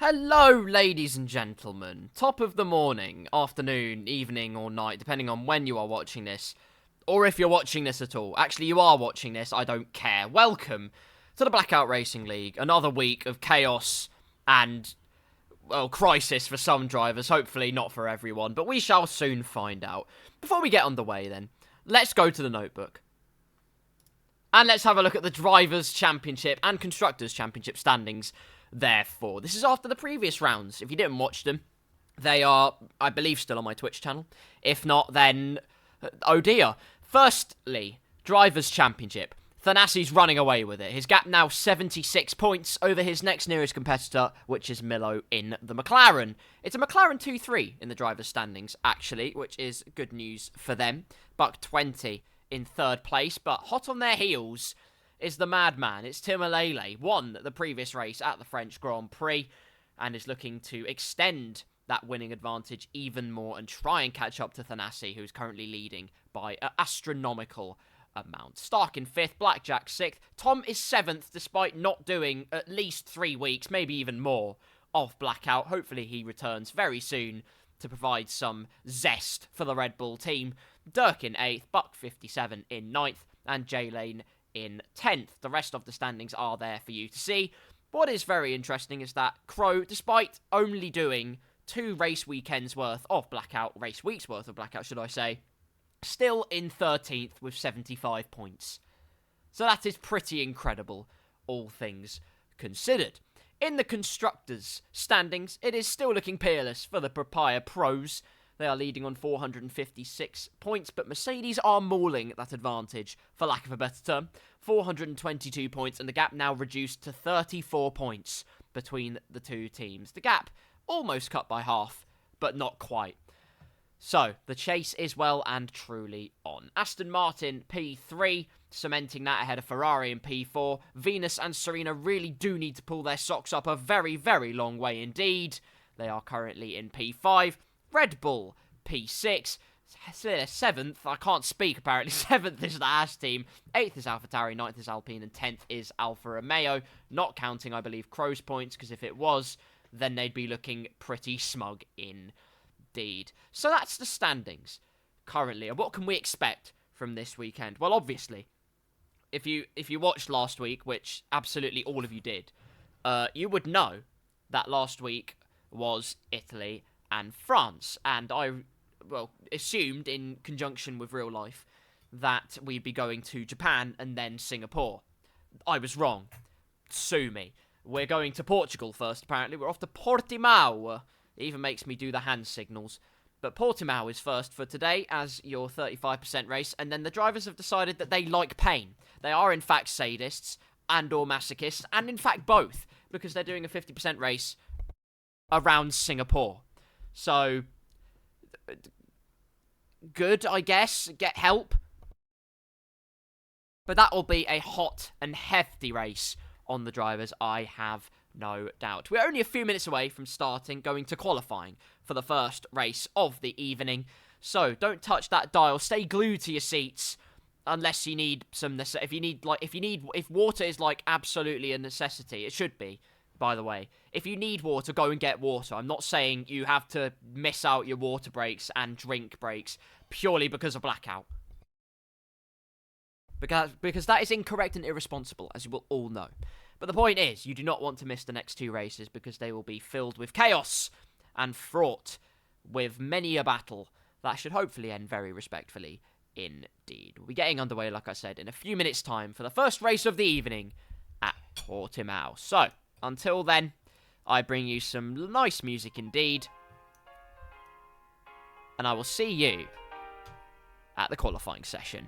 Hello, ladies and gentlemen. Top of the morning, afternoon, evening, or night, depending on when you are watching this, or if you're watching this at all. Actually, you are watching this, I don't care. Welcome to the Blackout Racing League. Another week of chaos and, well, crisis for some drivers. Hopefully not for everyone, but we shall soon find out. Before we get underway, then, let's go to the notebook. And let's have a look at the Drivers' Championship and Constructors' Championship standings. Therefore, this is after the previous rounds. If you didn't watch them, they are, I believe, still on my Twitch channel. If not, then, oh dear. Firstly, Drivers' Championship. Thanassi's running away with it. His gap now 76 points over his next nearest competitor, which is Milo in the McLaren. It's a McLaren 2-3 in the Drivers' standings, actually, which is good news for them. Buck 20 in third place, but hot on their heels is the madman. It's Tim Alele, won the previous race at the French Grand Prix and is looking to extend that winning advantage even more and try and catch up to Thanassi, who's currently leading by an astronomical amount. Stark in 5th, Blackjack 6th. Tom is 7th, despite not doing at least 3 weeks, maybe even more, of Blackout. Hopefully he returns very soon to provide some zest for the Red Bull team. Dirk in 8th, Buck 57 in 9th, and J-Lane in 10th. The rest of the standings are there for you to see. What is very interesting is that Crow, despite only doing 2 race weekends worth of Blackout, race weeks worth of Blackout, should I say, still in 13th with 75 points. So that is pretty incredible, all things considered. In the Constructors' standings, it is still looking peerless for the Papaya Pros. They are leading on 456 points, but Mercedes are mauling that advantage, for lack of a better term. 422 points, and the gap now reduced to 34 points between the two teams. The gap almost cut by half, but not quite. So, the chase is well and truly on. Aston Martin P3, cementing that ahead of Ferrari in P4. Venus and Serena really do need to pull their socks up a very, very long way indeed. They are currently in P5. Red Bull, P6, 7th, I can't speak apparently, 7th is the Haas team, 8th is AlphaTauri, 9th is Alpine, and 10th is Alfa Romeo, not counting, I believe, Crow's points, because if it was, then they'd be looking pretty smug indeed. So that's the standings currently, and what can we expect from this weekend? Well, obviously, if you watched last week, which absolutely all of you did, you would know that last week was Italy and France, and I, well, assumed in conjunction with real life that we'd be going to Japan and then Singapore. I was wrong. Sue me. We're going to Portugal first, apparently. We're off to Portimao. It even makes me do the hand signals. But Portimao is first for today as your 35% race, and then the drivers have decided that they like pain. They are, in fact, sadists and or masochists, and in fact both, because they're doing a 50% race around Singapore. So, good, I guess. Get help. But that will be a hot and hefty race on the drivers, I have no doubt. We're only a few minutes away from starting, going to qualifying for the first race of the evening. So, don't touch that dial. Stay glued to your seats. Unless you need some, if water is like absolutely a necessity, it should be. By the way, if you need water, go and get water. I'm not saying you have to miss out your water breaks and drink breaks purely because of Blackout. Because that is incorrect and irresponsible, as you will all know. But the point is, you do not want to miss the next 2 races because they will be filled with chaos and fraught with many a battle that should hopefully end very respectfully indeed. We'll be getting underway, like I said, in a few minutes' time for the first race of the evening at Portimao. So, until then, I bring you some nice music indeed. And I will see you at the qualifying session.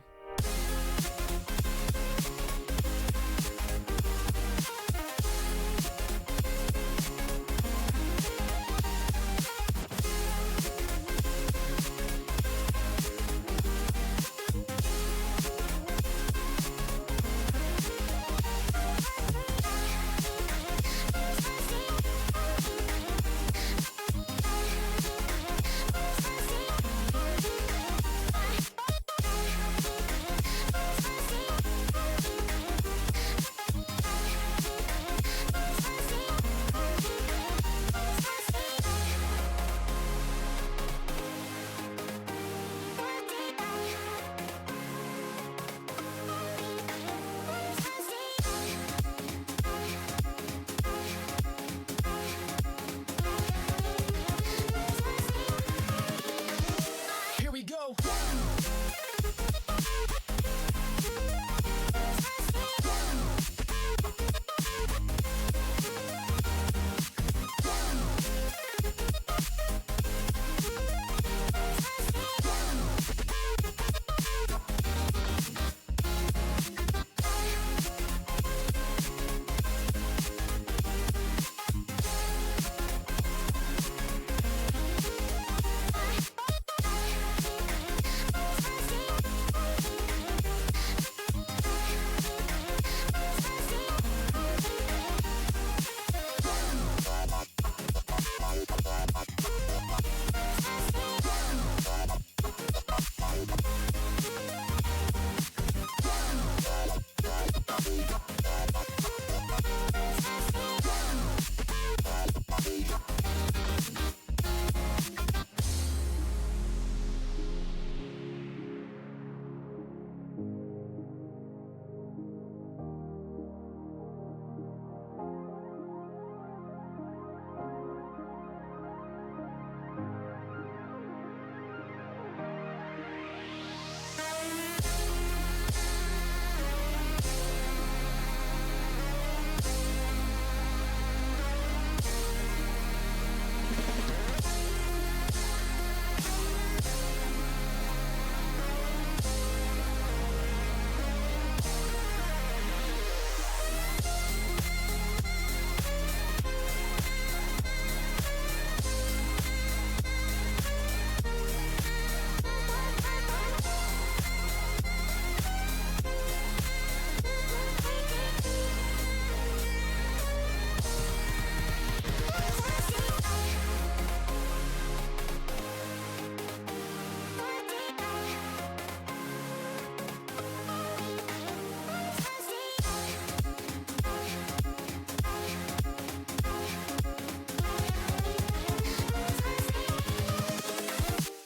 go.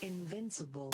Invincible.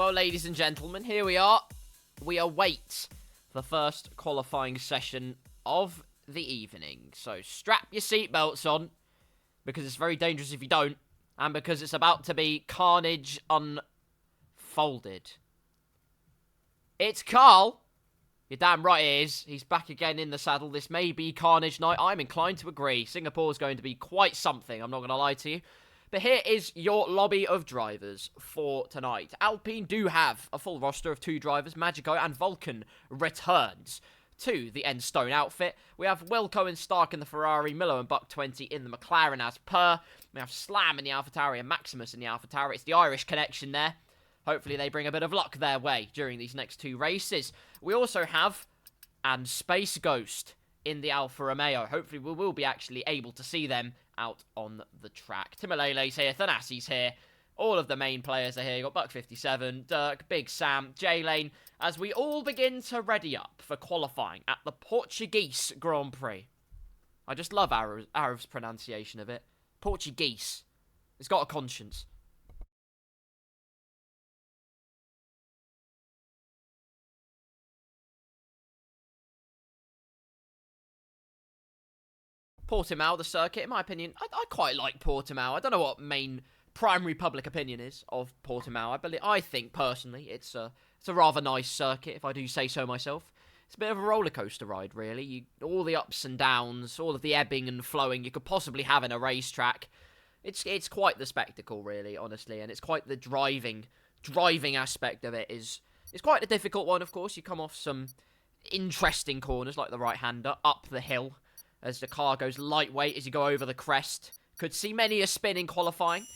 Well, ladies and gentlemen, here we are. We await the first qualifying session of the evening. So strap your seatbelts on, because it's very dangerous if you don't, and because it's about to be carnage unfolded. It's Karl. You're damn right it is. He's back again in the saddle. This may be carnage night. I'm inclined to agree. Singapore's going to be quite something, I'm not going to lie to you. But here is your lobby of drivers for tonight. Alpine do have a full roster of 2 drivers. Magico and Vulcan returns to the Endstone outfit. We have Wilco and Stark in the Ferrari, Milo and Buck20 in the McLaren as per. We have Slam in the AlphaTauri and Maximus in the AlphaTauri. It's the Irish connection there. Hopefully they bring a bit of luck their way during these next 2 races. We also have and Space Ghost in the Alfa Romeo. Hopefully we will be actually able to see them out on the track. Timalele's here, Thanasi's here. All of the main players are here. You've got Buck57, Dirk, Big Sam, J-Lane, as we all begin to ready up for qualifying at the Portuguese Grand Prix. I just love Ariv's pronunciation of it. Portuguese. It's got a conscience. Portimao, the circuit, in my opinion, I quite like Portimao. I don't know what main primary public opinion is of Portimao. I think personally it's a rather nice circuit, if I do say so myself. It's a bit of a roller coaster ride, really. All the ups and downs, all of the ebbing and flowing you could possibly have in a racetrack. It's quite the spectacle, really, honestly, and it's quite the driving aspect of it is. It's quite a difficult one, of course. You come off some interesting corners, like the right-hander, up the hill, as the car goes lightweight as you go over the crest. Could see many a spin in qualifying.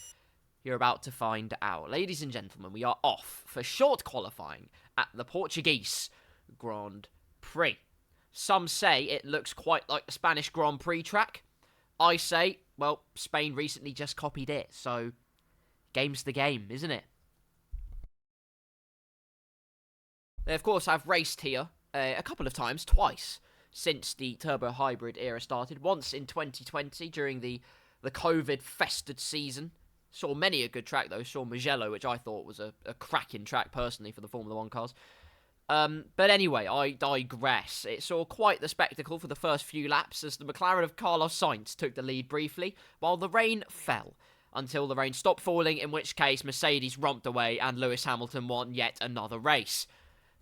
You're about to find out. Ladies and gentlemen, we are off for short qualifying at the Portuguese Grand Prix. Some say it looks quite like the Spanish Grand Prix track. I say, well, Spain recently just copied it, so game's the game, isn't it? They, of course, have raced here a couple of times, twice, since the turbo hybrid era started. Once in 2020 during the COVID-festered season. Saw many a good track, though. Saw Mugello, which I thought was a cracking track, personally, for the Formula 1 cars. But anyway, I digress. It saw quite the spectacle for the first few laps as the McLaren of Carlos Sainz took the lead briefly, while the rain fell. Until the rain stopped falling, in which case Mercedes romped away and Lewis Hamilton won yet another race.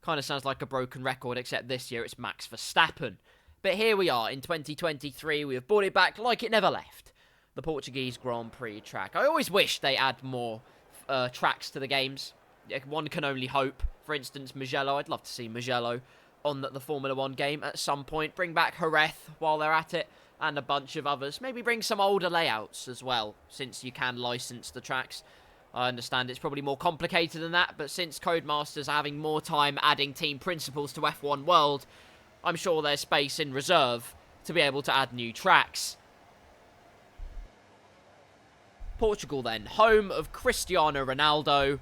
Kind of sounds like a broken record, except this year it's Max Verstappen. But here we are in 2023. We have brought it back like it never left. The Portuguese Grand Prix track. I always wish they add more tracks to the games. One can only hope. For instance, Mugello. I'd love to see Mugello on the Formula 1 game at some point. Bring back Jerez while they're at it. And a bunch of others. Maybe bring some older layouts as well, since you can license the tracks. I understand it's probably more complicated than that, but since Codemasters are having more time adding team principles to F1 World, I'm sure there's space in reserve to be able to add new tracks. Portugal then, home of Cristiano Ronaldo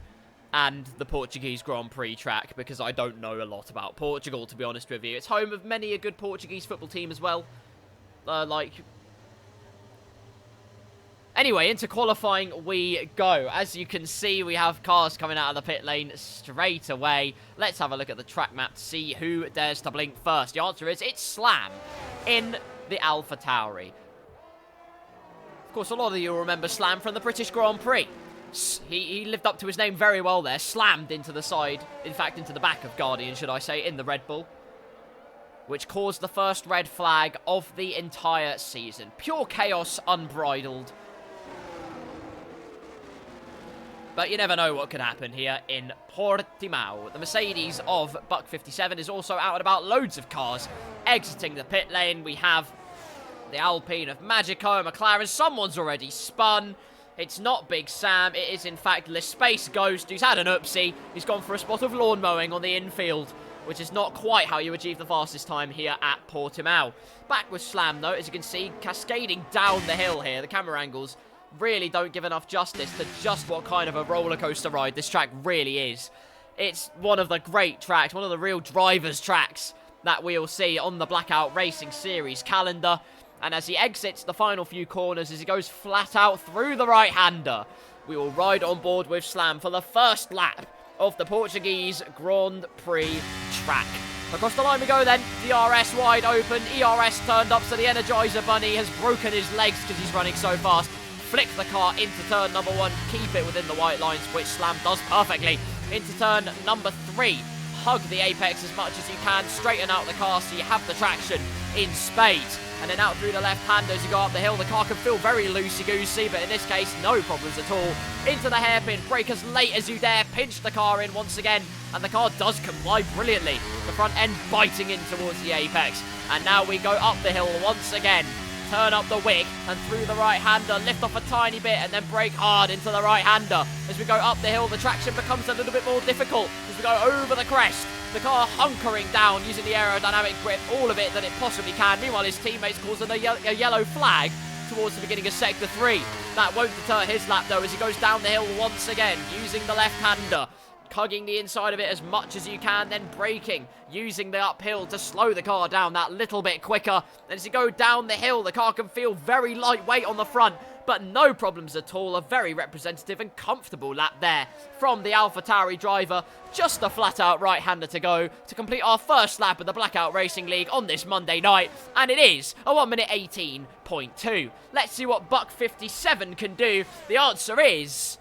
and the Portuguese Grand Prix track, because I don't know a lot about Portugal, to be honest with you. It's home of many a good Portuguese football team as well. Anyway, into qualifying we go. As you can see, we have cars coming out of the pit lane straight away. Let's have a look at the track map to see who dares to blink first. The answer is, it's Slam in the AlphaTauri. Of course, a lot of you will remember Slam from the British Grand Prix. He lived up to his name very well there. Slammed into the side, in fact, into the back of Guardian, should I say, in the Red Bull, which caused the first red flag of the entire season. Pure chaos, unbridled. But you never know what could happen here in Portimao. The Mercedes of Buck57 is also out and about. Loads of cars exiting the pit lane. We have the Alpine of Magico and McLaren. Someone's already spun. It's not Big Sam. It is, in fact, Le Space Ghost, who's had an oopsie. He's gone for a spot of lawn mowing on the infield, which is not quite how you achieve the fastest time here at Portimao. Back with Slam, though, as you can see, cascading down the hill here. The camera angles really don't give enough justice to just what kind of a roller coaster ride this track really is. It's one of the great tracks, one of the real drivers' tracks that we'll see on the Blackout Racing Series calendar. And as he exits the final few corners, as he goes flat out through the right-hander, we will ride on board with Slam for the first lap of the Portuguese Grand Prix track. Across the line we go then. DRS wide open. ERS turned up, so the Energizer Bunny has broken his legs because he's running so fast. Flick the car into turn number 1. Keep it within the white lines, which Slam does perfectly. Into turn number 3. Hug the apex as much as you can. Straighten out the car so you have the traction in spades. And then out through the left-hand as you go up the hill. The car can feel very loosey-goosey, but in this case, no problems at all. Into the hairpin, brake as late as you dare, pinch the car in once again, and the car does comply brilliantly. The front end biting in towards the apex. And now we go up the hill once again. Turn up the wick, and through the right-hander, lift off a tiny bit, and then brake hard into the right-hander. As we go up the hill, the traction becomes a little bit more difficult. As we go over the crest, the car hunkering down, using the aerodynamic grip, all of it that it possibly can. Meanwhile, his teammates causing a yellow flag towards the beginning of Sector 3. That won't deter his lap, though, as he goes down the hill once again, using the left-hander. Hugging the inside of it as much as you can, then braking, using the uphill to slow the car down that little bit quicker. And as you go down the hill, the car can feel very lightweight on the front, but no problems at all. A very representative and comfortable lap there from the AlphaTauri driver. Just a flat-out right-hander to go to complete our first lap of the Blackout Racing League on this Monday night, and it is a 1 minute 18.2. Let's see what Buck 57 can do. The answer is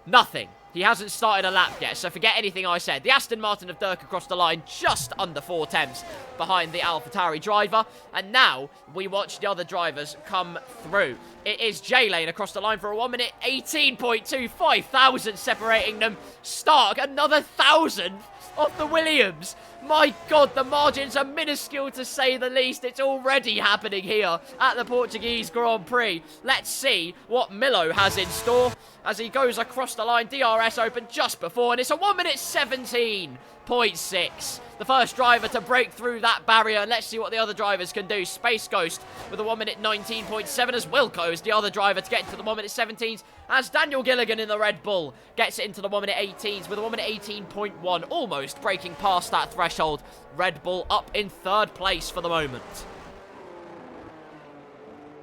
nothing. He hasn't started a lap yet, so forget anything I said. The Aston Martin of Dirk across the line, just under 4 tenths behind the AlphaTauri driver. And now we watch the other drivers come through. It is J-Lane across the line for a 1 minute 18.2, 5,000 separating them. Stark, another 1,000 of the Williams. My God, the margins are minuscule to say the least. It's already happening here at the Portuguese Grand Prix. Let's see what Milo has in store as he goes across the line. DRS open just before, and it's a 1 minute 17.6. The first driver to break through that barrier, and let's see what the other drivers can do. Space Ghost with a 1 minute 19.7 as Wilco is the other driver to get into the 1 minute 17s, as Daniel Gilligan in the Red Bull gets it into the 1 minute 18s with a 1 minute 18.1, almost breaking past that threshold. Red Bull up in 3rd place for the moment.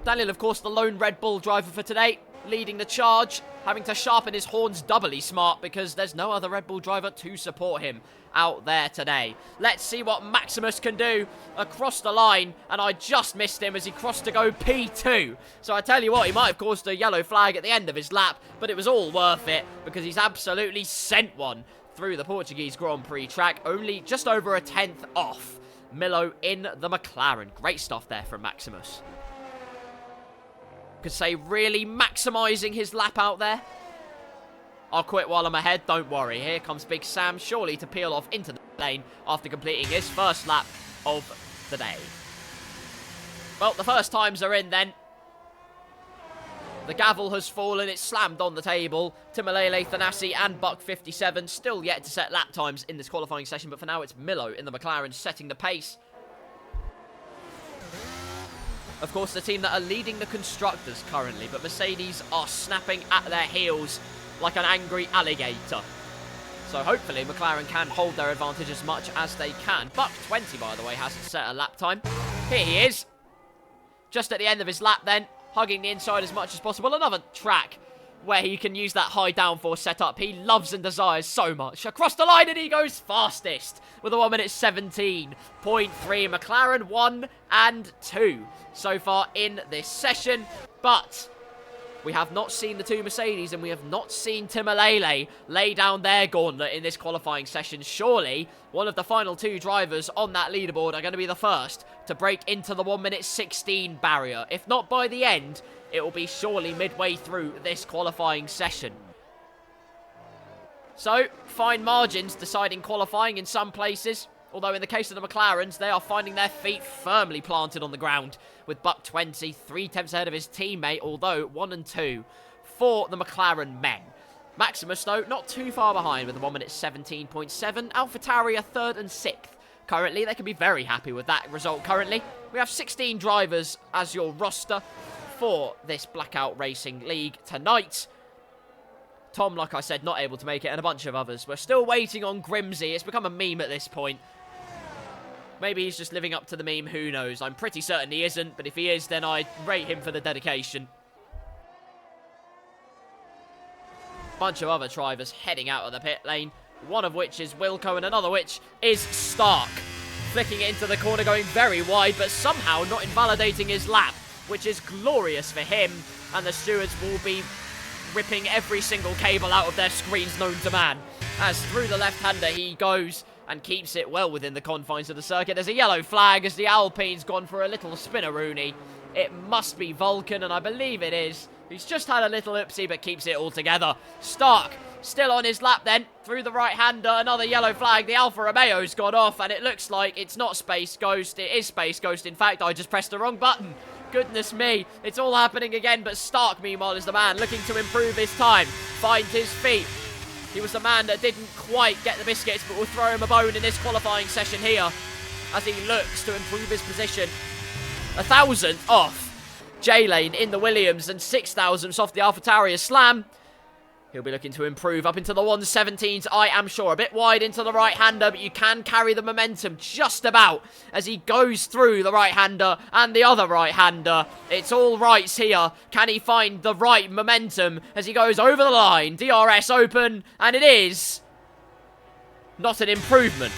Daniel, of course, the lone Red Bull driver for today, leading the charge, having to sharpen his horns doubly smart because there's no other Red Bull driver to support him out there today. Let's see what Maximus can do across the line, and I just missed him as he crossed to go P2. So I tell you what, he might have caused a yellow flag at the end of his lap, but it was all worth it because he's absolutely sent one through the Portuguese Grand Prix track, only just over a 10th off Milo in the McLaren. Great stuff there from Maximus. Could say really maximising his lap out there. I'll quit while I'm ahead, don't worry. Here comes Big Sam, surely to peel off into the lane after completing his first lap of the day. Well, the first times are in then. The gavel has fallen, it's slammed on the table. Timalele, Thanasi and Buck 57 still yet to set lap times in this qualifying session, but for now it's Milo in the McLaren setting the pace. Of course, the team that are leading the constructors currently, but Mercedes are snapping at their heels like an angry alligator. So hopefully McLaren can hold their advantage as much as they can. Buck 20, by the way, hasn't set a lap time. Here he is. Just at the end of his lap then, hugging the inside as much as possible. Another track where he can use that high downforce setup he loves and desires so much. Across the line, and he goes fastest with a 1 minute 17.3. McLaren 1 and 2 so far in this session, but we have not seen the two Mercedes, and we have not seen Timalele lay down their gauntlet in this qualifying session. Surely one of the final two drivers on that leaderboard are going to be the first to break into the 1 minute 16 barrier. If not by the end, it will be surely midway through this qualifying session. So, fine margins deciding qualifying in some places. Although in the case of the McLarens, they are finding their feet firmly planted on the ground, with Buck 20 3 tenths ahead of his teammate, although 1 and 2 for the McLaren men. Maximus, though, not too far behind with a 1 minute 17.7. AlphaTauri are 3rd and 6th. Currently, they can be very happy with that result currently. We have 16 drivers as your roster for this Blackout Racing League tonight. Tom, like I said, not able to make it, and a bunch of others. We're still waiting on Grimsey. It's become a meme at this point. Maybe he's just living up to the meme, who knows. I'm pretty certain he isn't, but if he is, then I rate him for the dedication. Bunch of other drivers heading out of the pit lane, one of which is Wilco and another which is Stark. Flicking it into the corner, going very wide, but somehow not invalidating his lap, which is glorious for him, and the stewards will be ripping every single cable out of their screens known to man. As through the left-hander he goes and keeps it well within the confines of the circuit. There's a yellow flag as the Alpine's gone for a little spinneroony. It must be Vulcan, and I believe it is. He's just had a little oopsie, but keeps it all together. Stark, still on his lap then, through the right-hander, another yellow flag. The Alfa Romeo's gone off, and it looks like it's not Space Ghost. It is Space Ghost. In fact, I just pressed the wrong button. Goodness me, it's all happening again, but Stark, meanwhile, is the man looking to improve his time, find his feet. He was the man that didn't quite get the biscuits, but will throw him a bone in this qualifying session here as he looks to improve his position. 1,000th off J-Lane in the Williams and 6,000ths off the AlphaTauri Slam. He'll be looking to improve up into the 117s, I am sure. A bit wide into the right-hander, but you can carry the momentum just about as he goes through the right-hander and the other right-hander. It's all rights here. Can he find the right momentum as he goes over the line? DRS open, and it is not an improvement.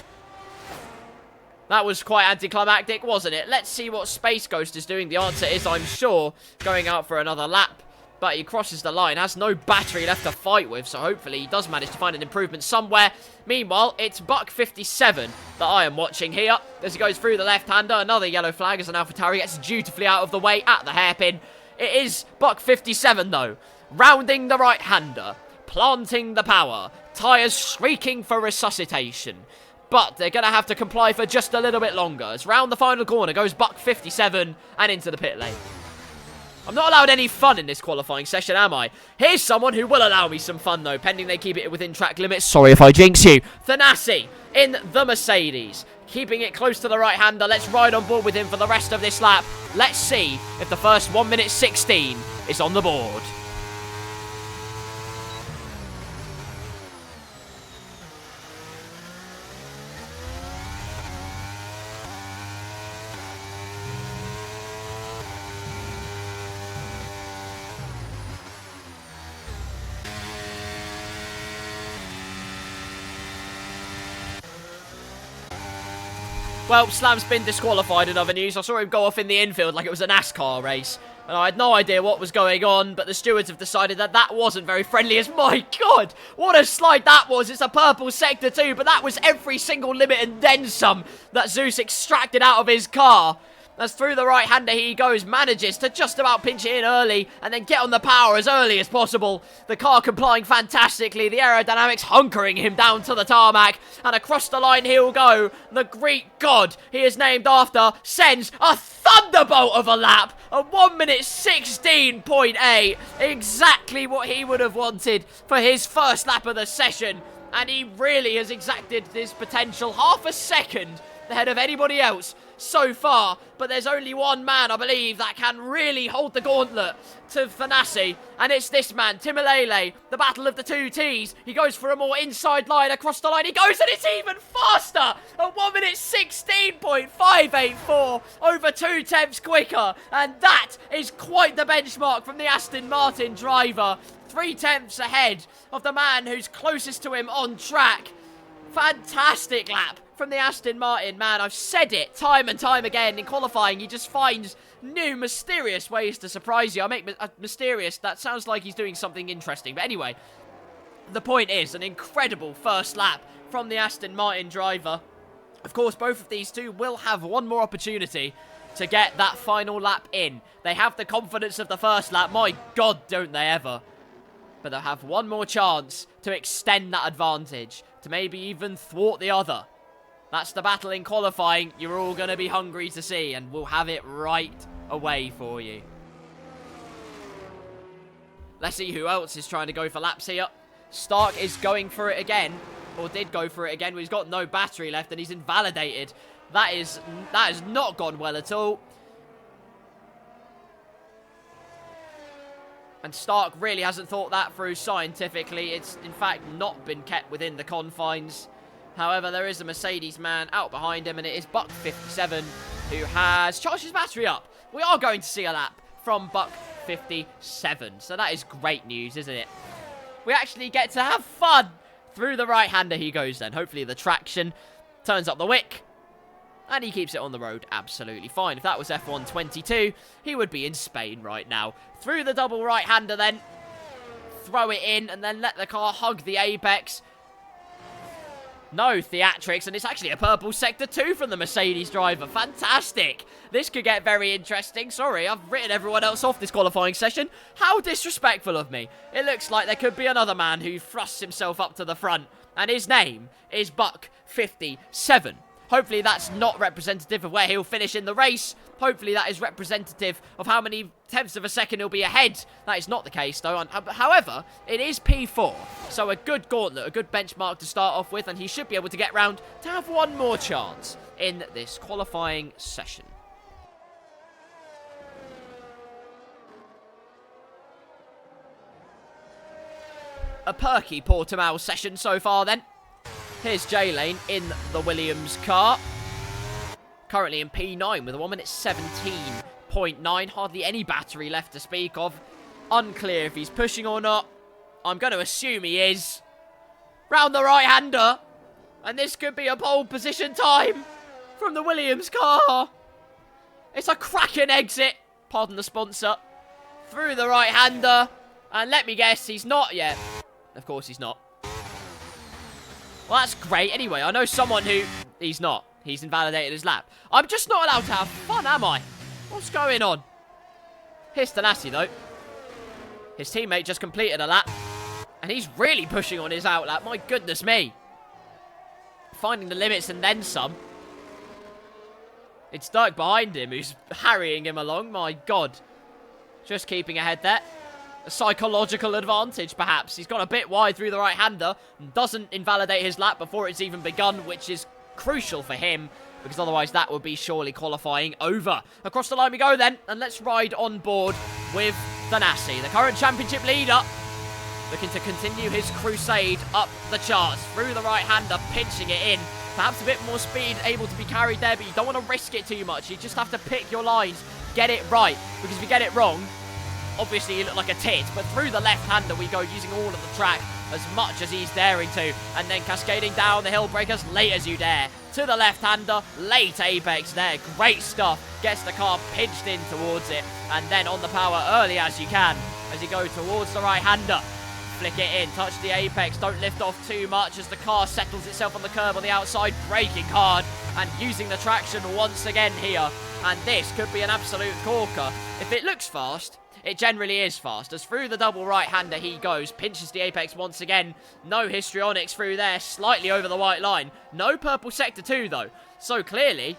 That was quite anticlimactic, wasn't it? Let's see what Space Ghost is doing. The answer is, I'm sure, going out for another lap. But he crosses the line, has no battery left to fight with, so hopefully he does manage to find an improvement somewhere. Meanwhile, it's Buck 57 that I am watching here. As he goes through the left-hander, another yellow flag as an AlphaTauri gets dutifully out of the way at the hairpin. It is Buck 57, though, rounding the right-hander, planting the power, tyres shrieking for resuscitation. But they're going to have to comply for just a little bit longer. As round the final corner goes Buck 57 and into the pit lane. I'm not allowed any fun in this qualifying session, am I? Here's someone who will allow me some fun, though, pending they keep it within track limits. Sorry if I jinx you. Thanasi in the Mercedes, keeping it close to the right-hander. Let's ride on board with him for the rest of this lap. Let's see if the first 1 minute 16 is on the board. Well, Slam's been disqualified in other news. I saw him go off in the infield like it was a NASCAR race. And I had no idea what was going on, but the stewards have decided that that wasn't very friendly as, my God, what a slide that was. It's a purple sector too, but that was every single limit and then some that Zeus extracted out of his car. As through the right-hander he goes, manages to just about pinch it in early and then get on the power as early as possible. The car complying fantastically, the aerodynamics hunkering him down to the tarmac, and across the line he'll go. The Greek god he is named after sends a thunderbolt of a lap, a 1 minute 16.8, exactly what he would have wanted for his first lap of the session, and he really has exacted his potential half a second ahead of anybody else so far, but there's only one man, I believe, that can really hold the gauntlet to Thanasi, and it's this man, Timolele, the battle of the two T's. He goes for a more inside line, across the line he goes, and it's even faster, at 1 minute 16.584, over 2 tenths quicker, and that is quite the benchmark from the Aston Martin driver, 3 tenths ahead of the man who's closest to him on track. Fantastic lap from the Aston Martin, man. I've said it time and time again. In qualifying, he just finds new, mysterious ways to surprise you. I make mysterious, that sounds like he's doing something interesting. But anyway, the point is, an incredible first lap from the Aston Martin driver. Of course, both of these two will have one more opportunity to get that final lap in. They have the confidence of the first lap. My God, don't they ever. But they'll have one more chance to extend that advantage, to maybe even thwart the other. That's the battle in qualifying you're all going to be hungry to see, and we'll have it right away for you. Let's see who else is trying to go for laps here. Stark is going for it again, or did go for it again. He's got no battery left and he's invalidated. That has not gone well at all. And Stark really hasn't thought that through scientifically. It's, in fact, not been kept within the confines. However, there is a Mercedes man out behind him, and it is Buck 57 who has charged his battery up. We are going to see a lap from Buck 57. So that is great news, isn't it? We actually get to have fun. Through the right-hander he goes then. Hopefully the traction turns up the wick. And he keeps it on the road absolutely fine. If that was F1 22, he would be in Spain right now. Through the double right-hander then. Throw it in and then let the car hug the apex. No theatrics, and it's actually a purple sector 2 from the Mercedes driver. Fantastic. This could get very interesting. Sorry, I've written everyone else off this qualifying session. How disrespectful of me. It looks like there could be another man who thrusts himself up to the front, and his name is Buck 57. Hopefully that's not representative of where he'll finish in the race. Hopefully that is representative of how many tenths of a second he'll be ahead. That is not the case, though. However, it is P4. So a good gauntlet, a good benchmark to start off with. And he should be able to get round to have one more chance in this qualifying session. A perky Portimao session so far, then. Here's J-Lane in the Williams car. Currently in P9 with a 1 minute 17.9. Hardly any battery left to speak of. Unclear if he's pushing or not. I'm going to assume he is. Round the right-hander. And this could be a pole position time from the Williams car. It's a cracking exit. Pardon the sponsor. Through the right-hander. And let me guess, he's not yet. Of course he's not. Well, that's great. Anyway, I know someone who... He's not. He's invalidated his lap. I'm just not allowed to have fun, am I? What's going on? Here's Tanasi, though. His teammate just completed a lap. And he's really pushing on his out lap. My goodness me. Finding the limits and then some. It's Dirk behind him who's harrying him along. My God. Just keeping ahead there. A psychological advantage, perhaps. He's gone a bit wide through the right-hander and doesn't invalidate his lap before it's even begun, which is crucial for him, because otherwise that would be surely qualifying over. Across the line we go then, and let's ride on board with Tanasi, the current championship leader, looking to continue his crusade up the charts. Through the right-hander, pinching it in. Perhaps a bit more speed able to be carried there, but you don't want to risk it too much. You just have to pick your lines, get it right, because if you get it wrong, obviously you look like a tit. But through the left-hander we go, using all of the track as much as he's daring to, and then cascading down the hill, brake as late as you dare. To the left-hander, late apex there. Great stuff. Gets the car pinched in towards it, and then on the power early as you can as you go towards the right-hander. Flick it in, touch the apex, don't lift off too much as the car settles itself on the curb on the outside, braking hard and using the traction once again here. And this could be an absolute corker. If it looks fast, it generally is fast, as through the double right-hander he goes, pinches the apex once again. No histrionics through there, slightly over the white line. No purple sector 2 though, so clearly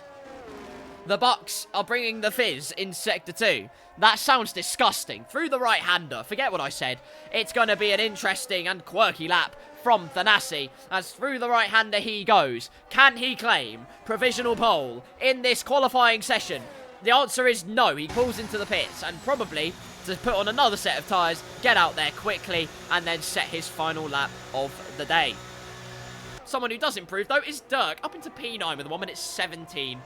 the Bucks are bringing the fizz in sector 2. That sounds disgusting. Through the right-hander, forget what I said. It's going to be an interesting and quirky lap from Tanasi, as through the right-hander he goes. Can he claim provisional pole in this qualifying session? The answer is no. He pulls into the pits and probably to put on another set of tyres, get out there quickly, and then set his final lap of the day. Someone who does improve, though, is Dirk, up into P9 with a 1 minute 17.9.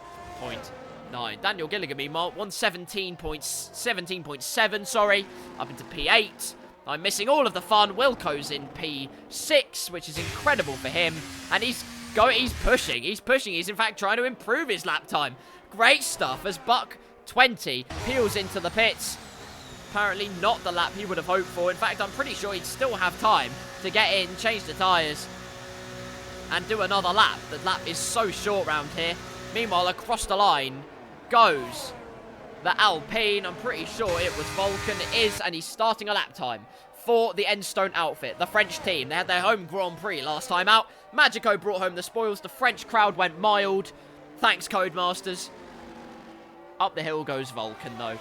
Daniel Gilligan, meanwhile, 117.7, sorry, up into P8. I'm missing all of the fun. Wilco's in P6, which is incredible for him, and he's pushing. He's in fact trying to improve his lap time. Great stuff as Buck 20 peels into the pits. Apparently not the lap he would have hoped for. In fact, I'm pretty sure he'd still have time to get in, change the tyres, and do another lap. The lap is so short round here. Meanwhile, across the line goes the Alpine. I'm pretty sure it was Vulcan. It is, and he's starting a lap time for the Enstone outfit, the French team. They had their home Grand Prix last time out. Magico brought home the spoils. The French crowd went mild. Thanks, Codemasters. Up the hill goes Vulcan, though.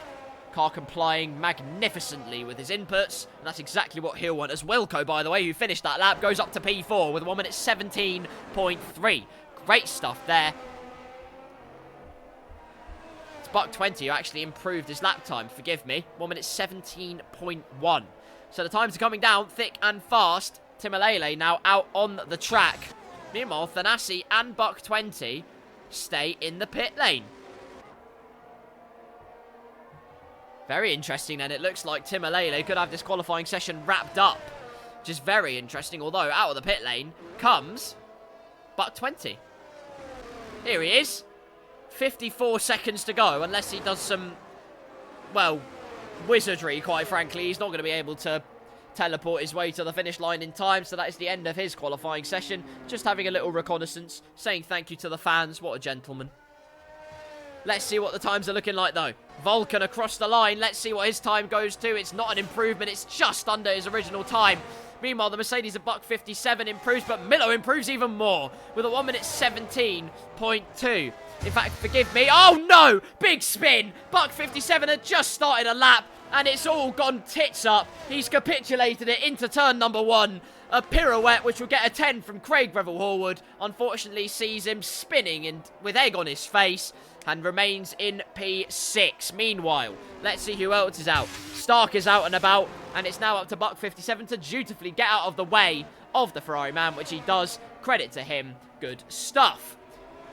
Car complying magnificently with his inputs, and that's exactly what he'll want. As Wilco, by the way, who finished that lap, goes up to P4 with 1 minute 17.3. Great stuff there. It's Buck 20 who actually improved his lap time, forgive me. 1 minute 17.1. So the times are coming down thick and fast. Timalele now out on the track. Meanwhile, Thanasi and Buck 20 stay in the pit lane. Very interesting then. It looks like Timalele could have this qualifying session wrapped up which is very interesting, although out of the pit lane comes Buck 20. Here he is. 54 seconds to go, unless he does some, well, wizardry, quite frankly. He's not going to be able to teleport his way to the finish line in time, so that is the end of his qualifying session. Just having a little reconnaissance, saying thank you to the fans. What a gentleman. Let's see what the times are looking like, though. Vulcan across the line. Let's see what his time goes to. It's not an improvement. It's just under his original time. Meanwhile, the Mercedes at Buck 57 improves, but Milo improves even more with a 1 minute 17.2. In fact, forgive me. Oh, no! Big spin. Buck 57 had just started a lap, and it's all gone tits up. He's capitulated it into turn number 1. A pirouette, which will get a 10 from Craig Revel-Horwood, unfortunately sees him spinning with egg on his face and remains in P6. Meanwhile, let's see who else is out. Stark is out and about, and it's now up to Buck 57 to dutifully get out of the way of the Ferrari man, which he does. Credit to him. Good stuff.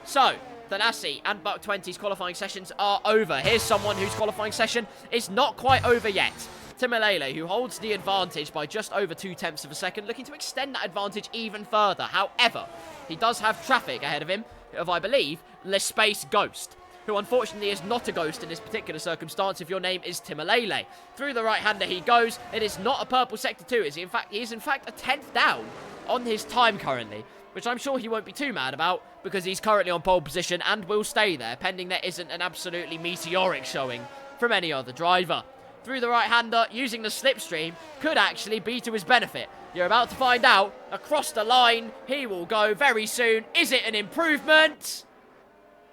So, Thanasi and Buck 20's qualifying sessions are over. Here's someone whose qualifying session is not quite over yet. Timalele, who holds the advantage by just over 0.2 of a second, looking to extend that advantage even further. However, he does have traffic ahead of him, of, I believe, Le Space Ghost, who unfortunately is not a ghost in this particular circumstance if your name is Timalele. Through the right-hander he goes. It is not a purple sector 2, is he? He is in fact a 10th down on his time currently, which I'm sure he won't be too mad about, because he's currently on pole position and will stay there, pending there isn't an absolutely meteoric showing from any other driver. Through the right-hander, using the slipstream, could actually be to his benefit. You're about to find out. Across the line, he will go very soon. Is it an improvement?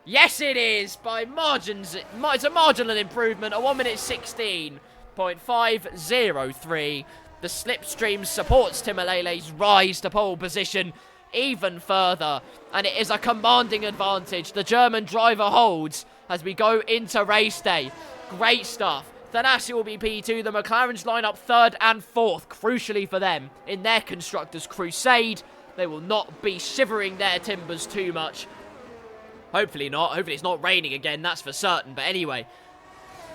Yes, it is. By margins, it's a marginal improvement. A 1 minute 16.503. The slipstream supports Timalele's rise to pole position even further, and it is a commanding advantage the German driver holds as we go into race day. Great stuff. Thanasi will be P2. The McLarens line up 3rd and 4th, crucially for them, in their Constructors' crusade. They will not be shivering their timbers too much. Hopefully not. Hopefully it's not raining again, that's for certain. But anyway,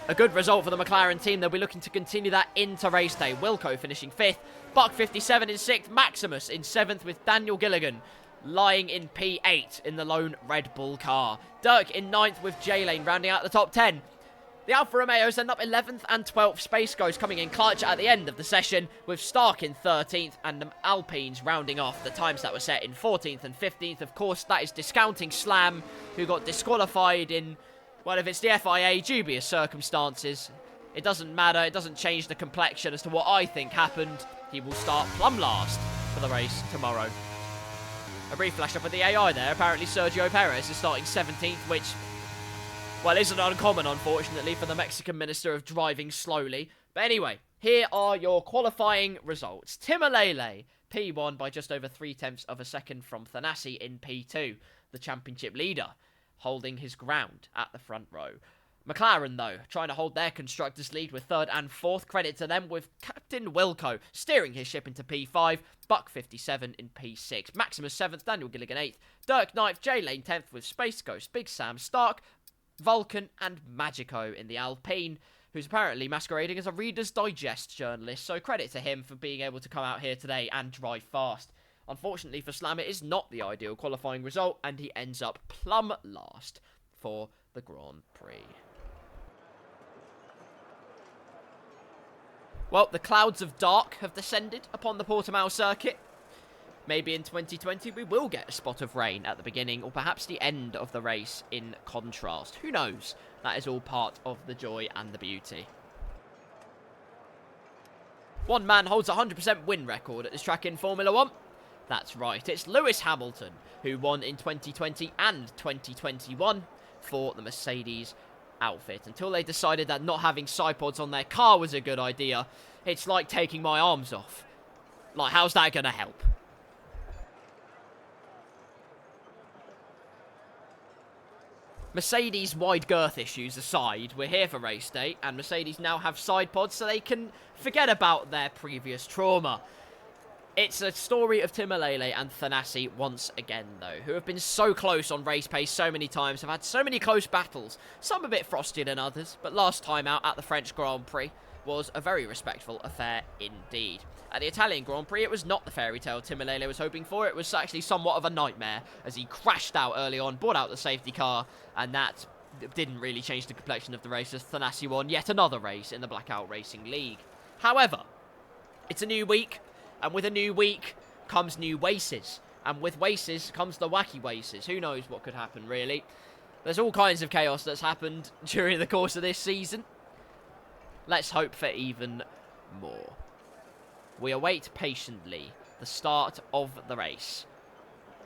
a good result for the McLaren team. They'll be looking to continue that into race day. Wilco finishing 5th. Buck 57 in 6th. Maximus in 7th, with Daniel Gilligan lying in P8 in the lone Red Bull car. Dirk in 9th, with J-Lane rounding out the top 10. The Alfa Romeos end up 11th and 12th. Space Ghost coming in clutch at the end of the session, with Stark in 13th and the Alpines rounding off the times that were set in 14th and 15th. Of course, that is discounting Slam, who got disqualified in, well, if it's the FIA, dubious circumstances. It doesn't matter. It doesn't change the complexion as to what I think happened. He will start plumb last for the race tomorrow. A brief flash up of the AI there. Apparently Sergio Perez is starting 17th, which, well, isn't uncommon, unfortunately, for the Mexican Minister of Driving Slowly. But anyway, here are your qualifying results. Timalele, P1 by just over 0.3 of a second from Thanasi in P2, the championship leader, holding his ground at the front row. McLaren, though, trying to hold their constructors' lead with 3rd and 4th. Credit to them, with Captain Wilco steering his ship into P5, Buck 57 in P6. Maximus 7th, Daniel Gilligan 8th, Dirk 9th, J-Lane 10th, with Space Ghost, Big Sam, Stark, Vulcan and Magico in the Alpine, who's apparently masquerading as a Reader's Digest journalist, so credit to him for being able to come out here today and drive fast. Unfortunately for Slam, it is not the ideal qualifying result, and he ends up plumb last for the Grand Prix. Well, the clouds of dark have descended upon the Portimao circuit. Maybe in 2020 we will get a spot of rain at the beginning, or perhaps the end of the race in contrast. Who knows? That is all part of the joy and the beauty. One man holds a 100% win record at this track in Formula 1. That's right, it's Lewis Hamilton, who won in 2020 and 2021 for the Mercedes outfit. Until they decided that not having sidepods on their car was a good idea. It's like taking my arms off. Like, how's that going to help? Mercedes wide girth issues aside, we're here for race day, and Mercedes now have side pods so they can forget about their previous trauma. It's a story of Timalele and Thanasi once again, though, who have been so close on race pace so many times, have had so many close battles, some a bit frostier than others, but last time out at the French Grand Prix, was a very respectful affair indeed. At the Italian Grand Prix, it was not the fairy tale Timolele was hoping for. It was actually somewhat of a nightmare as he crashed out early on, brought out the safety car, and that didn't really change the complexion of the race as Thanasi won yet another race in the Blackout Racing League. However, it's a new week, and with a new week comes new races. And with races comes the wacky races. Who knows what could happen, really? There's all kinds of chaos that's happened during the course of this season. Let's hope for even more. We await patiently the start of the race.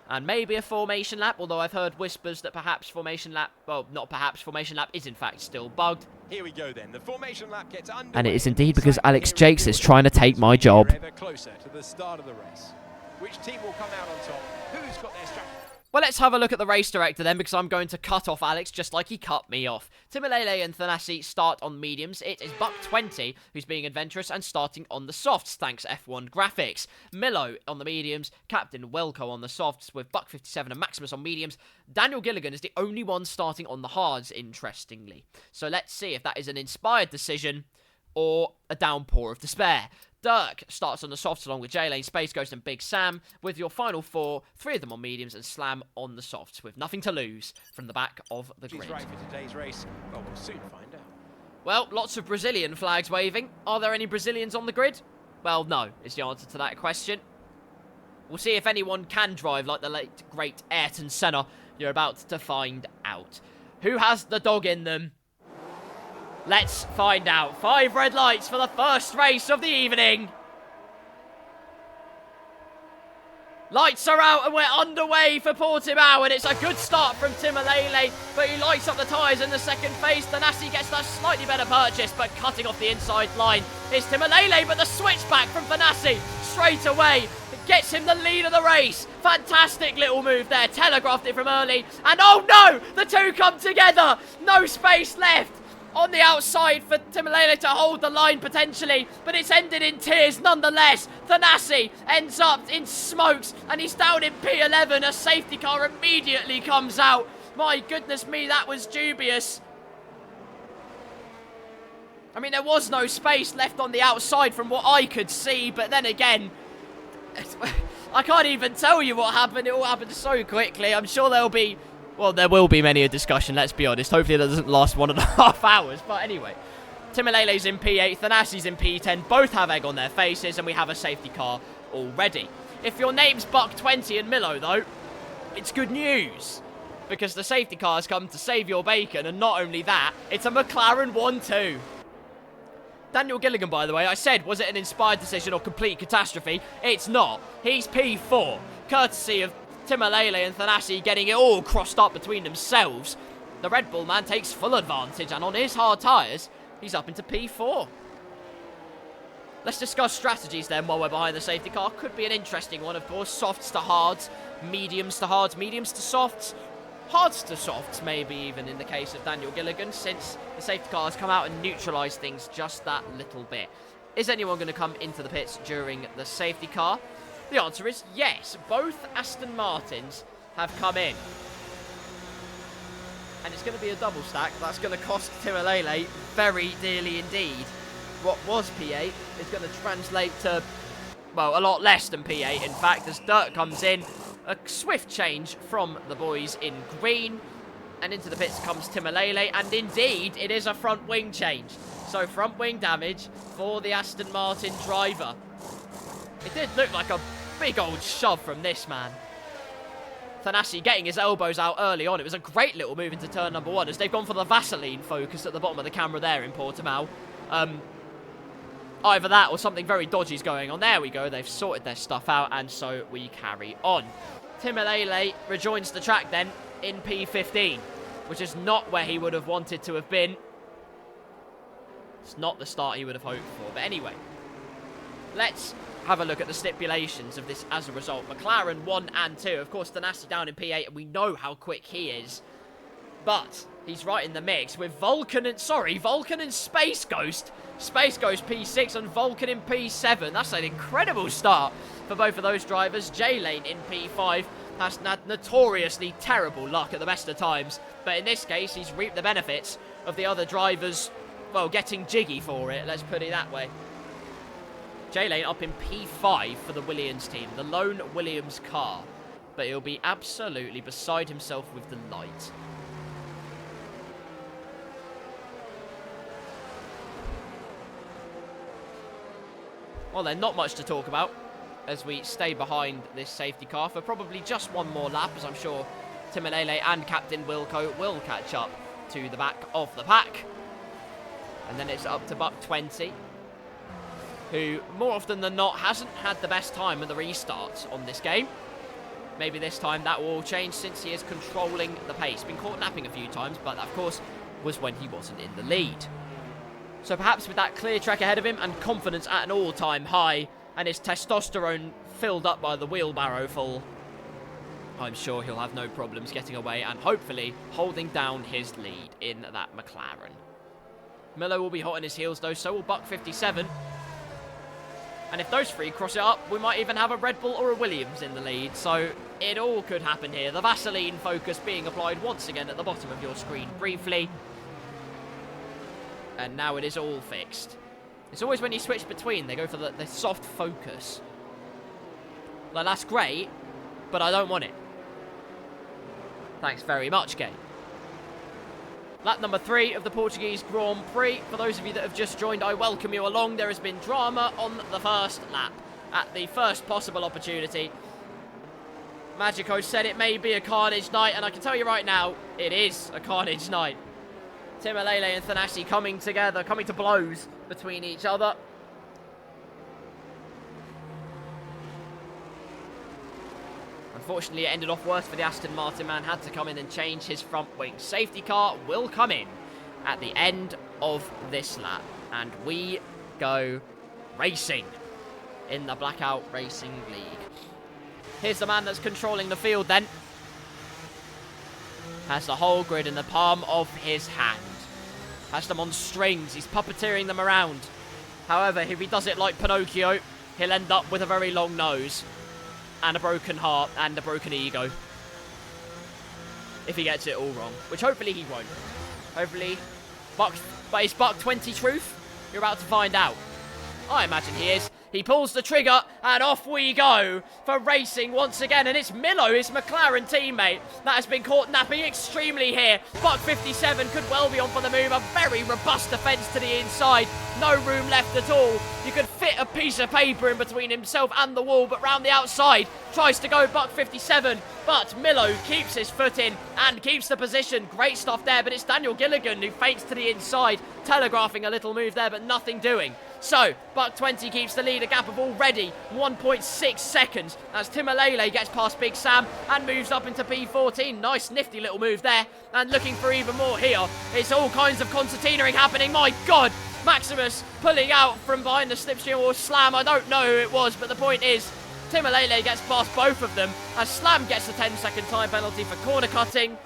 And maybe a formation lap, although I've heard whispers that perhaps formation lap, well, not perhaps, formation lap is in fact still bugged. Here we go then. The formation lap gets underway. And it is indeed because Alex Jakes is trying to take my job. Ever closer to the start of the race. Which team will come out on top? Who's got their strategy? Well, let's have a look at the race director then, because I'm going to cut off Alex just like he cut me off. Timolele and Thanasi start on mediums. It is Buck 20 who's being adventurous and starting on the softs, thanks F1 graphics. Milo on the mediums, Captain Welco on the softs, with Buck 57 and Maximus on mediums. Daniel Gilligan is the only one starting on the hards, interestingly. So let's see if that is an inspired decision or a downpour of despair. Dirk starts on the softs along with J-Lane, Space Ghost and Big Sam, with your final four, three of them on mediums and Slam on the softs, with nothing to lose from the back of the grid. She's right for today's race. Well, we'll soon find out. Well, lots of Brazilian flags waving. Are there any Brazilians on the grid? Well, no, is the answer to that question. We'll see if anyone can drive like the late, great Ayrton Senna. You're about to find out. Who has the dog in them? Let's find out. 5 red lights for the first race of the evening. Lights are out and we're underway for Portimao, and it's a good start from Timolele, but he lights up the tyres in the second phase. Thanasi gets that slightly better purchase, but cutting off the inside line is Timolele, but the switchback from Thanasi straight away gets him the lead of the race. Fantastic little move there, telegraphed it from early, and oh no, the two come together. No space left on the outside for Timolele to hold the line potentially, but it's ended in tears nonetheless. Thanasi ends up in smokes and he's down in P11. A safety car immediately comes out. My goodness me, that was dubious. I mean, there was no space left on the outside from what I could see, but then again, I can't even tell you what happened. It all happened so quickly. I'm sure there'll be, well, there will be many a discussion, let's be honest. Hopefully that doesn't last 1.5 hours. But anyway, Timolele's in P8, Thanasi's in P10. Both have egg on their faces, and we have a safety car already. If your name's Buck 20 and Milo, though, it's good news, because the safety car's come to save your bacon, and not only that, it's a McLaren 1-2. Daniel Gilligan, by the way, I said, was it an inspired decision or complete catastrophe? It's not. He's P4, courtesy of Timolele and Thanasi getting it all crossed up between themselves. The Red Bull man takes full advantage, and on his hard tyres, he's up into P4. Let's discuss strategies then while we're behind the safety car. Could be an interesting one, of course. Softs to hards, mediums to hards, mediums to softs, hards to softs, maybe even in the case of Daniel Gilligan, since the safety car has come out and neutralised things just that little bit. Is anyone going to come into the pits during the safety car? The answer is yes. Both Aston Martins have come in. And it's going to be a double stack. That's going to cost Timolele very dearly indeed. What was P8 is going to translate to, well, a lot less than P8, in fact, as Dirt comes in. A swift change from the boys in green. And into the pits comes Timolele. And indeed, it is a front wing change. So front wing damage for the Aston Martin driver. It did look like a big old shove from this man. Thanasi getting his elbows out early on. It was a great little move into turn number 1 as they've gone for the Vaseline focus at the bottom of the camera there in Portimao. Either that or something very dodgy is going on. There we go. They've sorted their stuff out, and so we carry on. Timolele rejoins the track then in P15, which is not where he would have wanted to have been. It's not the start he would have hoped for. But anyway, let's have a look at the stipulations of this as a result. McLaren 1 and 2. Of course, Thanasi down in P8, and we know how quick he is. But he's right in the mix with Vulcan and Space Ghost. Space Ghost P6 and Vulcan in P7. That's an incredible start for both of those drivers. J-Lane in P5 has had notoriously terrible luck at the best of times. But in this case, he's reaped the benefits of the other drivers' well, getting jiggy for it, let's put it that way. J-Lane up in P5 for the Williams team, the lone Williams car. But he'll be absolutely beside himself with delight. Well then, not much to talk about as we stay behind this safety car for probably just one more lap, as I'm sure Timalele and Captain Wilco will catch up to the back of the pack. And then it's up to Buck 20, who more often than not hasn't had the best time at the restarts on this game. Maybe this time that will change since he is controlling the pace. Been caught napping a few times, but that, of course, was when he wasn't in the lead. So perhaps with that clear track ahead of him and confidence at an all-time high and his testosterone filled up by the wheelbarrow full, I'm sure he'll have no problems getting away and hopefully holding down his lead in that McLaren. Miller will be hot on his heels though, so will Buck 57. And if those three cross it up, we might even have a Red Bull or a Williams in the lead. So it all could happen here. The Vaseline focus being applied once again at the bottom of your screen briefly. And now it is all fixed. It's always when you switch between, they go for the soft focus. Like, that's great, but I don't want it. Thanks very much, game. Lap number 3 of the Portuguese Grand Prix. For those of you that have just joined, I welcome you along. There has been drama on the first lap at the first possible opportunity. Magico said it may be a carnage night, and I can tell you right now, it is a carnage night. Timalele and Thanasi coming together, coming to blows between each other. Unfortunately, it ended off worse for the Aston Martin man. Had to come in and change his front wing. Safety car will come in at the end of this lap. And we go racing in the Blackout Racing League. Here's the man that's controlling the field then. Has the whole grid in the palm of his hand. Has them on strings. He's puppeteering them around. However, if he does it like Pinocchio, he'll end up with a very long nose. And a broken heart, and a broken ego. If he gets it all wrong. Which hopefully he won't. Hopefully. But is Buck 20 truth? You're about to find out. I imagine he is. He pulls the trigger, and off we go for racing once again. And it's Milo, his McLaren teammate, that has been caught napping extremely here. Buck 57 could well be on for the move. A very robust defence to the inside. No room left at all. You could fit a piece of paper in between himself and the wall, but round the outside tries to go Buck 57. But Milo keeps his foot in and keeps the position. Great stuff there, but it's Daniel Gilligan who feints to the inside, telegraphing a little move there, but nothing doing. So, Buck 20 keeps the lead, a gap of already 1.6 seconds as Timalele gets past Big Sam and moves up into P14. Nice, nifty little move there. And looking for even more here. It's all kinds of concertinaing happening. My God, Maximus pulling out from behind the slipstream or Slam. I don't know who it was, but the point is, Timalele gets past both of them as Slam gets a 10-second time penalty for corner cutting.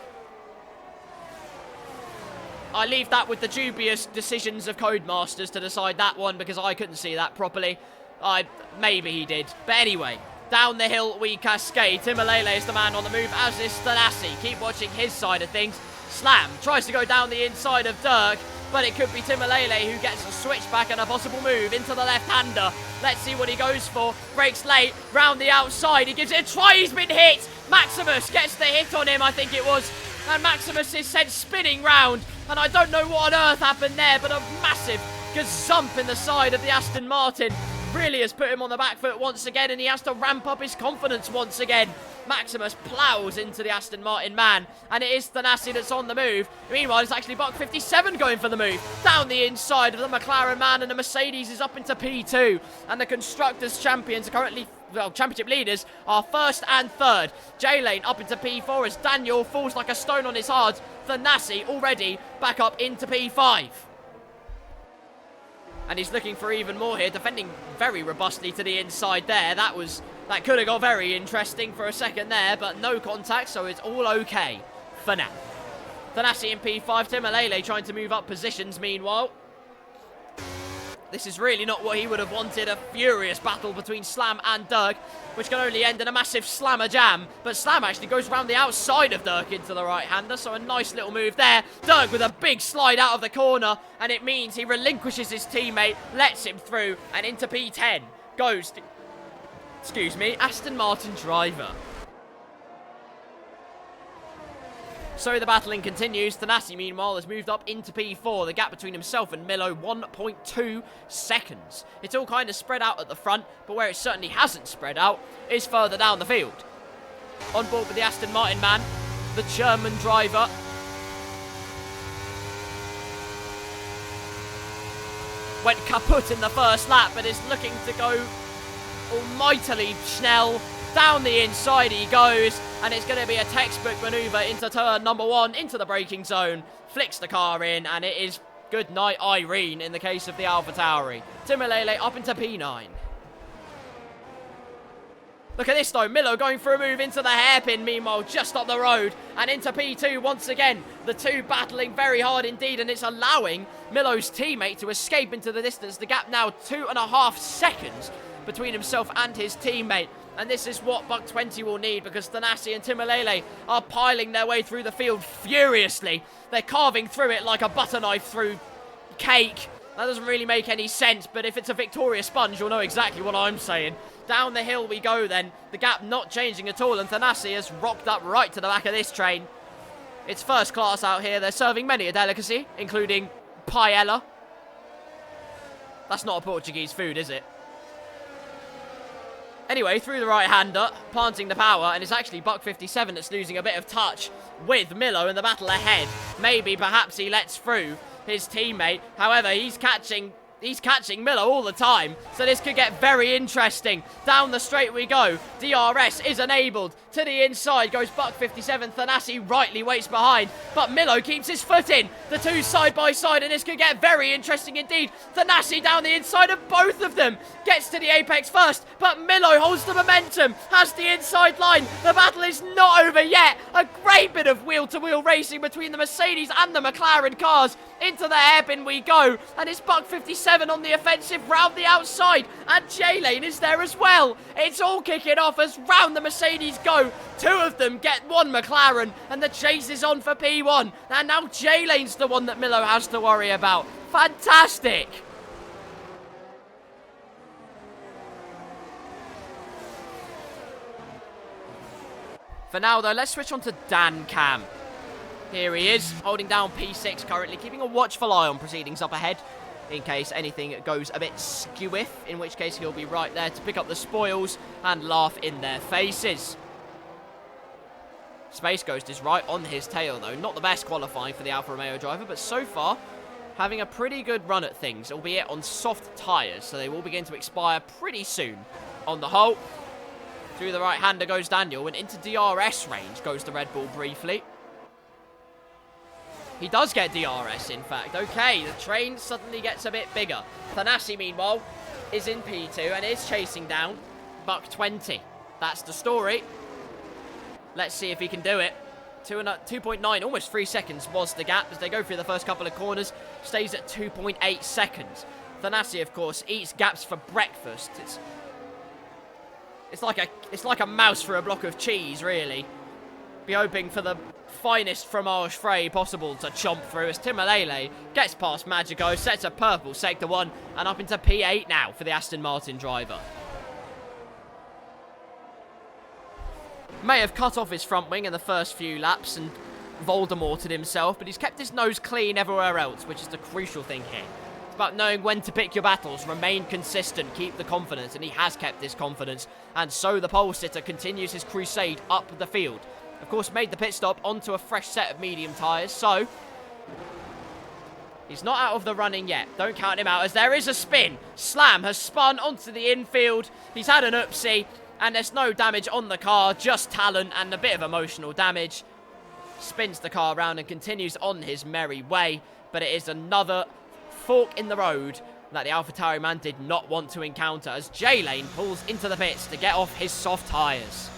I leave that with the dubious decisions of Codemasters to decide that one because I couldn't see that properly. Maybe he did. But anyway, down the hill we cascade. Timalele is the man on the move, as is Thanasi. Keep watching his side of things. Slam tries to go down the inside of Dirk, but it could be Timalele who gets a switchback and a possible move into the left-hander. Let's see what he goes for. Breaks late, round the outside. He gives it a try. He's been hit. Maximus gets the hit on him, I think it was. And Maximus is sent spinning round. And I don't know what on earth happened there, but a massive gazump in the side of the Aston Martin really has put him on the back foot once again, and he has to ramp up his confidence once again. Maximus ploughs into the Aston Martin man, and it is Thanasi that's on the move. Meanwhile, it's actually Buck 57 going for the move. Down the inside of the McLaren man, and the Mercedes is up into P2. And the Constructors' champions are currently, well, championship leaders are first and third. J-Lane up into P4 as Daniel falls like a stone on his hard. Thanasi already back up into P5. And he's looking for even more here, defending very robustly to the inside there. That could have got very interesting for a second there, but no contact, so it's all okay for now. Thanasi in P5, Timalele trying to move up positions meanwhile. This is really not what he would have wanted. A furious battle between Slam and Dirk, which can only end in a massive slammer jam. But Slam actually goes around the outside of Dirk into the right-hander, so a nice little move there. Dirk with a big slide out of the corner, and it means he relinquishes his teammate, lets him through, and into P10 goes, Aston Martin driver. So the battling continues. Thanasi, meanwhile, has moved up into P4. The gap between himself and Milo, 1.2 seconds. It's all kind of spread out at the front, but where it certainly hasn't spread out is further down the field. On board with the Aston Martin man, the German driver. Went kaput in the first lap, but is looking to go almightily Schnell. Down the inside he goes, and it's going to be a textbook manoeuvre into turn number 1, into the braking zone. Flicks the car in, and it is good night Irene in the case of the AlphaTauri. Timolele up into P9. Look at this though, Milo going for a move into the hairpin, meanwhile just up the road, and into P2 once again. The two battling very hard indeed, and it's allowing Milo's teammate to escape into the distance. The gap now 2.5 seconds between himself and his teammate. And this is what Buck 20 will need, because Thanasi and Timolele are piling their way through the field furiously. They're carving through it like a butter knife through cake. That doesn't really make any sense, but if it's a Victoria sponge, you'll know exactly what I'm saying. Down the hill we go then, the gap not changing at all, and Thanasi has rocked up right to the back of this train. It's first class out here. They're serving many a delicacy, including paella. That's not a Portuguese food, is it? Anyway, through the right-hander, planting the power, and it's actually Buck 57 that's losing a bit of touch with Milo in the battle ahead. Maybe, perhaps he lets through his teammate. However, he's catching Milo all the time, so this could get very interesting. Down the straight we go. DRS is enabled. To the inside goes Buck 57. Thanasi rightly waits behind, but Milo keeps his foot in. The two side by side, and this could get very interesting indeed. Thanasi down the inside of both of them. Gets to the apex first, but Milo holds the momentum. Has the inside line. The battle is not over yet. A great bit of wheel-to-wheel racing between the Mercedes and the McLaren cars. Into the hairpin we go, and it's Buck 57 on the offensive round the outside, and J-Lane is there as well. It's all kicking off as round the Mercedes go. Two of them get one McLaren, and the chase is on for P1, and now J-Lane's the one that Milo has to worry about. Fantastic! For now though, let's switch on to Dan Cam. Here he is, holding down P6 currently, keeping a watchful eye on proceedings up ahead, in case anything goes a bit skewiff, in which case he'll be right there to pick up the spoils and laugh in their faces. Space Ghost is right on his tail though. Not the best qualifying for the Alfa Romeo driver, but so far having a pretty good run at things, albeit on soft tyres, so they will begin to expire pretty soon. On the whole, through the right-hander goes Daniel, and into DRS range goes the Red Bull briefly. He does get DRS, in fact. Okay, the train suddenly gets a bit bigger. Thanasi, meanwhile, is in P2 and is chasing down Buck 20. That's the story. Let's see if he can do it. 2.9, almost 3 seconds was the gap as they go through the first couple of corners. Stays at 2.8 seconds. Thanasi, of course, eats gaps for breakfast. It's like a mouse for a block of cheese, really. Be hoping for the finest fromage frais possible to chomp through as Timolele gets past Magico, sets a purple sector 1, and up into P8 now for the Aston Martin driver. May have cut off his front wing in the first few laps and Voldemorted himself, but he's kept his nose clean everywhere else, which is the crucial thing here. It's about knowing when to pick your battles, remain consistent, keep the confidence, and he has kept his confidence. And so the pole sitter continues his crusade up the field. Of course, made the pit stop onto a fresh set of medium tyres, so he's not out of the running yet. Don't count him out, as there is a spin. Slam has spun onto the infield. He's had an oopsie, and there's no damage on the car, just talent and a bit of emotional damage. Spins the car around and continues on his merry way, but it is another fork in the road that the AlphaTauri man did not want to encounter, as J-Lane pulls into the pits to get off his soft tyres.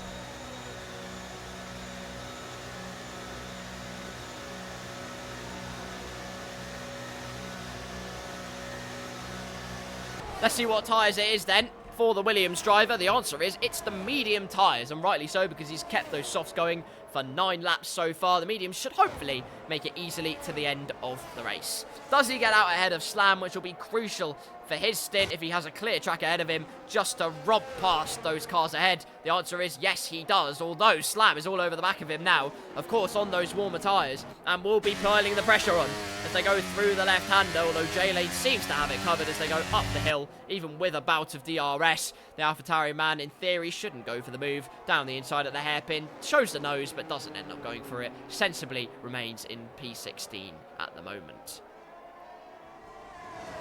Let's see what tyres it is then for the Williams driver. The answer is it's the medium tyres, and rightly so, because he's kept those softs going for 9 laps so far. The mediums should hopefully make it easily to the end of the race. Does he get out ahead of Slam, which will be crucial for his stint if he has a clear track ahead of him just to rob past those cars ahead? The answer is yes, he does, although Slam is all over the back of him now, of course on those warmer tyres, and will be piling the pressure on as they go through the left-hander, although J-Lane seems to have it covered as they go up the hill, even with a bout of DRS. The AlphaTauri man, in theory, shouldn't go for the move down the inside at the hairpin, shows the nose, but doesn't end up going for it, sensibly remains in P16 at the moment.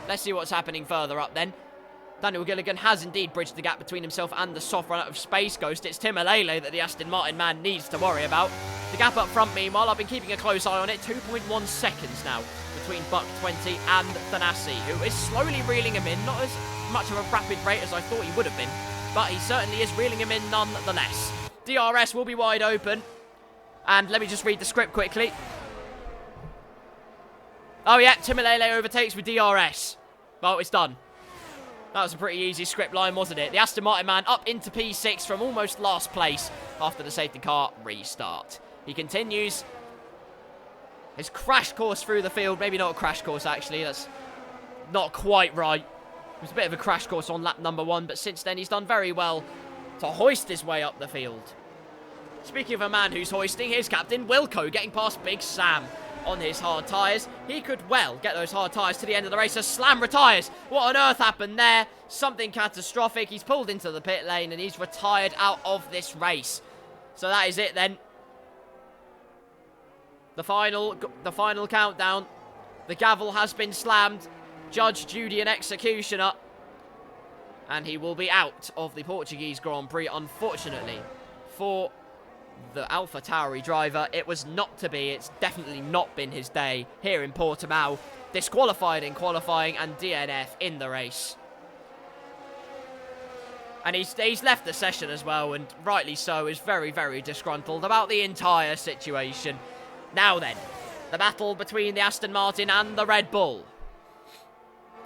Let's see what's happening further up then. Daniel Gilligan has indeed bridged the gap between himself and the soft run out of Space Ghost. It's Tim Alele that the Aston Martin man needs to worry about. The gap up front, meanwhile, I've been keeping a close eye on it. 2.1 seconds now between Buck 20 and Thanasi, who is slowly reeling him in. Not as much of a rapid rate as I thought he would have been, but he certainly is reeling him in nonetheless. DRS will be wide open. And let me just read the script quickly. Oh yeah, Tim Alele overtakes with DRS. Well, it's done. That was a pretty easy script line, wasn't it? The Aston Martin man up into P6 from almost last place after the safety car restart. He continues his crash course through the field. Maybe not a crash course, actually. That's not quite right. It was a bit of a crash course on lap number 1, but since then he's done very well to hoist his way up the field. Speaking of a man who's hoisting, here's Captain Wilco getting past Big Sam on his hard tyres. He could well get those hard tyres to the end of the race as Slam retires. What on earth happened there? Something catastrophic. He's pulled into the pit lane and he's retired out of this race. So that is it then. The final countdown. The gavel has been slammed. Judge, Judy and Executioner. And he will be out of the Portuguese Grand Prix, unfortunately, for the AlphaTauri driver. It was not to be. It's definitely not been his day here in Portimao. Disqualified in qualifying and DNF in the race. And he's left the session as well, and rightly so, is very, very disgruntled about the entire situation. Now then, the battle between the Aston Martin and the Red Bull.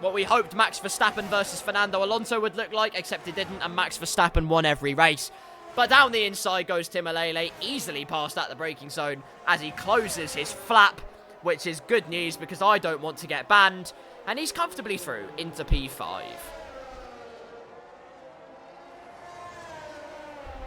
What we hoped Max Verstappen versus Fernando Alonso would look like, except it didn't, and Max Verstappen won every race. But down the inside goes Tim Alele, easily passed at the braking zone as he closes his flap, which is good news because I don't want to get banned. And he's comfortably through into P5.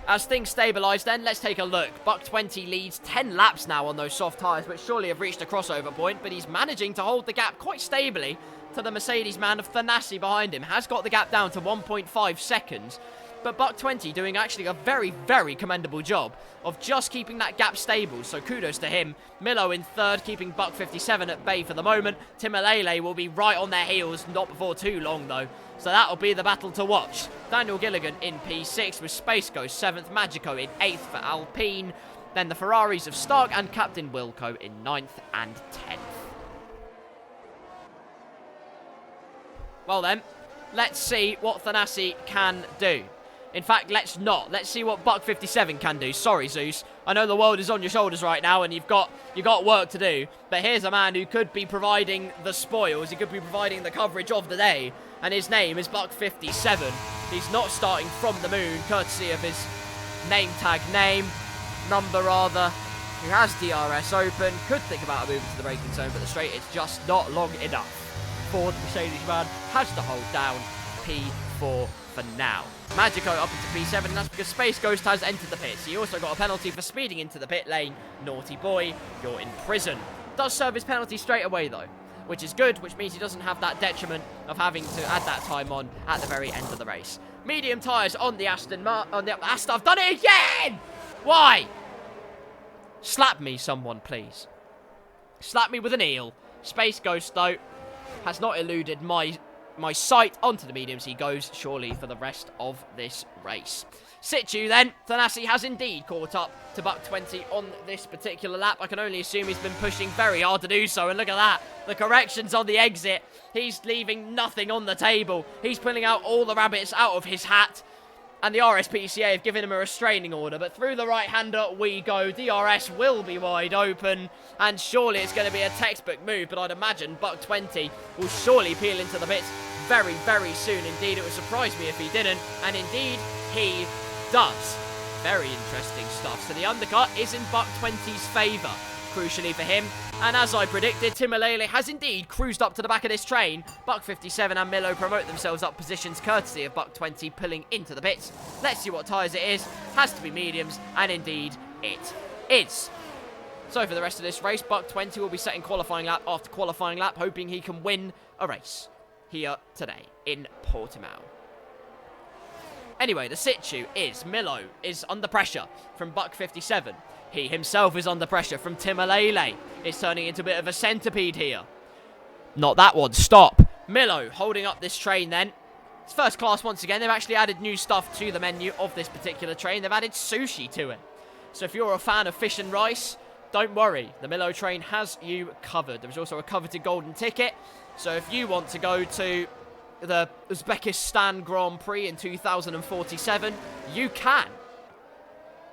As things stabilise then, let's take a look. Buck 20 leads 10 laps now on those soft tyres, which surely have reached a crossover point, but he's managing to hold the gap quite stably to the Mercedes man of Thanasi behind him. Has got the gap down to 1.5 seconds. But Buck 20 doing actually a very, very commendable job of just keeping that gap stable, so kudos to him. Milo in third, keeping Buck 57 at bay for the moment. Tim Alele will be right on their heels, not before too long though. So that'll be the battle to watch. Daniel Gilligan in P6 with Space Ghost 7th, Magico in 8th for Alpine. Then the Ferraris of Stark and Captain Wilco in 9th and 10th. Well then, let's see what Thanasi can do. In fact, let's not. Let's see what Buck 57 can do. Sorry, Zeus. I know the world is on your shoulders right now and you've got work to do. But here's a man who could be providing the spoils. He could be providing the coverage of the day. And his name is Buck 57. He's not starting from the moon, courtesy of his number rather. He has DRS open. Could think about a move into the braking zone, but the straight is just not long enough for the Mercedes man. Has to hold down P4 for now. Magico up into P7, and that's because Space Ghost has entered the pits. He also got a penalty for speeding into the pit lane. Naughty boy, you're in prison. Does serve his penalty straight away though, which is good, which means he doesn't have that detriment of having to add that time on at the very end of the race. Medium tyres on the Aston. I've done it again! Why? Slap me, someone, please. Slap me with an eel. Space Ghost, though, has not eluded my sight. Onto the mediums he goes, surely, for the rest of this race. Situ then, Thanasi has indeed caught up to Buck 20 on this particular lap. I can only assume he's been pushing very hard to do so, and look at that, the corrections on the exit. He's leaving nothing on the table. He's pulling out all the rabbits out of his hat, and the RSPCA have given him a restraining order, but through the right-hander we go. DRS will be wide open, and surely it's going to be a textbook move, but I'd imagine Buck 20 will surely peel into the pits very, very soon indeed. It would surprise me if he didn't, and indeed he does. Very interesting stuff. So the undercut is in Buck 20's favour, crucially for him. And as I predicted, Timalele has indeed cruised up to the back of this train. Buck 57 and Milo promote themselves up positions courtesy of Buck 20 pulling into the pits. Let's see what tyres it is. Has to be mediums, and indeed it is. So for the rest of this race, Buck 20 will be setting qualifying lap after qualifying lap, hoping he can win a race here today in Portimao. Anyway, the situ is Milo is under pressure from Buck 57. He himself is under pressure from Timalele. It's turning into a bit of a centipede here. Not that one. Stop. Milo holding up this train then. It's first class once again. They've actually added new stuff to the menu of this particular train. They've added sushi to it. So if you're a fan of fish and rice, don't worry. The Milo train has you covered. There's also a coveted golden ticket. So if you want to go to the Uzbekistan Grand Prix in 2047, you can.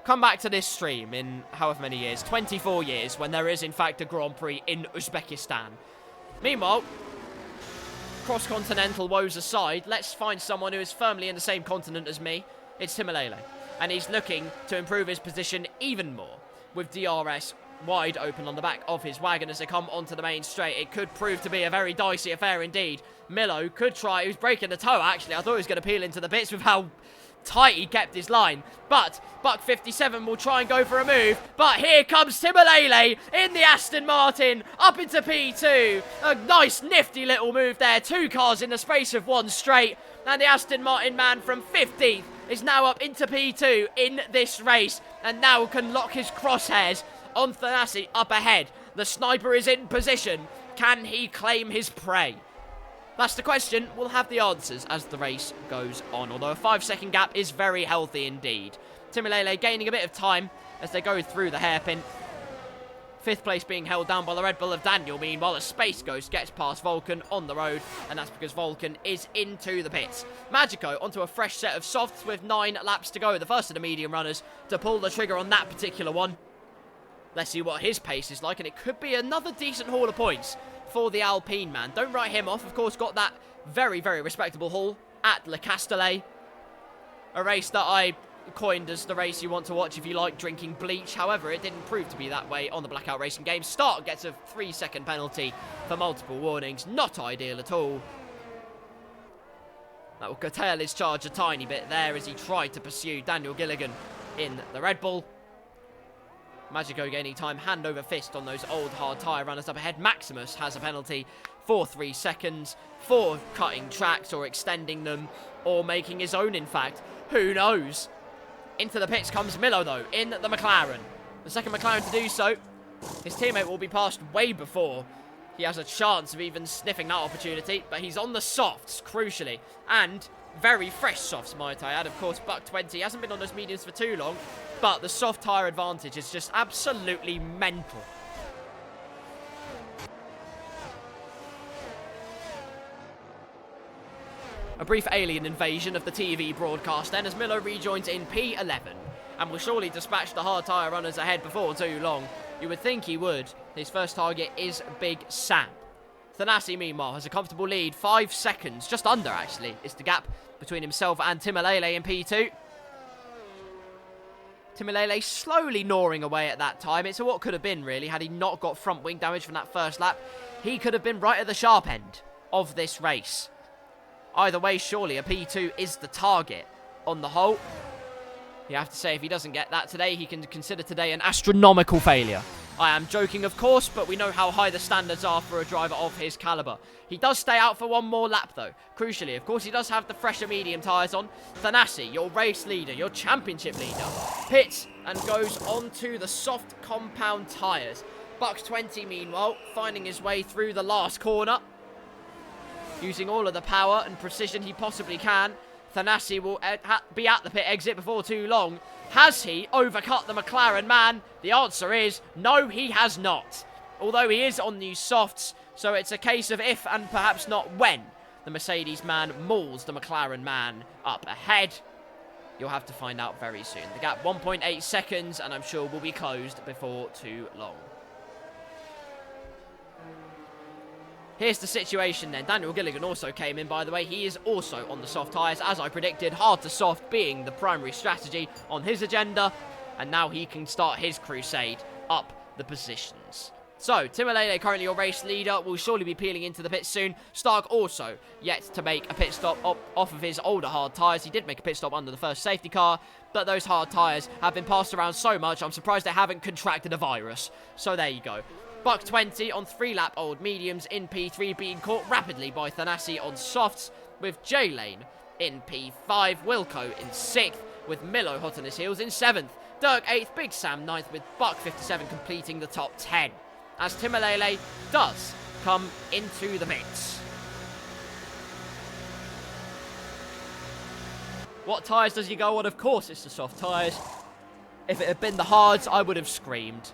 Come back to this stream in however many years, 24 years, when there is in fact a Grand Prix in Uzbekistan. Meanwhile, cross-continental woes aside, let's find someone who is firmly in the same continent as me. It's Timalele, and he's looking to improve his position even more, with DRS wide open on the back of his wagon as they come onto the main straight. It could prove to be a very dicey affair indeed. Milo could try, he was breaking the toe actually. I thought he was going to peel into the bits with how tight he kept his line. But Buck 57 will try and go for a move. But here comes Timalele in the Aston Martin up into P2. A nice nifty little move there. 2 cars in the space of 1 straight. And the Aston Martin man from 15th is now up into P2 in this race. And now can lock his crosshairs on Thanasi up ahead. The sniper is in position. Can he claim his prey? That's the question. We'll have the answers as the race goes on. Although a 5-second gap is very healthy indeed. Timalele gaining a bit of time as they go through the hairpin. 5th place being held down by the Red Bull of Daniel. Meanwhile, a Space Ghost gets past Vulcan on the road. And that's because Vulcan is into the pits. Magico onto a fresh set of softs with 9 laps to go. The first of the medium runners to pull the trigger on that particular one. Let's see what his pace is like. And it could be another decent haul of points for the Alpine man. Don't write him off. Of course, got that very, very respectable haul at Le Castellet. A race that I coined as the race you want to watch if you like drinking bleach. However, it didn't prove to be that way on the Blackout Racing game. Start gets a 3-second penalty for multiple warnings. Not ideal at all. That will curtail his charge a tiny bit there as he tried to pursue Daniel Gilligan in the Red Bull. Magico gaining time hand over fist on those old hard tyre runners up ahead. Maximus has a penalty for 3 seconds for cutting tracks or extending them or making his own, in fact. Who knows? Into the pits comes Milo, though, in the McLaren. The second McLaren to do so. His teammate will be passed way before he has a chance of even sniffing that opportunity, but he's on the softs, crucially, and very fresh softs, might I add. Of course, Buck 20 hasn't been on those mediums for too long, but the soft tyre advantage is just absolutely mental. A brief alien invasion of the TV broadcast then as Milo rejoins in P11 and will surely dispatch the hard tyre runners ahead before too long. You would think he would. His first target is Big Sam. Thanasi, meanwhile, has a comfortable lead. 5 seconds, just under actually, is the gap between himself and Timalele in P2. Timalele slowly gnawing away at that time. It's what could have been, really, had he not got front wing damage from that first lap. He could have been right at the sharp end of this race. Either way, surely a P2 is the target on the whole. You have to say, if he doesn't get that today, he can consider today an astronomical failure. I am joking, of course, but we know how high the standards are for a driver of his calibre. He does stay out for one more lap, though. Crucially, of course, he does have the fresher medium tyres on. Thanasi, your race leader, your championship leader, pits and goes onto the soft compound tyres. Buck 20, meanwhile, finding his way through the last corner. Using all of the power and precision he possibly can. Thanasi will be at the pit exit before too long. Has he overcut the McLaren man? The answer is no, he has not. Although he is on these softs, so it's a case of if and perhaps not when the Mercedes man mauls the McLaren man up ahead. You'll have to find out very soon. The gap 1.8 seconds, and I'm sure will be closed before too long. Here's the situation then. Daniel Gilligan also came in, by the way. He is also on the soft tyres, as I predicted. Hard to soft being the primary strategy on his agenda. And now he can start his crusade up the positions. So, Timalele, currently your race leader, will surely be peeling into the pits soon. Stark also yet to make a pit stop off of his older hard tyres. He did make a pit stop under the first safety car, but those hard tyres have been passed around so much, I'm surprised they haven't contracted a virus. So there you go. Buck 20 on 3-lap old mediums in P3, being caught rapidly by Thanasi on softs, with J-Lane in P5, Wilco in 6th, with Milo hot on his heels in 7th, Dirk 8th, Big Sam 9th, with Buck 57 completing the top 10. As Timalele does come into the mix. What tyres does he go on? Of course it's the soft tyres. If it had been the hards, I would have screamed.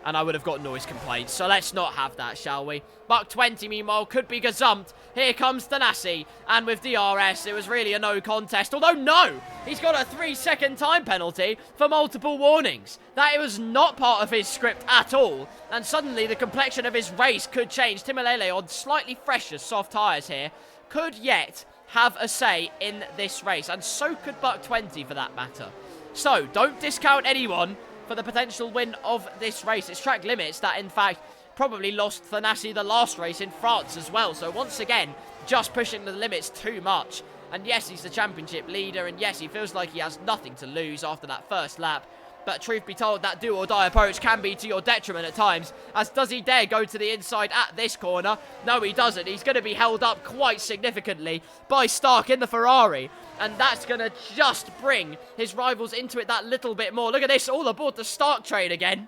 And I would have got noise complaints. So let's not have that, shall we? Buck 20, meanwhile, could be gazumped. Here comes Thanasi. And with DRS, it was really a no contest. Although, no! He's got a 3-second time penalty for multiple warnings. That was not part of his script at all. And suddenly, the complexion of his race could change. Timalele, on slightly fresher soft tyres here, could yet have a say in this race. And so could Buck 20, for that matter. So, don't discount anyone for the potential win of this race. It's track limits that, in fact, probably lost Thanasi the last race in France as well. So once again, just pushing the limits too much. And yes, he's the championship leader, and yes, he feels like he has nothing to lose after that first lap. But truth be told, that do or die approach can be to your detriment at times. As does he dare go to the inside at this corner? No, he doesn't. He's going to be held up quite significantly by Stark in the Ferrari. And that's going to just bring his rivals into it that little bit more. Look at this, all aboard the Stark train again.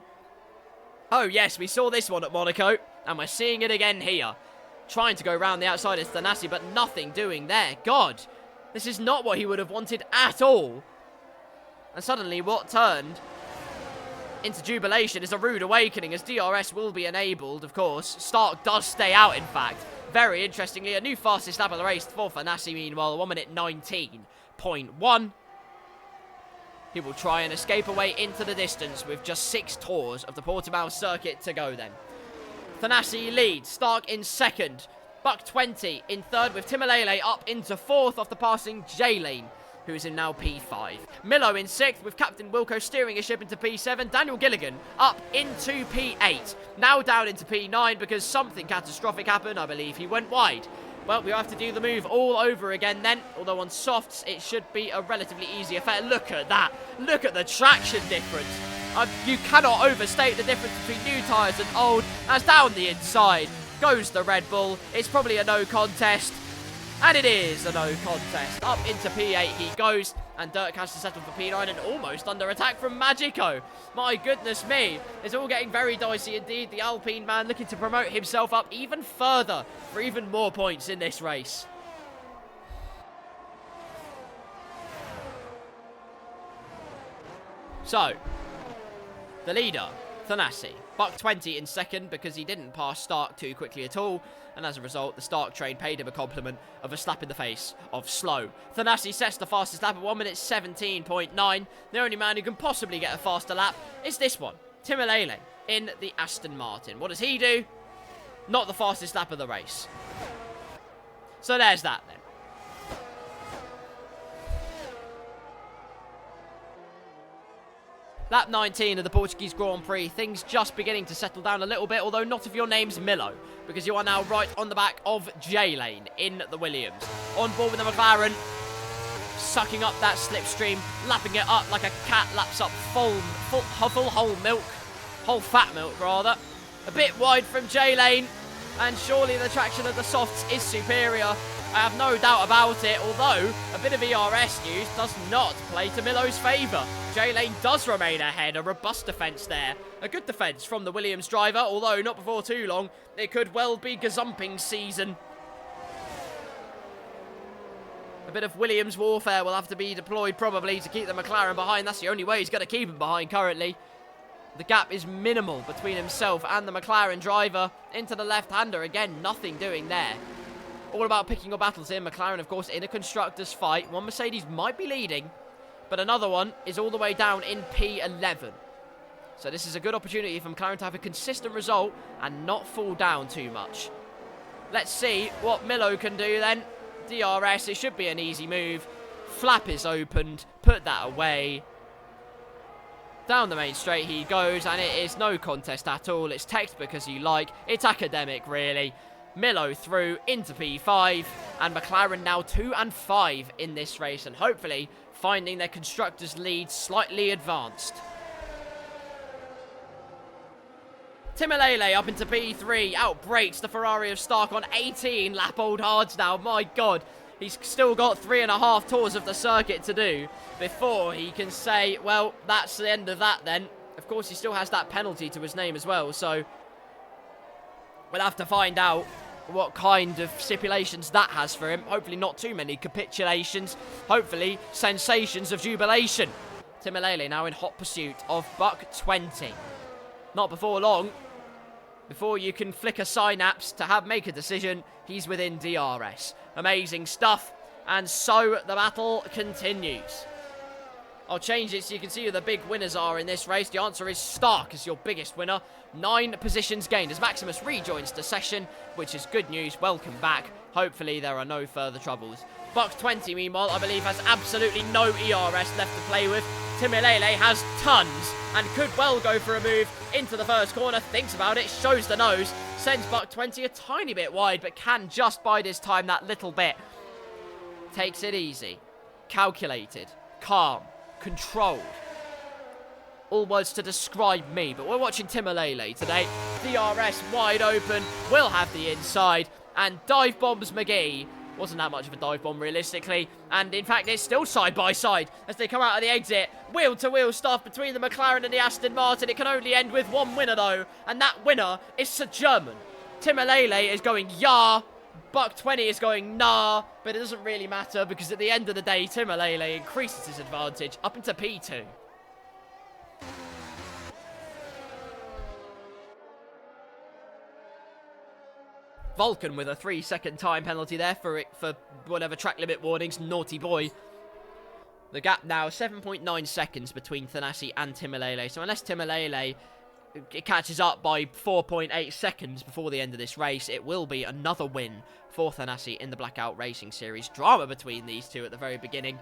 Oh yes, we saw this one at Monaco, and we're seeing it again here. Trying to go round the outside is Thanasi, but nothing doing there. God, this is not what he would have wanted at all. And suddenly what turned into jubilation is a rude awakening, as DRS will be enabled, of course. Stark does stay out, in fact. Very interestingly, a new fastest lap of the race for Thanasi, meanwhile, 1 minute 19.1. He will try and escape away into the distance with just 6 tours of the Portimao circuit to go then. Thanasi leads, Stark in 2nd, Buck 20 in 3rd, with Timalele up into 4th after passing J-Lane, who is in now P5. Milo in 6th, with Captain Wilco steering his ship into P7. Daniel Gilligan up into P8. Now down into P9 because something catastrophic happened. I believe he went wide. Well, we have to do the move all over again then. Although on softs, it should be a relatively easy affair. Look at that. Look at the traction difference. You cannot overstate the difference between new tyres and old. As down the inside goes the Red Bull. It's probably a no contest. And it is a no contest. Up into P8 he goes, and Dirk has to settle for P9 and almost under attack from Magico. My goodness me, it's all getting very dicey indeed. The Alpine man looking to promote himself up even further for even more points in this race. So, the leader, Thanasi. Buck 20 in 2nd because he didn't pass Stark too quickly at all. And as a result, the Stark train paid him a compliment of a slap in the face of slow. Thanasi sets the fastest lap at 1 minute 17.9. The only man who can possibly get a faster lap is this one, Timalele, in the Aston Martin. What does he do? Not the fastest lap of the race. So there's that then. Lap 19 of the Portuguese Grand Prix, things just beginning to settle down a little bit, although not if your name's Milo, because you are now right on the back of J-Lane in the Williams. On board with the McLaren, sucking up that slipstream, lapping it up like a cat laps up full whole milk, whole fat milk rather. A bit wide from J-Lane, and surely the traction of the softs is superior. I have no doubt about it, although a bit of ERS news does not play to Milo's favour. J-Lane does remain ahead, a robust defence there. A good defence from the Williams driver, although not before too long. It could well be gazumping season. A bit of Williams warfare will have to be deployed probably to keep the McLaren behind. That's the only way he's going to keep him behind currently. The gap is minimal between himself and the McLaren driver. Into the left-hander, again, nothing doing there. All about picking your battles here. McLaren, of course, in a constructors' fight. One Mercedes might be leading, but another one is all the way down in P11. So this is a good opportunity for McLaren to have a consistent result and not fall down too much. Let's see what Milo can do then. DRS, it should be an easy move. Flap is opened. Put that away. Down the main straight he goes, and it is no contest at all. It's textbook as you like. It's academic, really. Milo through into P5, and McLaren now 2 and 5 in this race, and hopefully finding their constructors' lead slightly advanced. Timolele up into P3, outbreaks the Ferrari of Stark on 18 lap old hards now. My God, he's still got 3.5 tours of the circuit to do before he can say, well, that's the end of that then. Of course, he still has that penalty to his name as well, so we'll have to find out what kind of stipulations that has for him. Hopefully not too many capitulations. Hopefully sensations of jubilation. Timolele now in hot pursuit of Buck 20. Not before long. Before you can flick a synapse to make a decision, he's within DRS. Amazing stuff. And so the battle continues. I'll change it so you can see who the big winners are in this race. The answer is Stark is your biggest winner. 9 positions gained as Maximus rejoins the session, which is good news. Welcome back. Hopefully there are no further troubles. Buck 20, meanwhile, I believe has absolutely no ERS left to play with. Timolele has tons and could well go for a move into the first corner. Thinks about it, shows the nose, sends Buck 20 a tiny bit wide, but can just bide his time that little bit. Takes it easy. Calculated. Calm. Controlled. All words to describe me, but we're watching Timolele today. DRS wide open, will have the inside, and dive bombs McGee. Wasn't that much of a dive bomb realistically, and in fact it's still side by side as they come out of the exit. Wheel to wheel stuff between the McLaren and the Aston Martin. It can only end with one winner though, and that winner is Sir German. Timolele is going yah. Buck 20 is going nah, but it doesn't really matter because at the end of the day, Timolele increases his advantage up into P2. Vulcan with a 3-second time penalty there for whatever track limit warnings, naughty boy. The gap now 7.9 seconds between Thanasi and Timolele, so unless Timolele it catches up by 4.8 seconds before the end of this race, it will be another win for Thanasi in the Blackout Racing Series. Drama between these two at the very beginning.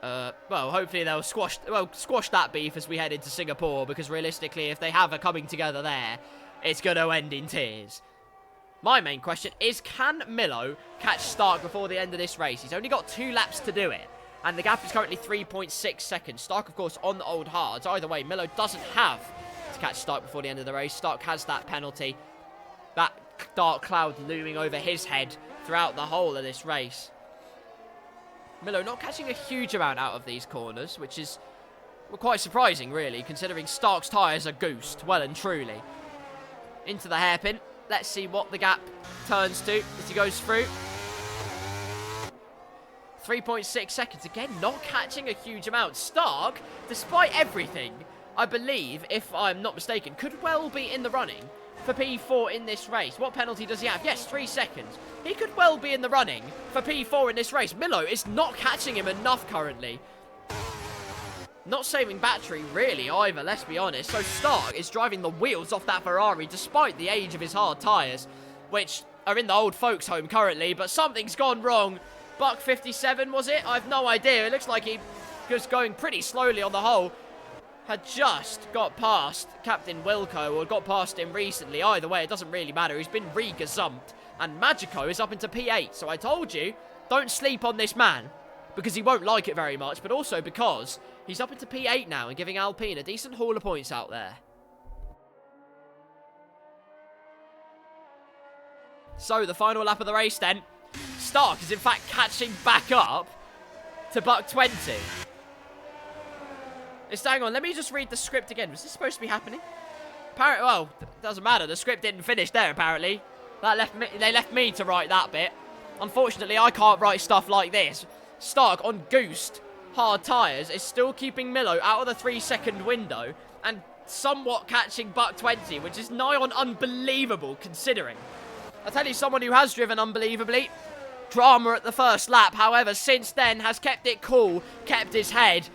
Well, hopefully they'll squash that beef as we head into Singapore, because realistically, if they have a coming together there, it's going to end in tears. My main question is, can Milo catch Stark before the end of this race? He's only got 2 laps to do it, and the gap is currently 3.6 seconds. Stark, of course, on the old hards. Either way, Milo doesn't have to catch Stark before the end of the race. Stark has that penalty, that dark cloud looming over his head throughout the whole of this race. Milo not catching a huge amount out of these corners, which is quite surprising, really, considering Stark's tyres are goosed, well and truly. Into the hairpin. Let's see what the gap turns to as he goes through. 3.6 seconds. Again, not catching a huge amount. Stark, despite everything, I believe, if I'm not mistaken, could well be in the running for P4 in this race. What penalty does he have? Yes, 3 seconds. He could well be in the running for P4 in this race. Milo is not catching him enough currently. Not saving battery, really, either, let's be honest. So Stark is driving the wheels off that Ferrari despite the age of his hard tyres, which are in the old folks' home currently, but something's gone wrong. Buck 57, was it? I've no idea. It looks like he was going pretty slowly on the whole. Had just got past Captain Wilco, or got past him recently. Either way, it doesn't really matter. He's been re-gazumped, and Magico is up into P8. So I told you, don't sleep on this man, because he won't like it very much, but also because he's up into P8 now and giving Alpine a decent haul of points out there. So, the final lap of the race then. Stark is in fact catching back up to Buck 20. Hang on, let me just read the script again. Was this supposed to be happening? Apparently, well, doesn't matter. The script didn't finish there, apparently. They left me to write that bit. Unfortunately, I can't write stuff like this. Stark, on goosed hard tyres, is still keeping Milo out of the 3-second window and somewhat catching Buck 20, which is nigh on unbelievable considering. I'll tell you someone who has driven unbelievably. Drama at the first lap, however, since then has kept it cool, kept his head,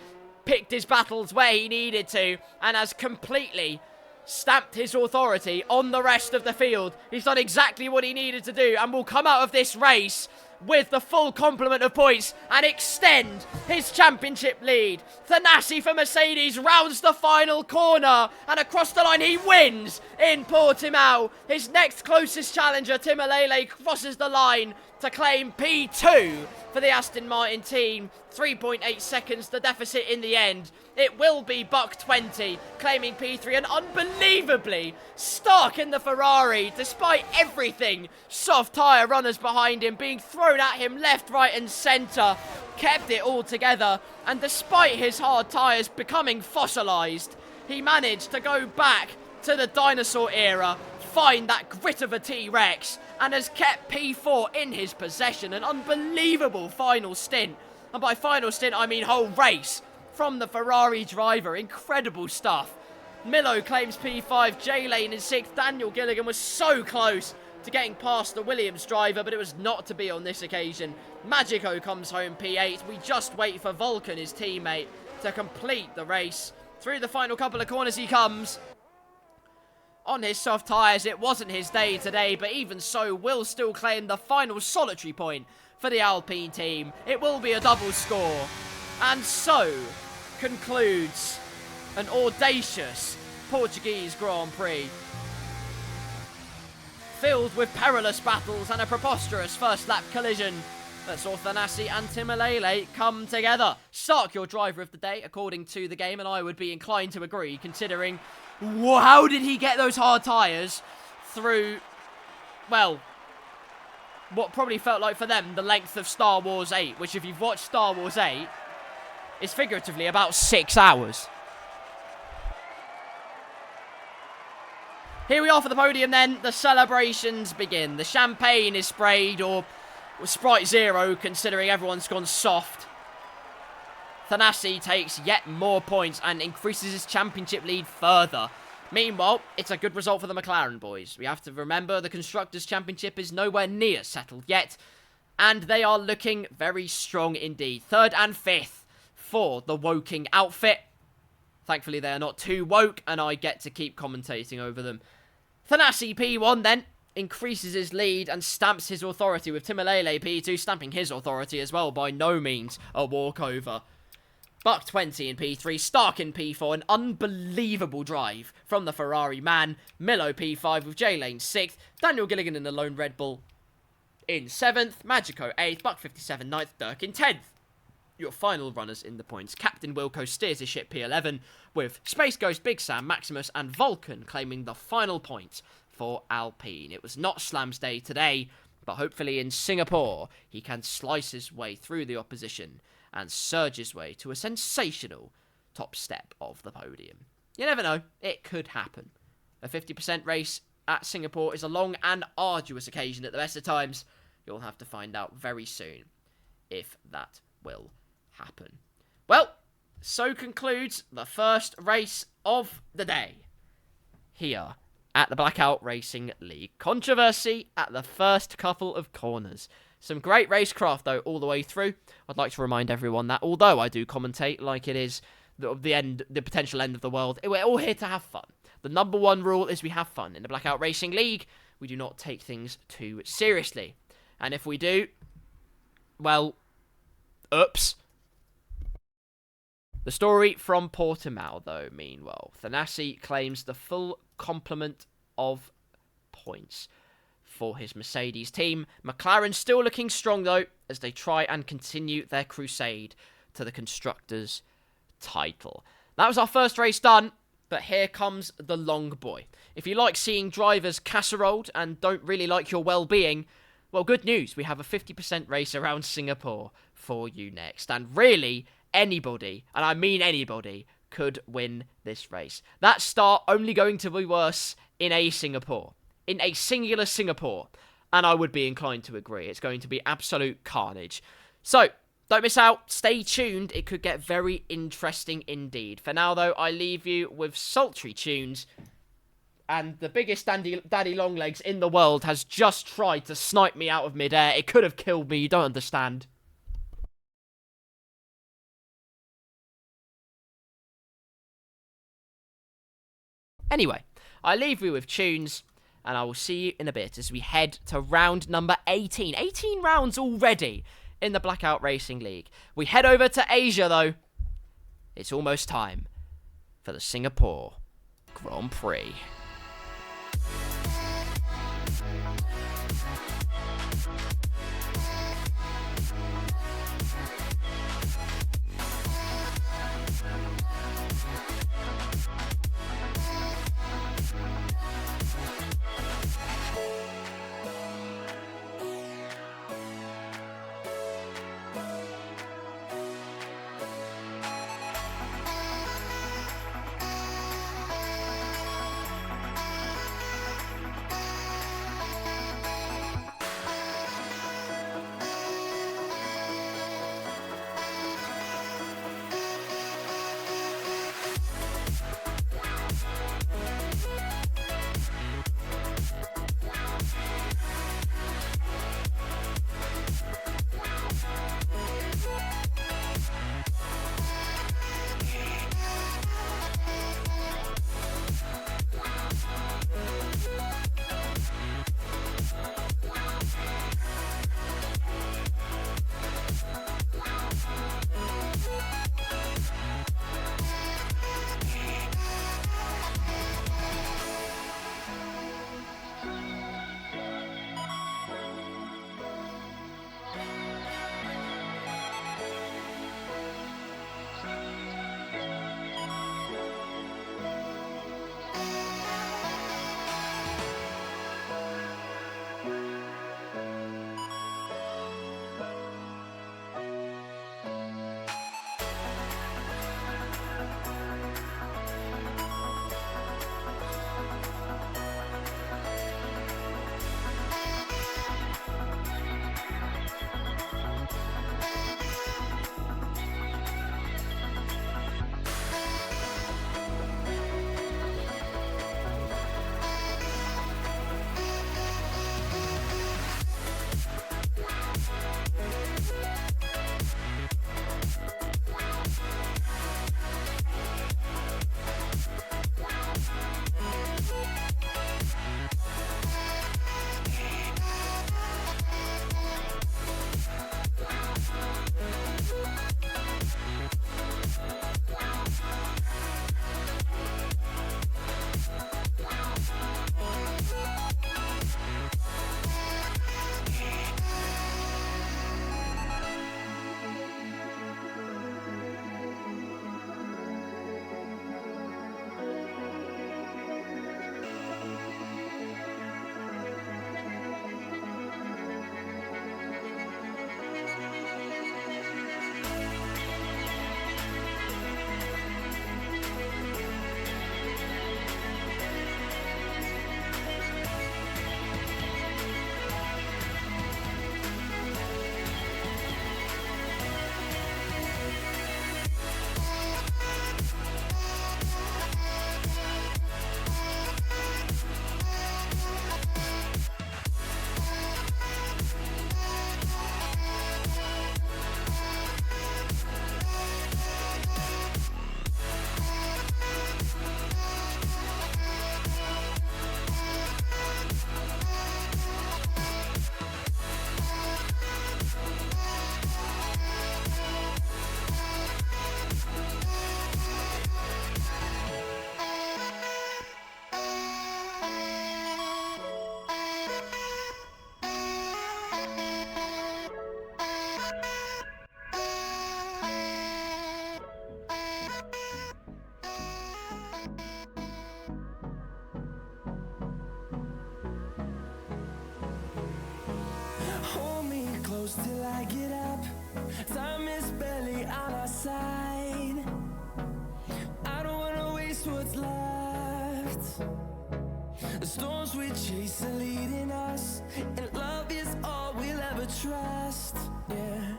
picked his battles where he needed to, and has completely stamped his authority on the rest of the field. He's done exactly what he needed to do and will come out of this race with the full complement of points and extend his championship lead. Thanasi for Mercedes rounds the final corner and across the line he wins in Portimao. His next closest challenger, Timalele, crosses the line to claim P2 for the Aston Martin team. 3.8 seconds the deficit in the end. It will be Buck 20 claiming P3, and unbelievably stuck in the Ferrari despite everything. Soft tyre runners behind him being thrown at him left, right and centre. Kept it all together, and despite his hard tyres becoming fossilised, he managed to go back to the dinosaur era, find that grit of a T-Rex, and has kept P4 in his possession. An unbelievable final stint, and by final stint I mean whole race, from the Ferrari driver. Incredible stuff. Milo claims P5, J-Lane in 6th. Daniel Gilligan was so close to getting past the Williams driver, but it was not to be on this occasion. Magico comes home P8. We just wait for Vulcan, his teammate, to complete the race. Through the final couple of corners he comes. On his soft tyres, it wasn't his day today, but even so, will still claim the final solitary point for the Alpine team. It will be a double score. And so concludes an audacious Portuguese Grand Prix, filled with perilous battles and a preposterous first lap collision that saw Thanasi and Timalele come together. Stark your driver of the day according to the game, and I would be inclined to agree, considering how did he get those hard tyres through, well, what probably felt like for them the length of Star Wars 8, which if you've watched Star Wars 8 is figuratively about 6 hours. Here we are for the podium then. The celebrations begin. The champagne is sprayed, or Sprite Zero, considering everyone's gone soft. Thanasi takes yet more points and increases his championship lead further. Meanwhile, it's a good result for the McLaren boys. We have to remember the Constructors' Championship is nowhere near settled yet, and they are looking very strong indeed. 3rd and 5th for the Woking outfit. Thankfully, they are not too woke, and I get to keep commentating over them. Thanasi P1 then increases his lead and stamps his authority, with Timalele P2 stamping his authority as well. By no means a walkover. Buck 20 in P3, Stark in P4, an unbelievable drive from the Ferrari man. Milo P5 with J-Lane 6th, Daniel Gilligan in the lone Red Bull in 7th, Magico 8th, Buck 57 9th, Dirk in 10th. Your final runners in the points. Captain Wilco steers his ship P11, with Space Ghost, Big Sam, Maximus and Vulcan claiming the final point for Alpine. It was not Slam's day today, but hopefully in Singapore he can slice his way through the opposition and surge his way to a sensational top step of the podium. You never know, it could happen. A 50% race at Singapore is a long and arduous occasion at the best of times. You'll have to find out very soon if that will happen. Well, so concludes the first race of the day here at the Blackout Racing League. Controversy at the first couple of corners. Some great racecraft, though, all the way through. I'd like to remind everyone that although I do commentate like it is the potential end of the world, we're all here to have fun. The number one rule is we have fun. In the Blackout Racing League, we do not take things too seriously. And if we do, well, oops. The story from Portimao, though, meanwhile. Thanasi claims the full complement of points for his Mercedes team. McLaren still looking strong, though, as they try and continue their crusade to the Constructors' title. That was our first race done, but here comes the long boy. If you like seeing drivers casseroled and don't really like your well-being, well, good news. We have a 50% race around Singapore for you next. And really, anybody, and I mean anybody, could win this race. That start only going to be worse in a Singapore. In a singular Singapore. And I would be inclined to agree. It's going to be absolute carnage. So, don't miss out. Stay tuned. It could get very interesting indeed. For now, though, I leave you with sultry tunes. And the biggest daddy longlegs in the world has just tried to snipe me out of midair. It could have killed me. You don't understand. Anyway, I leave you with tunes, and I will see you in a bit as we head to round number 18. 18 rounds already in the Blackout Racing League. We head over to Asia, though. It's almost time for the Singapore Grand Prix. till I get up. Time is barely on our side. I don't wanna waste what's left. The storms we chase are leading us, and love is all we'll ever trust. Yeah,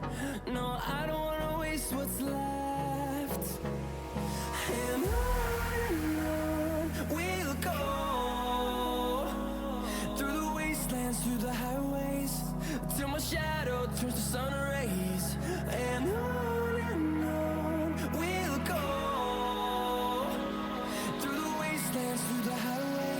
no, I don't wanna waste what's left. And on we'll go, through the wastelands, through the highways, till my shadow turns to sun rays. And on we'll go, through the wastelands, through the highways.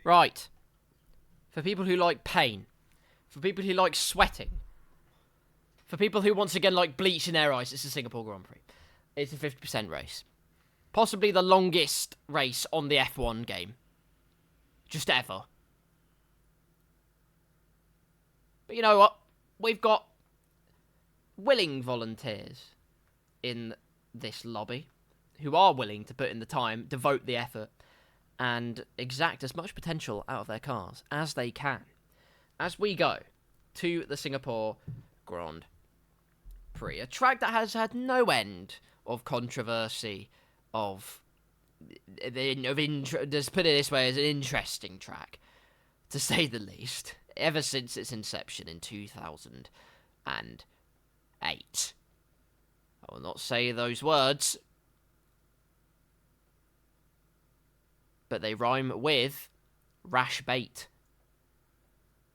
Right. For people who like pain. For people who like sweating. For people who, once again, like bleach in their eyes, it's the Singapore Grand Prix. It's a 50% race. Possibly the longest race on the F1 game. Just ever. But you know what? We've got willing volunteers in this lobby who are willing to put in the time, devote the effort, and exact as much potential out of their cars as they can. As we go to the Singapore Grand Prix, a track that has had no end of controversy, just put it this way, as an interesting track, to say the least, ever since its inception in 2008. I will not say those words, but they rhyme with rash bait.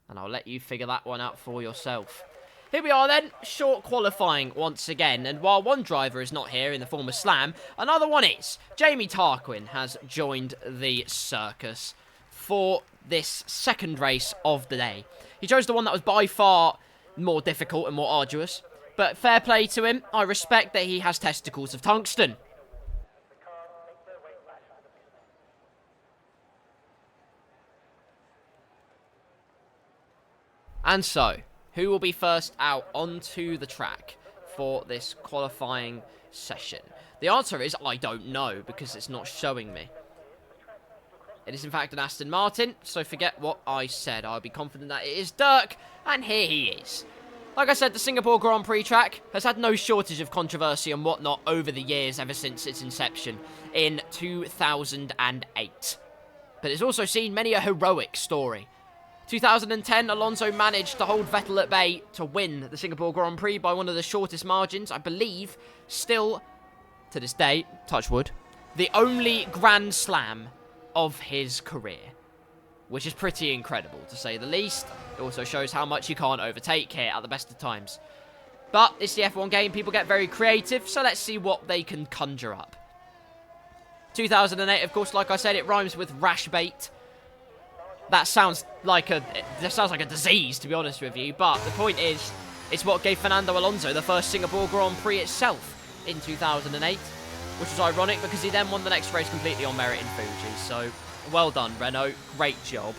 And I'll let you figure that one out for yourself. Here we are then, short qualifying once again, and while one driver is not here in the form of Slam, another one is. Jamie Tarquin has joined the circus for this second race of the day. He chose the one that was by far more difficult and more arduous, but fair play to him. I respect that he has testicles of tungsten. And so, who will be first out onto the track for this qualifying session? The answer is, I don't know, because it's not showing me. It is in fact an Aston Martin, so forget what I said. I'll be confident that it is Dirk, and here he is. Like I said, the Singapore Grand Prix track has had no shortage of controversy and whatnot over the years ever since its inception in 2008. But it's also seen many a heroic story. 2010, Alonso managed to hold Vettel at bay to win the Singapore Grand Prix by one of the shortest margins, I believe, still, to this day, touch wood, the only Grand Slam of his career, which is pretty incredible, to say the least. It also shows how much you can't overtake here at the best of times. But it's the F1 game, people get very creative, so let's see what they can conjure up. 2008, of course, like I said, it rhymes with rash bait. That sounds like a disease, to be honest with you, but the point is, it's what gave Fernando Alonso the first Singapore Grand Prix itself in 2008, which was ironic because he then won the next race completely on merit in Fuji. So, well done, Renault. Great job.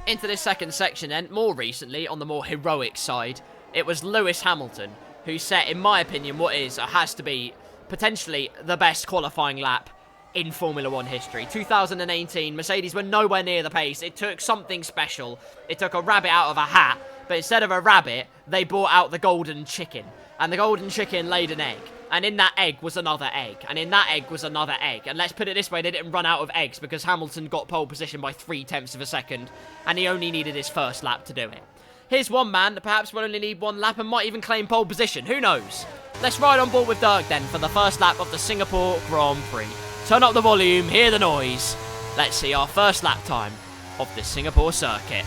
Into this second section then, more recently, on the more heroic side, it was Lewis Hamilton who set, in my opinion, what is, or has to be, potentially the best qualifying lap in Formula 1 history. 2018, Mercedes were nowhere near the pace. It took something special. It took a rabbit out of a hat, but instead of a rabbit, they brought out the golden chicken. And the golden chicken laid an egg. And in that egg was another egg. And in that egg was another egg. And let's put it this way, they didn't run out of eggs because Hamilton got pole position by 0.3 of a second. And he only needed his first lap to do it. Here's one man that perhaps will only need one lap and might even claim pole position. Who knows? Let's ride on board with Dirk then for the first lap of the Singapore Grand Prix. Turn up the volume, hear the noise. Let's see our first lap time of the Singapore circuit.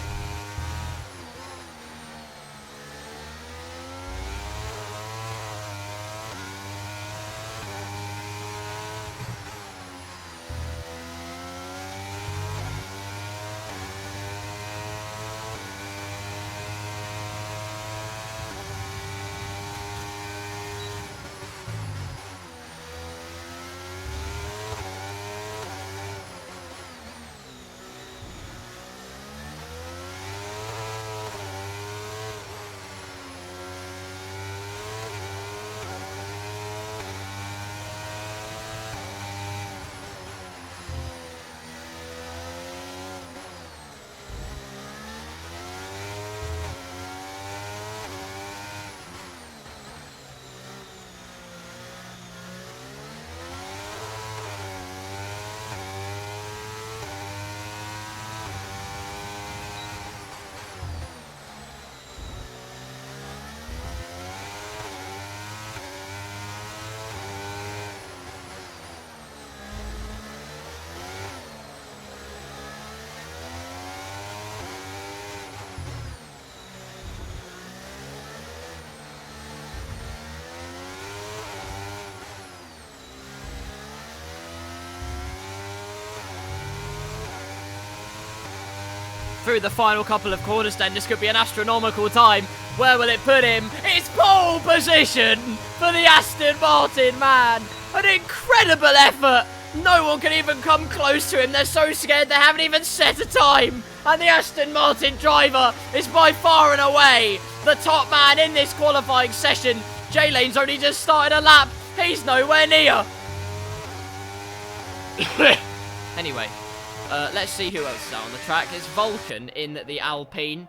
through the final couple of corners then. This could be an astronomical time. Where will it put him? It's pole position for the Aston Martin man. An incredible effort. No one can even come close to him. They're so scared they haven't even set a time. And the Aston Martin driver is by far and away the top man in this qualifying session. J-Lane's only just started a lap. He's nowhere near. Anyway, let's see who else is out on the track. It's Vulcan in the Alpine.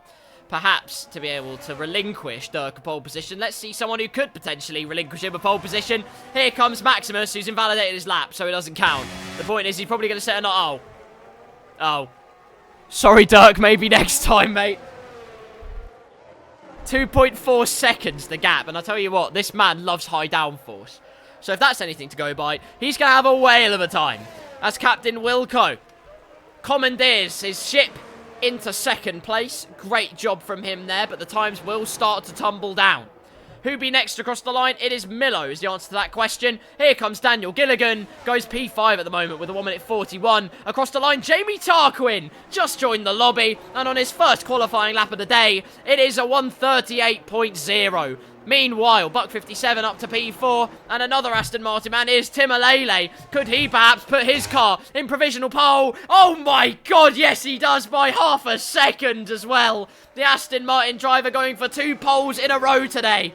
Perhaps to be able to relinquish Dirk a pole position. Let's see someone who could potentially relinquish him a pole position. Here comes Maximus, who's invalidated his lap, so it doesn't count. The point is, he's probably going to set a... Oh. Sorry, Dirk, maybe next time, mate. 2.4 seconds, the gap. And I tell you what, this man loves high downforce. So if that's anything to go by, he's going to have a whale of a time. As Captain Wilco commandeers his ship into second place. Great job from him there, but the times will start to tumble down. Who be next across the line? It is Milo is the answer to that question. Here comes Daniel Gilligan. Goes P5 at the moment with a 1 minute 41. Across the line, Jamie Tarquin just joined the lobby. And on his first qualifying lap of the day, it is a 1:38.0. Meanwhile, Buck 57 up to P4, and another Aston Martin man is Tim Alele. Could he perhaps put his car in provisional pole? Oh my god, yes he does, by half a second as well. The Aston Martin driver going for 2 poles in a row today.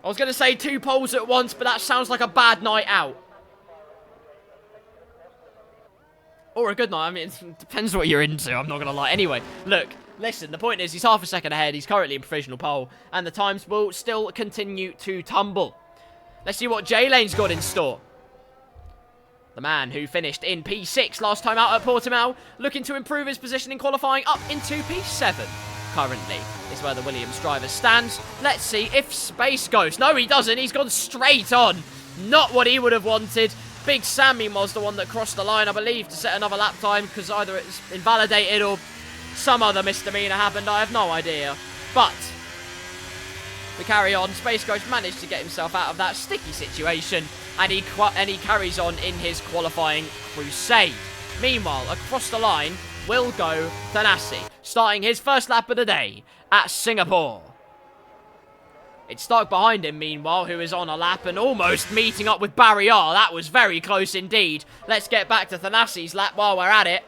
I was going to say 2 poles at once, but that sounds like a bad night out. Or a good night, I mean, it depends what you're into, I'm not going to lie. Anyway, look. Listen, the point is he's half a second ahead. He's currently in provisional pole. And the times will still continue to tumble. Let's see what J-Lane's got in store. The man who finished in P6 last time out at Portimao, looking to improve his position in qualifying up into P7. Currently is where the Williams driver stands. Let's see if Space goes. No, he doesn't. He's gone straight on. Not what he would have wanted. Big Sammy was the one that crossed the line, I believe, to set another lap time because either it's invalidated or some other misdemeanor happened, I have no idea. But we carry on. Space Ghost managed to get himself out of that sticky situation, and he carries on in his qualifying crusade. Meanwhile, across the line will go Thanasi, starting his first lap of the day at Singapore. It's Stark behind him, meanwhile, who is on a lap and almost meeting up with Barry R. That was very close indeed. Let's get back to Thanasi's lap while we're at it.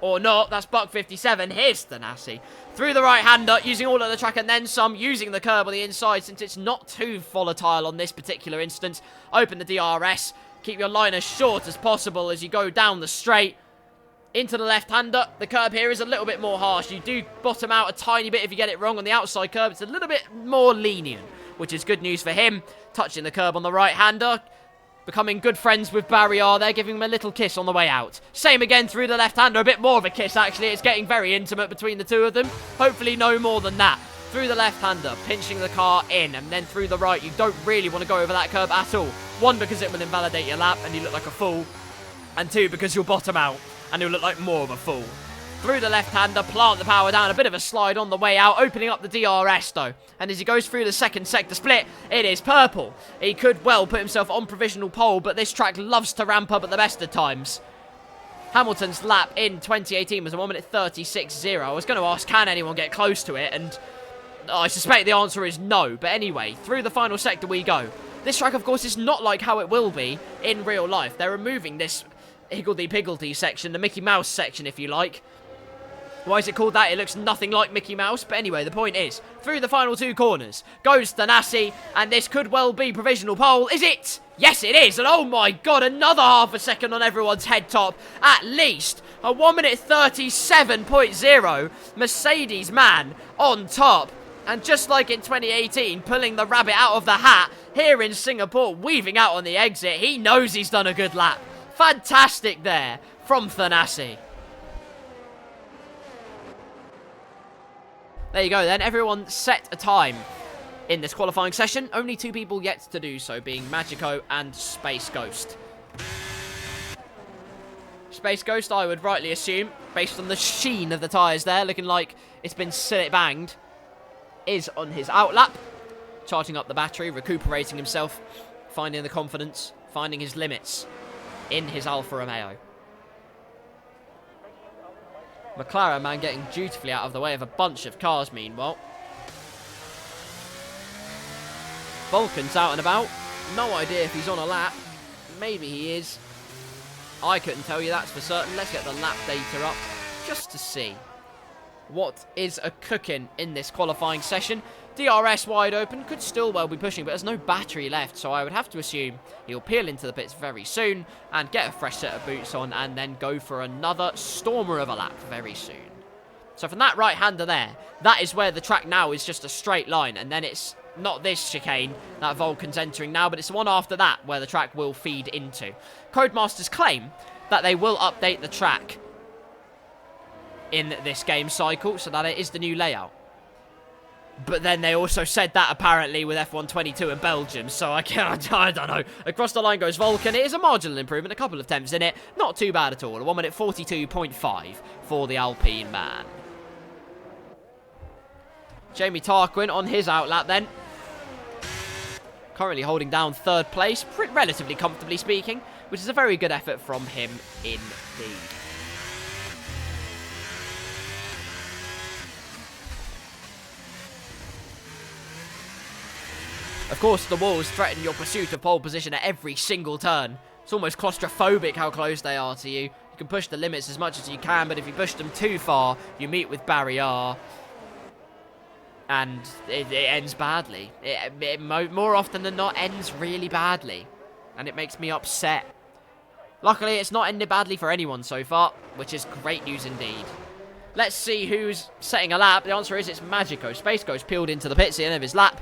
Or not, that's Buck 57. Here's Thanasi. Through the right-hander, using all of the track and then some, using the curb on the inside since it's not too volatile on this particular instance. Open the DRS. Keep your line as short as possible as you go down the straight. Into the left-hander. The curb here is a little bit more harsh. You do bottom out a tiny bit if you get it wrong on the outside curb. It's a little bit more lenient, which is good news for him. Touching the curb on the right-hander. Becoming good friends with Barry R. They're giving him a little kiss on the way out. Same again through the left-hander. A bit more of a kiss, actually. It's getting very intimate between the two of them. Hopefully no more than that. Through the left-hander, pinching the car in. And then through the right, you don't really want to go over that curb at all. 1, because it will invalidate your lap and you look like a fool. And 2, because you'll bottom out and you'll look like more of a fool. Through the left-hander, plant the power down. A bit of a slide on the way out, opening up the DRS, though. And as he goes through the second sector split, it is purple. He could well put himself on provisional pole, but this track loves to ramp up at the best of times. Hamilton's lap in 2018 was a 1:36.0. I was going to ask, can anyone get close to it? And I suspect the answer is no. But anyway, through the final sector we go. This track, of course, is not like how it will be in real life. They're removing this higgledy-piggledy section, the Mickey Mouse section, if you like. Why is it called that? It looks nothing like Mickey Mouse. But anyway, the point is, through the final 2 corners goes Thanasi, and this could well be provisional pole. Is it? Yes, it is. And oh my god, another half a second on everyone's head top. At least a 1:37.0 Mercedes man on top. And just like in 2018, pulling the rabbit out of the hat, here in Singapore, weaving out on the exit. He knows he's done a good lap. Fantastic there from Thanasi. There you go then, everyone set a time in this qualifying session. Only 2 people yet to do so, being Magico and Space Ghost. Space Ghost, I would rightly assume, based on the sheen of the tyres there, looking like it's been sillet banged, is on his outlap, charging up the battery, recuperating himself, finding the confidence, finding his limits in his Alfa Romeo. McLaren man getting dutifully out of the way of a bunch of cars meanwhile. Vulcan's out and about. No idea if he's on a lap. Maybe he is. I couldn't tell you, that's for certain. Let's get the lap data up just to see what is a cooking in this qualifying session. DRS wide open, could still well be pushing, but there's no battery left, so I would have to assume he'll peel into the pits very soon and get a fresh set of boots on and then go for another stormer of a lap very soon. So from that right-hander there, that is where the track now is just a straight line, and then it's not this chicane that Vulcan's entering now, but it's the one after that where the track will feed into. Codemasters claim that they will update the track in this game cycle so that it is the new layout. But then they also said that apparently with F122 in Belgium, so I don't know. Across the line goes Vulcan. It is a marginal improvement, a couple of tenths in it. Not too bad at all. A 1 minute 42.5 for the Alpine man. Jamie Tarquin on his outlap then. Currently holding down third place, relatively comfortably speaking, which is a very good effort from him indeed. Of course, the walls threaten your pursuit of pole position at every single turn. It's almost claustrophobic how close they are to you. You can push the limits as much as you can, but if you push them too far, you meet with barrier. And it ends badly. It more often than not ends really badly. And it makes me upset. Luckily, it's not ended badly for anyone so far, which is great news indeed. Let's see who's setting a lap. The answer is it's Magico. Space Ghost peeled into the pits at the end of his lap.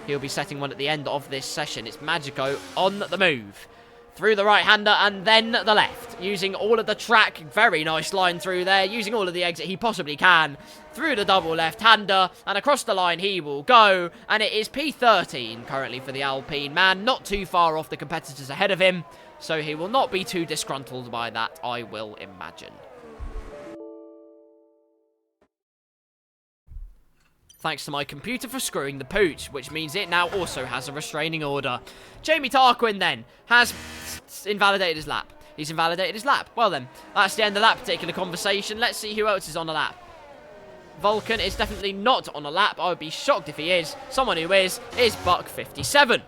He'll be setting one at the end of this session. It's Magico on the move. Through the right-hander and then the left. Using all of the track. Very nice line through there. Using all of the exit he possibly can. Through the double left-hander. And across the line he will go. And it is P13 currently for the Alpine man. Not too far off the competitors ahead of him. So he will not be too disgruntled by that, I will imagine. Thanks to my computer for screwing the pooch, which means it now also has a restraining order. Jamie Tarquin then has invalidated his lap. He's invalidated his lap. Well then, that's the end of that particular conversation. Let's see who else is on a lap. Vulcan is definitely not on a lap. I would be shocked if he is. Someone who is Buck57.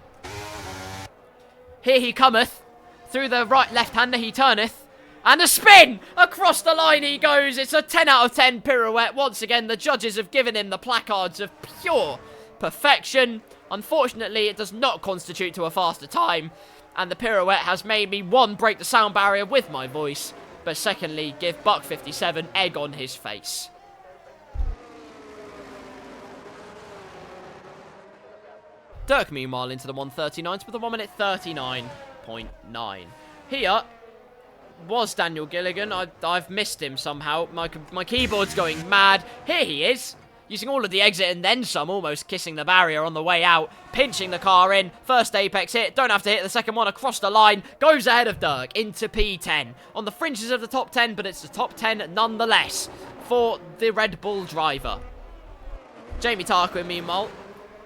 Here he cometh. Through the right left-hander he turneth. And a spin! Across the line he goes. It's a 10 out of 10 pirouette. Once again, the judges have given him the placards of pure perfection. Unfortunately, it does not constitute to a faster time. And the pirouette has made me, one, break the sound barrier with my voice. But secondly, give Buck57 egg on his face. Dirk, meanwhile, into the 139s with a 1 minute 39.9. Here was Daniel Gilligan. I've missed him somehow. My keyboard's going mad. Here he is, using all of the exit and then some, almost kissing the barrier on the way out, pinching the car in. First apex hit, don't have to hit the second one across the line. Goes ahead of Dirk into P10. On the fringes of the top 10, but it's the top 10 nonetheless for the Red Bull driver. Jamie Tarquin, meanwhile,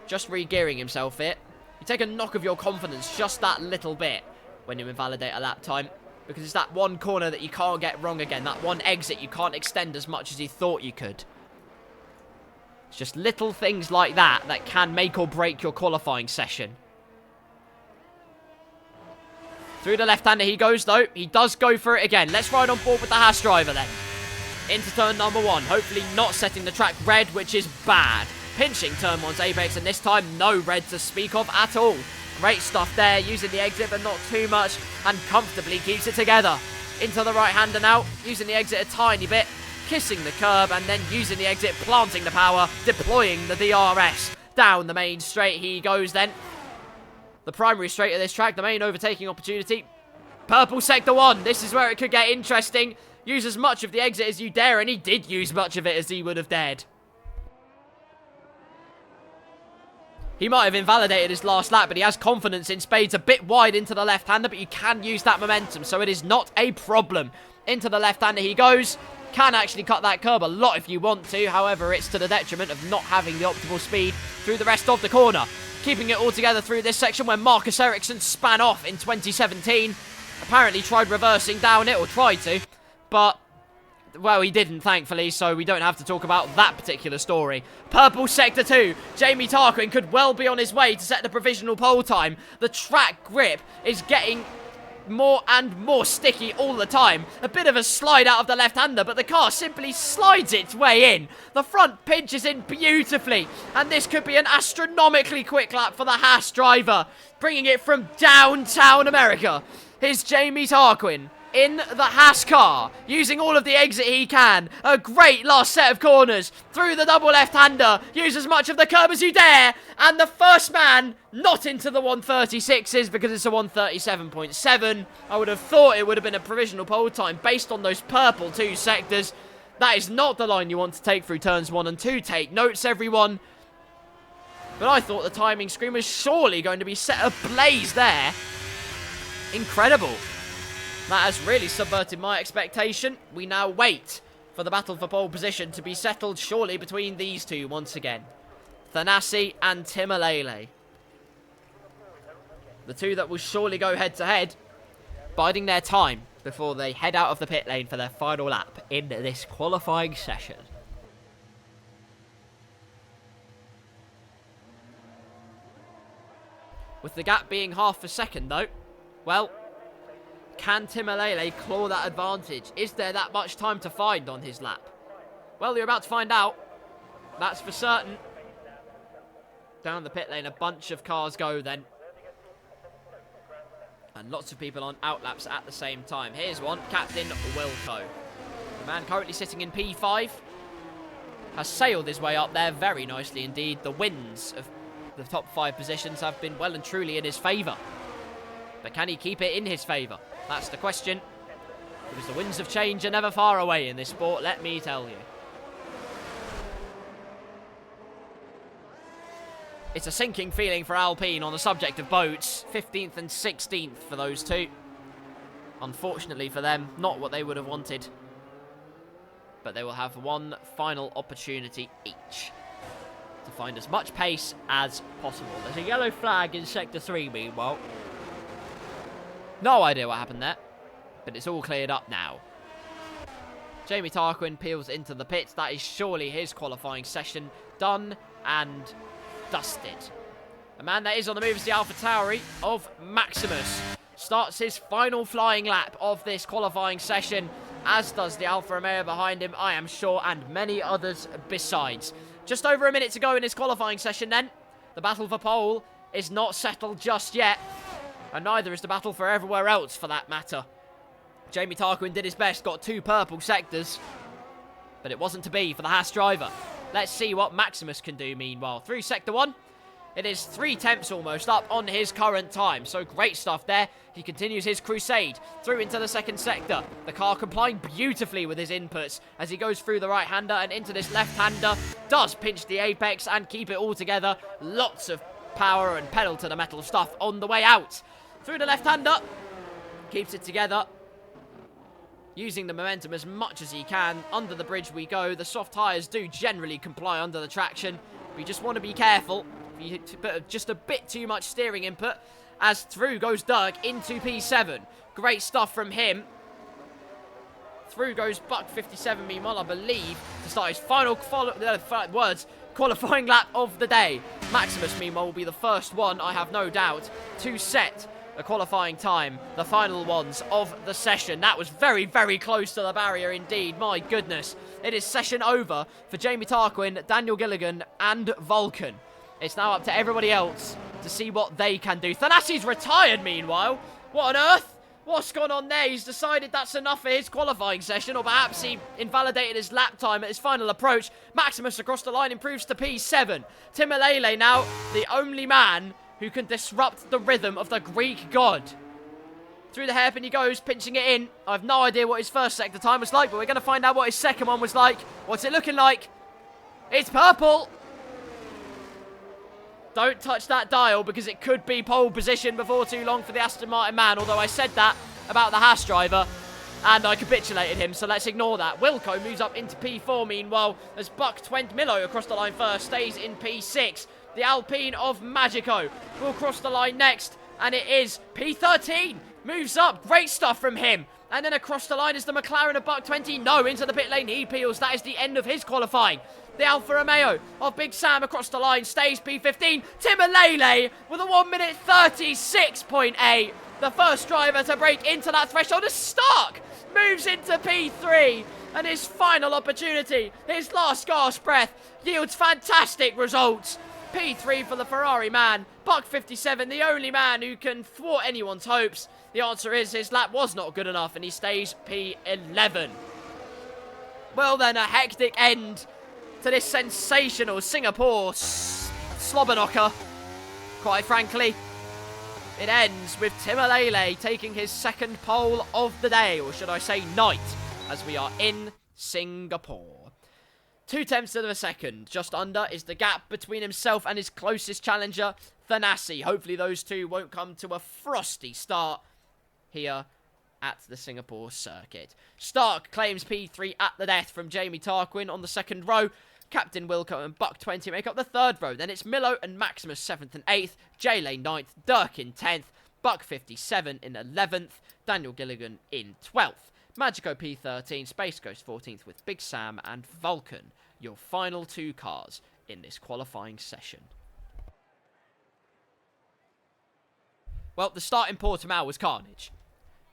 just re-gearing himself here. You take a knock of your confidence just that little bit when you invalidate a lap time. Because it's that one corner that you can't get wrong again. That one exit you can't extend as much as you thought you could. It's just little things like that that can make or break your qualifying session. Through the left-hander he goes, though. He does go for it again. Let's ride on board with the Haas driver, then. Into turn number 1. Hopefully not setting the track red, which is bad. Pinching turn 1's apex, and this time no red to speak of at all. Great stuff there, using the exit, but not too much, and comfortably keeps it together. Into the right-hander now, using the exit a tiny bit, kissing the curb, and then using the exit, planting the power, deploying the DRS. Down the main straight he goes then. The primary straight of this track, the main overtaking opportunity. Purple sector 1, this is where it could get interesting. Use as much of the exit as you dare, and he did use much of it as he would have dared. He might have invalidated his last lap, but he has confidence in spades a bit wide into the left-hander, but you can use that momentum, so it is not a problem. Into the left-hander he goes. Can actually cut that curb a lot if you want to, however, it's to the detriment of not having the optimal speed through the rest of the corner. Keeping it all together through this section where Marcus Ericsson span off in 2017. Apparently tried reversing down it, or tried to, but Well, he didn't, thankfully, so we don't have to talk about that particular story. Purple Sector 2. Jamie Tarquin could well be on his way to set the provisional pole time. The track grip is getting more and more sticky all the time. A bit of a slide out of the left-hander, but the car simply slides its way in. The front pinches in beautifully, and this could be an astronomically quick lap for the Haas driver. Bringing it from downtown America. Here's Jamie Tarquin in the Haas car, using all of the exit he can. A great last set of corners through the double left-hander. Use as much of the curb as you dare. And the first man not into the 136s because it's a 137.7. I would have thought it would have been a provisional pole time based on those purple 2 sectors. That is not the line you want to take through turns 1 and 2. Take notes, everyone. But I thought the timing screen was surely going to be set ablaze there. Incredible. That has really subverted my expectation. We now wait for the battle for pole position to be settled surely between these two once again. Thanasi and Timalele. The two that will surely go head-to-head, biding their time before they head out of the pit lane for their final lap in this qualifying session. With the gap being half a second, though, well, can Timalele claw that advantage? Is there that much time to find on his lap? Well, you're about to find out. That's for certain. Down the pit lane, a bunch of cars go then. And lots of people on outlaps at the same time. Here's one, Captain Wilco. The man currently sitting in P5 has sailed his way up there very nicely indeed. The wins of the top 5 positions have been well and truly in his favour. But can he keep it in his favour? That's the question. Because the winds of change are never far away in this sport, let me tell you. It's a sinking feeling for Alpine on the subject of boats. 15th and 16th for those two. Unfortunately for them, not what they would have wanted. But they will have one final opportunity each to find as much pace as possible. There's a yellow flag in Sector 3 meanwhile. No idea what happened there, but it's all cleared up now. Jamie Tarquin peels into the pits. That is surely his qualifying session done and dusted. A man that is on the move is the AlphaTauri of Maximus. Starts his final flying lap of this qualifying session, as does the Alfa Romeo behind him, I am sure, and many others besides. Just over a minute to go in his qualifying session then. The battle for pole is not settled just yet. And neither is the battle for everywhere else, for that matter. Jamie Tarquin did his best, got 2 purple sectors. But it wasn't to be for the Haas driver. Let's see what Maximus can do meanwhile. Through Sector 1, it is 3 tenths almost up on his current time. So great stuff there. He continues his crusade through into the second sector. The car complying beautifully with his inputs as he goes through the right-hander and into this left-hander. Does pinch the apex and keep it all together. Lots of power and pedal to the metal stuff on the way out. Through the left-hander, keeps it together, using the momentum as much as he can. Under the bridge we go. The soft tyres do generally comply under the traction. We just want to be careful. You put just a bit too much steering input, as through goes Doug into P7. Great stuff from him. Through goes Buck 57 meanwhile, I believe, to start his final qualifying lap of the day. Maximus meanwhile will be the first one, I have no doubt, to set a qualifying time, the final ones of the session. That was very, very close to the barrier indeed. My goodness. It is session over for Jamie Tarquin, Daniel Gilligan and Vulcan. It's now up to everybody else to see what they can do. Thanasi's retired meanwhile. What on earth? What's gone on there? He's decided that's enough for his qualifying session, or perhaps he invalidated his lap time at his final approach. Maximus across the line improves to P7. Timalele now the only man who can disrupt the rhythm of the Greek god. Through the hairpin he goes, pinching it in. I have no idea what his first sector time was like, but we're going to find out what his second one was like. What's it looking like? It's purple. Don't touch that dial, because it could be pole position before too long for the Aston Martin man, although I said that about the Haas driver, and I capitulated him, so let's ignore that. Wilco moves up into P4 meanwhile, as Buck Milo across the line first, stays in P6. The Alpine of Magico will cross the line next, and it is P13. Moves up. Great stuff from him. And then across the line is the McLaren of Buck 20. No, into the pit lane. He peels. That is the end of his qualifying. The Alfa Romeo of Big Sam across the line stays P15. Timalele with a 1 minute 36.8. The first driver to break into that threshold is Stark. Moves into P3. And his final opportunity, his last gasp breath, yields fantastic results. P3 for the Ferrari man. Buck 57, the only man who can thwart anyone's hopes. The answer is his lap was not good enough and he stays P11. Well then, a hectic end to this sensational Singapore slobber knocker. Quite frankly, it ends with Timalele taking his second pole of the day, or should I say night, as we are in Singapore. 0.2 of a second, just under, is the gap between himself and his closest challenger, Thanasi. Hopefully those two won't come to a frosty start here at the Singapore circuit. Stark claims P3 at the death from Jamie Tarquin on the second row. Captain Wilco and Buck 20 make up the third row. Then it's Milo and Maximus 7th and 8th. J-Lane 9th. Durkin 10th. Buck 57 in 11th. Daniel Gilligan in 12th. Magico P13. Space Ghost 14th with Big Sam and Vulcan. Your final two cars in this qualifying session. Well, the start in Portimao was carnage.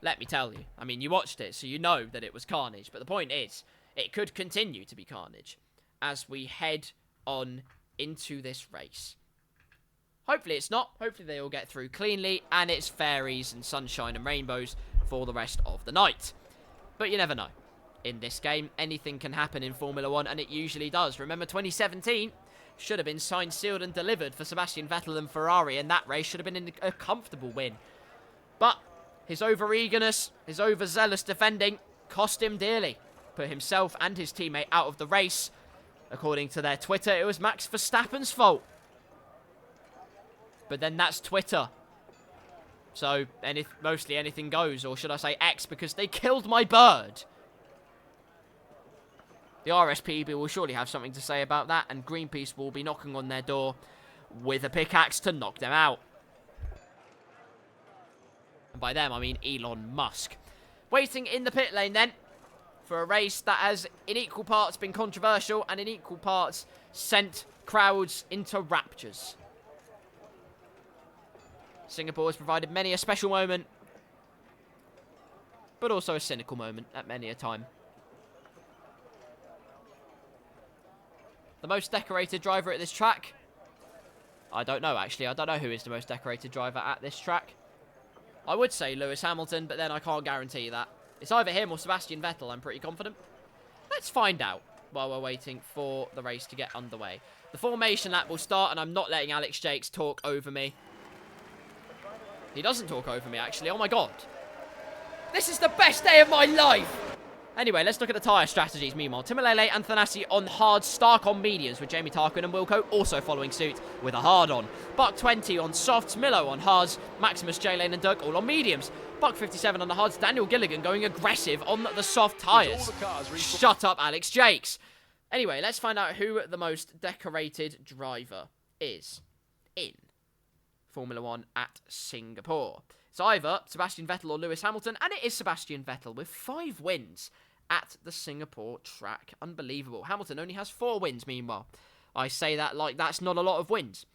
Let me tell you. I mean, you watched it, so you know that it was carnage. But the point is, it could continue to be carnage as we head on into this race. Hopefully it's not. Hopefully they all get through cleanly, and it's fairies and sunshine and rainbows for the rest of the night. But you never know. In this game, anything can happen in Formula 1, and it usually does. Remember, 2017 should have been signed, sealed, and delivered for Sebastian Vettel and Ferrari, and that race should have been a comfortable win. But his over-eagerness, his overzealous defending, cost him dearly. Put himself and his teammate out of the race. According to their Twitter, it was Max Verstappen's fault. But then that's Twitter. So, mostly anything goes, or should I say X, because they killed my bird. The RSPB will surely have something to say about that, and Greenpeace will be knocking on their door with a pickaxe to knock them out. And by them, I mean Elon Musk. Waiting in the pit lane then, for a race that has in equal parts been controversial and in equal parts sent crowds into raptures. Singapore has provided many a special moment, but also a cynical moment at many a time. The most decorated driver at this track? I don't know, actually. I don't know who is the most decorated driver at this track. I would say Lewis Hamilton, but then I can't guarantee that. It's either him or Sebastian Vettel, I'm pretty confident. Let's find out while we're waiting for the race to get underway. The formation lap will start, and I'm not letting Alex Jakes talk over me. He doesn't talk over me, actually. Oh, my God. This is the best day of my life! Anyway, let's look at the tyre strategies. Meanwhile, Timalele and Thanasi on hards, Stark on mediums, with Jamie Tarquin and Wilco also following suit with a hard on. Buck 20 on softs, Milo on hards, Maximus, J-Lane and Dirk all on mediums. Buck 57 on the hards, Daniel Gilligan going aggressive on the soft tyres. Shut up, Alex Jakes. Anyway, let's find out who the most decorated driver is in Formula 1 at Singapore. It's either Sebastian Vettel or Lewis Hamilton, and it is Sebastian Vettel with 5 wins at the Singapore track. Unbelievable. Hamilton only has 4 wins, meanwhile. I say that like that's not a lot of wins.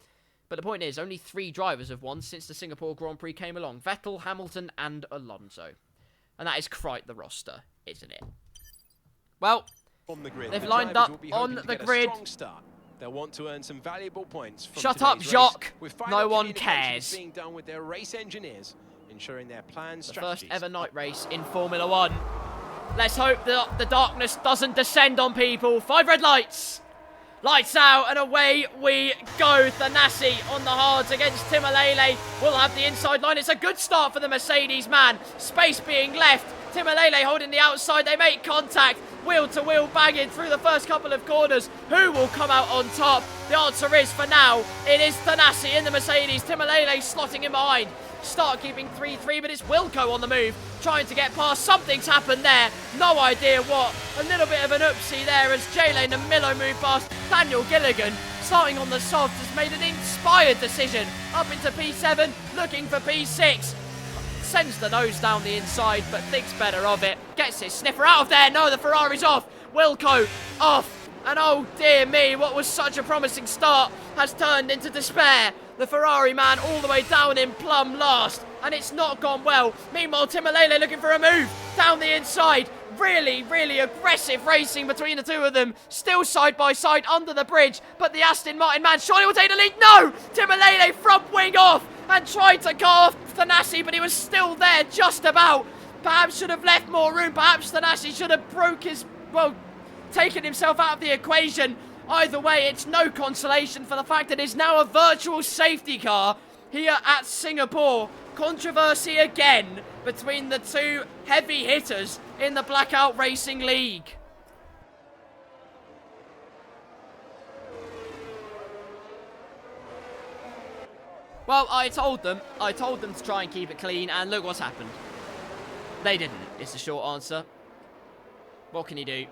But the point is, only 3 drivers have won since the Singapore Grand Prix came along. Vettel, Hamilton, and Alonso. And that is quite the roster, isn't it? Well, they've lined up on the grid. They'll want to earn some valuable points from Shut up, Jacques. No one cares. Being done with their race engineers, ensuring their plans, the first ever night race in Formula 1. Let's hope that the darkness doesn't descend on people. 5 red lights. Lights out and away we go. Thanasi on the hards against Timalele. We'll have the inside line. It's a good start for the Mercedes man. Space being left. Timalele holding the outside. They make contact. Wheel to wheel banging through the first couple of corners. Who will come out on top? The answer is, for now, it is Thanasi in the Mercedes. Timalele slotting in behind. Start keeping 3-3, but it's Wilco on the move, trying to get past. Something's happened there. No idea what. A little bit of an oopsie there as J-Lane and Milo move past. Daniel Gilligan, starting on the soft, has made an inspired decision. Up into P7, looking for P6. sends the nose down the inside, but thinks better of it. Gets his sniffer out of there. No, the Ferrari's off. Wilco off. And oh dear me, what was such a promising start has turned into despair. The Ferrari man all the way down in plumb last, and it's not gone well. Meanwhile, Timolele looking for a move down the inside. Really, really aggressive racing between the two of them. Still side by side under the bridge, but the Aston Martin man surely will take the lead. No! Timolele front wing off and tried to cut off Thanasi, but he was still there just about. Perhaps should have left more room. Perhaps Thanasi should have taken himself out of the equation. Either way, it's no consolation for the fact that it's now a virtual safety car here at Singapore. Controversy again between the two heavy hitters in the Blackout Racing League. Well, I told them to try and keep it clean, and look what's happened. They didn't, is the short answer. What can you do?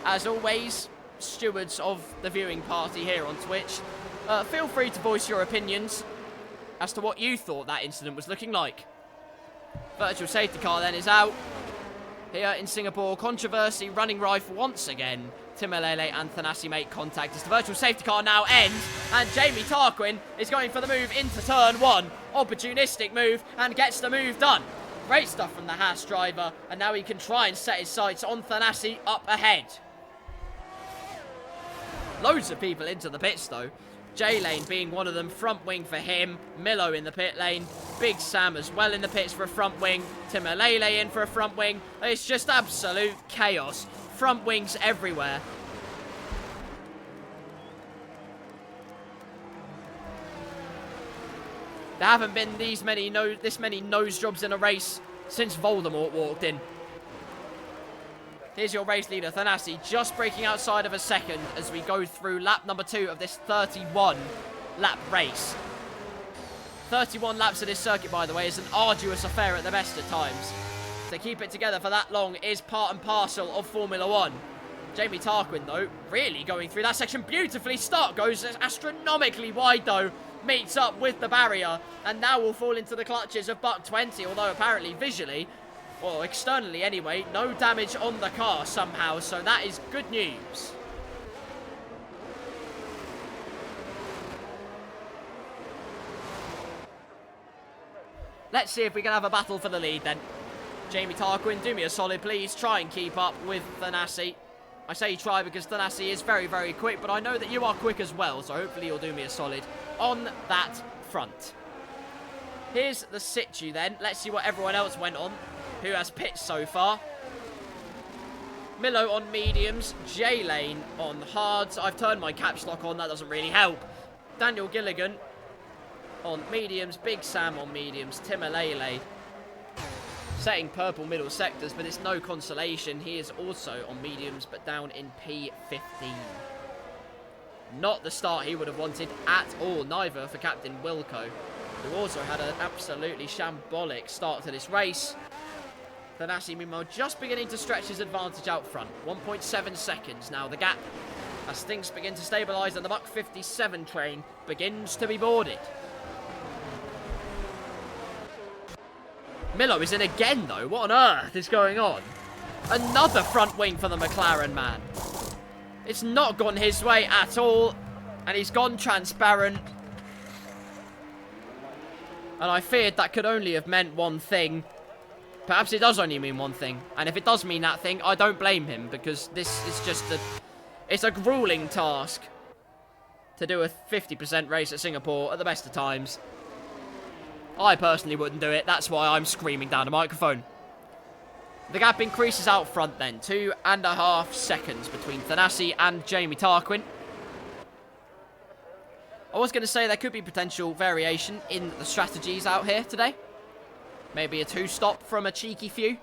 As always, stewards of the viewing party here on Twitch, feel free to voice your opinions as to what you thought that incident was looking like. Virtual safety car then is out. Here in Singapore, controversy running rife once again. Timolele and Thanasi make contact as the virtual safety car now ends, and Jamie Tarquin is going for the move into turn one. Opportunistic move, and gets the move done. Great stuff from the Haas driver, and now he can try and set his sights on Thanasi up ahead. Loads of people into the pits though. J-Lane being one of them, front wing for him. Milo in the pit lane. Big Sam as well in the pits for a front wing. Timolele in for a front wing. It's just absolute chaos. Front wings everywhere. There haven't been this many nose jobs in a race since Voldemort walked in. Here's your race leader, Thanasi, just breaking outside of a second as we go through lap number 2 of this 31-lap race. 31 laps of this circuit, by the way, is an arduous affair at the best of times. To keep it together for that long is part and parcel of Formula 1. Jamie Tarquin, though, really going through that section beautifully. Start goes astronomically wide, though. Meets up with the barrier, and now will fall into the clutches of Buck 20, although apparently visually, or externally anyway, no damage on the car somehow, so that is good news. Let's see if we can have a battle for the lead then. Jamie Tarquin, do me a solid please, try and keep up with Thanasi. I say try because Thanasi is very, very quick, but I know that you are quick as well, so hopefully you'll do me a solid on that front. Here's the situ then. Let's see what everyone else went on who has pitched so far. Milo on mediums, J-Lane on hards. I've turned my caps lock on, that doesn't really help. Daniel Gilligan on mediums, Big Sam on mediums, Timolele setting purple middle sectors, but it's no consolation. He is also on mediums, but down in P15. Not the start he would have wanted at all, neither for Captain Wilco, who also had an absolutely shambolic start to this race. Thanasi, meanwhile, just beginning to stretch his advantage out front. 1.7 seconds now, the gap, as things begin to stabilise and the Buck 57 train begins to be boarded. Milo is in again, though. What on earth is going on? Another front wing for the McLaren man. It's not gone his way at all, and he's gone transparent. And I feared that could only have meant one thing. Perhaps it does only mean one thing. And if it does mean that thing, I don't blame him, because this is just it's a grueling task to do a 50% race at Singapore at the best of times. I personally wouldn't do it. That's why I'm screaming down the microphone. The gap increases out front then. 2.5 seconds between Thanasi and Jamie Tarquin. I was going to say there could be potential variation in the strategies out here today. Maybe a 2-stop from a cheeky few.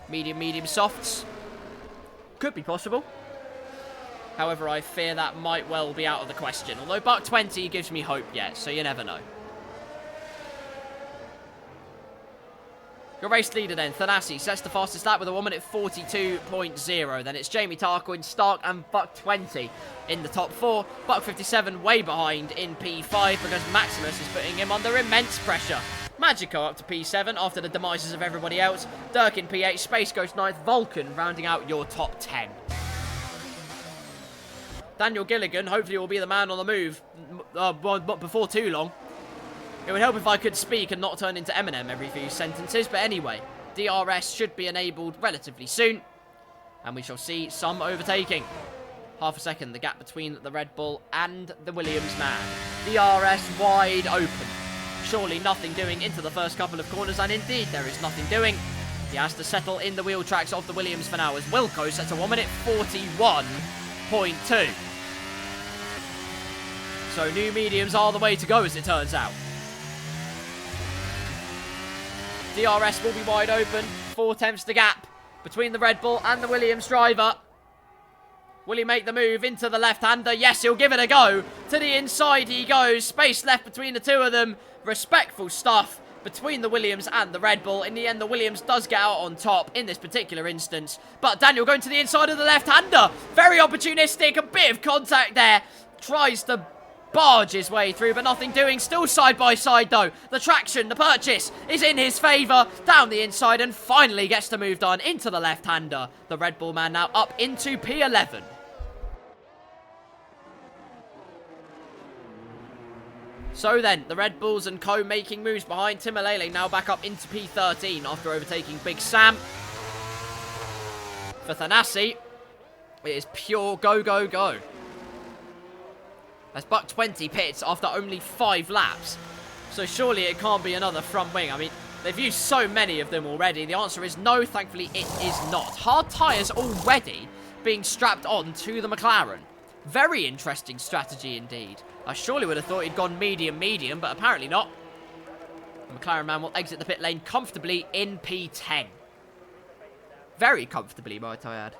Medium softs. Could be possible. However, I fear that might well be out of the question. Although Buck 20 gives me hope yet, so you never know. Your race leader then, Thanasi, sets the fastest lap with a 1 minute 42.0. Then it's Jamie Tarquin, Stark and Buck 20 in the top 4. Buck 57 way behind in P5 because Maximus is putting him under immense pressure. Magico up to P7 after the demises of everybody else. Dirk in P8, Space Ghost 9th, Vulcan rounding out your top 10. Daniel Gilligan hopefully will be the man on the move before too long. It would help if I could speak and not turn into Eminem every few sentences, but anyway, DRS should be enabled relatively soon, and we shall see some overtaking. Half a second, the gap between the Red Bull and the Williams man. DRS wide open. Surely nothing doing into the first couple of corners, and indeed there is nothing doing. He has to settle in the wheel tracks of the Williams for now, as Wilco sets a 1 minute 41.2. So new mediums are the way to go, as it turns out. DRS will be wide open. 4/10 the gap between the Red Bull and the Williams driver. Will he make the move into the left-hander? Yes, he'll give it a go. To the inside he goes. Space left between the two of them. Respectful stuff between the Williams and the Red Bull. In the end, the Williams does get out on top in this particular instance. But Daniel going to the inside of the left-hander. Very opportunistic. A bit of contact there. Tries to barge his way through, but nothing doing. Still side by side, though. The traction, the purchase is in his favour. Down the inside and finally gets the move done into the left-hander. The Red Bull man now up into P11. So then, the Red Bulls and co making moves behind. Timalele now back up into P13 after overtaking Big Sam. For Thanasi, it is pure go, go, go. As Buck 20 pits after only 5 laps. So surely it can't be another front wing. I mean, they've used so many of them already. The answer is no, thankfully it is not. Hard tyres already being strapped on to the McLaren. Very interesting strategy indeed. I surely would have thought he'd gone medium, but apparently not. The McLaren man will exit the pit lane comfortably in P10. Very comfortably, might I add.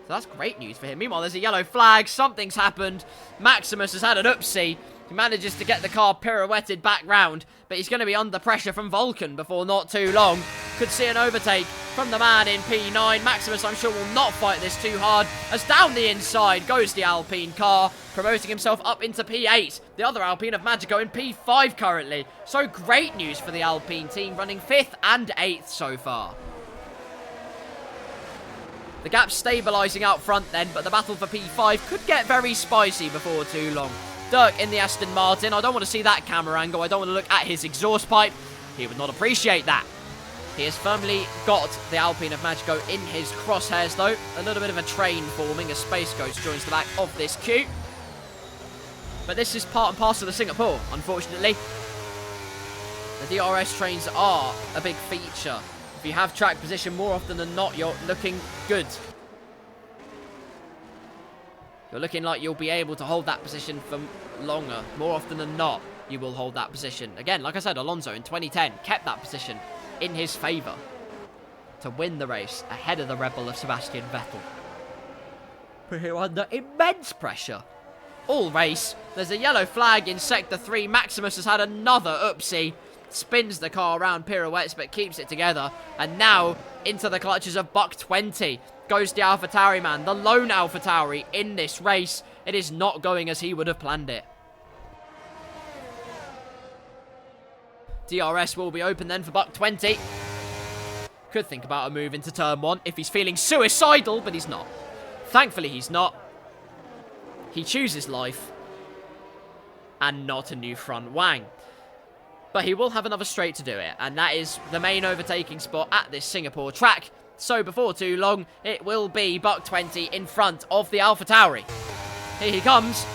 So that's great news for him. Meanwhile, there's a yellow flag. Something's happened. Maximus has had an oopsie. He manages to get the car pirouetted back round, but he's going to be under pressure from Vulcan before not too long. Could see an overtake from the man in P9. Maximus, I'm sure, will not fight this too hard, as down the inside goes the Alpine car, promoting himself up into P8. The other Alpine of Magico in P5 currently. So great news for the Alpine team, running 5th and 8th so far. The gap's stabilising out front then, but the battle for P5 could get very spicy before too long. Dirk in the Aston Martin. I don't want to see that camera angle. I don't want to look at his exhaust pipe. He would not appreciate that. He has firmly got the Alpine of Magico in his crosshairs, though. A little bit of a train forming as Space Ghost joins the back of this queue. But this is part and parcel of Singapore, unfortunately. The DRS trains are a big feature. If you have track position, more often than not, you're looking good. You're looking like you'll be able to hold that position for longer. More often than not, you will hold that position. Again, like I said, Alonso in 2010 kept that position in his favour to win the race ahead of the Rebel of Sebastian Vettel. Put him under immense pressure. All race, there's a yellow flag in Sector 3. Maximus has had another oopsie. Spins the car around, pirouettes, but keeps it together. And now, into the clutches of Buck 20. Goes the AlphaTauri man, the lone AlphaTauri in this race. It is not going as he would have planned it. DRS will be open then for Buck 20. Could think about a move into turn 1 if he's feeling suicidal, but he's not. Thankfully, he's not. He chooses life and not a new front wang. But he will have another straight to do it, and that is the main overtaking spot at this Singapore track. So before too long, it will be Buck 20 in front of the AlphaTauri. Here he comes.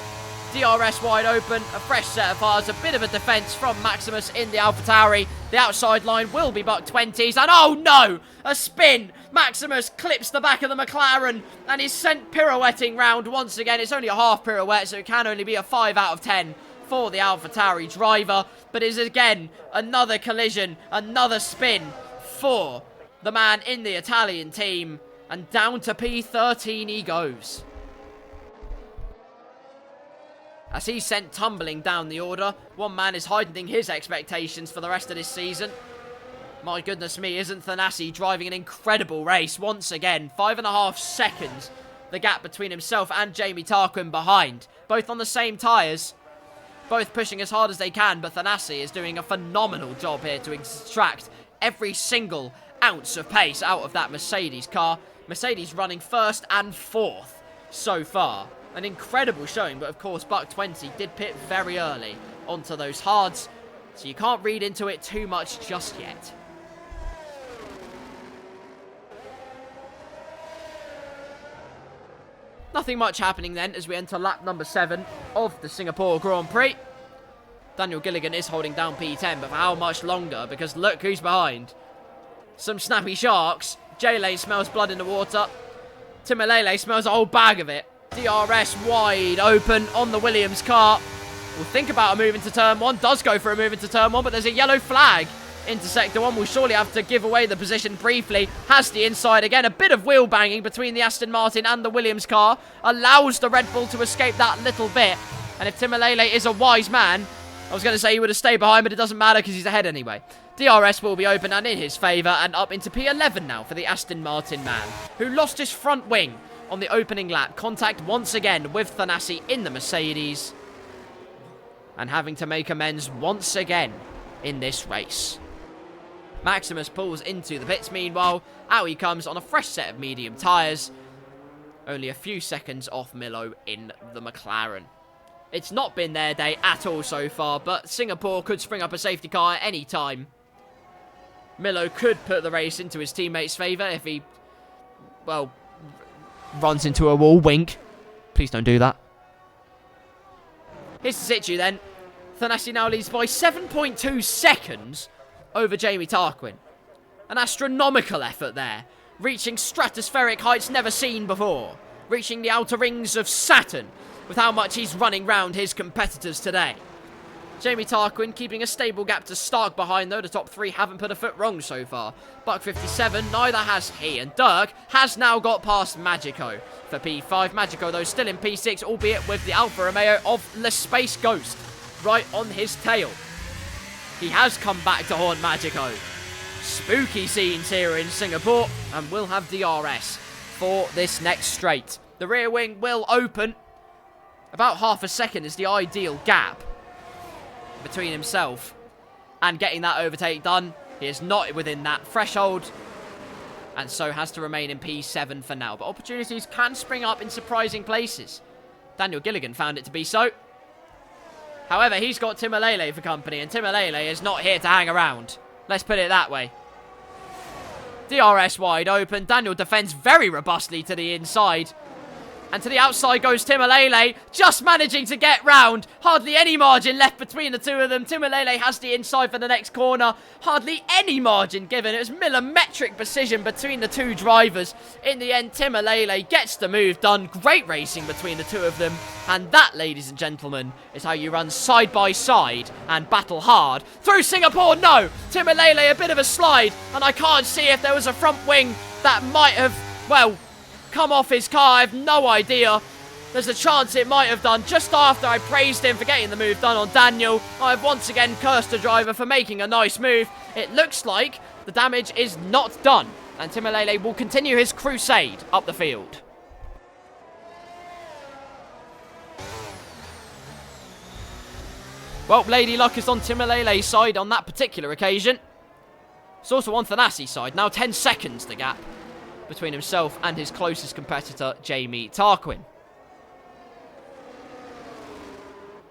DRS wide open, a fresh set of tyres, a bit of a defence from Maximus in the AlphaTauri. The outside line will be Buck 20's, and oh no! A spin! Maximus clips the back of the McLaren and is sent pirouetting round once again. It's only a half pirouette, so it can only be a 5 out of 10 for the AlphaTauri driver. But it is again another collision, another spin for the man in the Italian team, and down to P13 he goes. As he's sent tumbling down the order, one man is heightening his expectations for the rest of this season. My goodness me, isn't Thanasi driving an incredible race once again? 5.5 seconds, the gap between himself and Jamie Tarquin behind, both on the same tyres. both pushing as hard as they can, but Thanasi is doing a phenomenal job here to extract every single ounce of pace out of that Mercedes car. Mercedes running first and fourth so far. An incredible showing, but of course Buck 20 did pit very early onto those hards, so you can't read into it too much just yet. Nothing much happening then as we enter lap number 7 of the Singapore Grand Prix. Daniel Gilligan is holding down P10, but for how much longer? Because look who's behind. Some snappy sharks. J-Lane smells blood in the water. Timalele smells a whole bag of it. DRS wide open on the Williams car. We'll think about a move into turn 1. Does go for a move into turn 1, but there's a yellow flag into sector 1. We'll surely have to give away the position briefly. Has the inside again. A bit of wheel banging between the Aston Martin and the Williams car. Allows the Red Bull to escape that little bit. And if Timalele is a wise man, I was going to say he would have stayed behind, but it doesn't matter because he's ahead anyway. DRS will be open and in his favour, and up into P11 now for the Aston Martin man, who lost his front wing on the opening lap. Contact once again with Thanasi in the Mercedes, and having to make amends once again in this race. Maximus pulls into the pits meanwhile. Out he comes on a fresh set of medium tyres. Only a few seconds off Milo in the McLaren. It's not been their day at all so far, but Singapore could spring up a safety car at any time. Milo could put the race into his teammates' favour if he, well, runs into a wall. Wink. Please don't do that. Here's the situ then. Thanasi now leads by 7.2 seconds over Jamie Tarquin. An astronomical effort there. Reaching stratospheric heights never seen before. Reaching the outer rings of Saturn with how much he's running round his competitors today. Jamie Tarquin keeping a stable gap to Stark behind, though. The top 3 haven't put a foot wrong so far. Buck 57, neither has he. And Dirk has now got past Magico for P5. Magico, though, still in P6, albeit with the Alfa Romeo of Le Space Ghost right on his tail. He has come back to haunt Magico. Spooky scenes here in Singapore, and we'll have DRS for this next straight. The rear wing will open. About half a second is the ideal gap between himself and getting that overtake done. He is not within that threshold, and so has to remain in P7 for now. But opportunities can spring up in surprising places. Daniel Gilligan found it to be so. However, he's got Timalele for company, and Timalele is not here to hang around. Let's put it that way. DRS wide open. Daniel defends very robustly to the inside. And to the outside goes Timalele, just managing to get round. Hardly any margin left between the two of them. Timalele has the inside for the next corner. Hardly any margin given. It was millimetric precision between the two drivers. In the end, Timalele gets the move done. Great racing between the two of them. And that, ladies and gentlemen, is how you run side by side and battle hard. Through Singapore, no! Timalele, a bit of a slide. And I can't see if there was a front wing that might have, well, come off his car. I have no idea. There's a chance it might have done. Just after I praised him for getting the move done on Daniel, I've once again cursed the driver for making a nice move. It looks like the damage is not done, and Timalele will continue his crusade up the field. Well, Lady Luck is on Timalele's side on that particular occasion. It's also on Thanasi's side. Now 10 seconds the gap between himself and his closest competitor, Jamie Tarquin.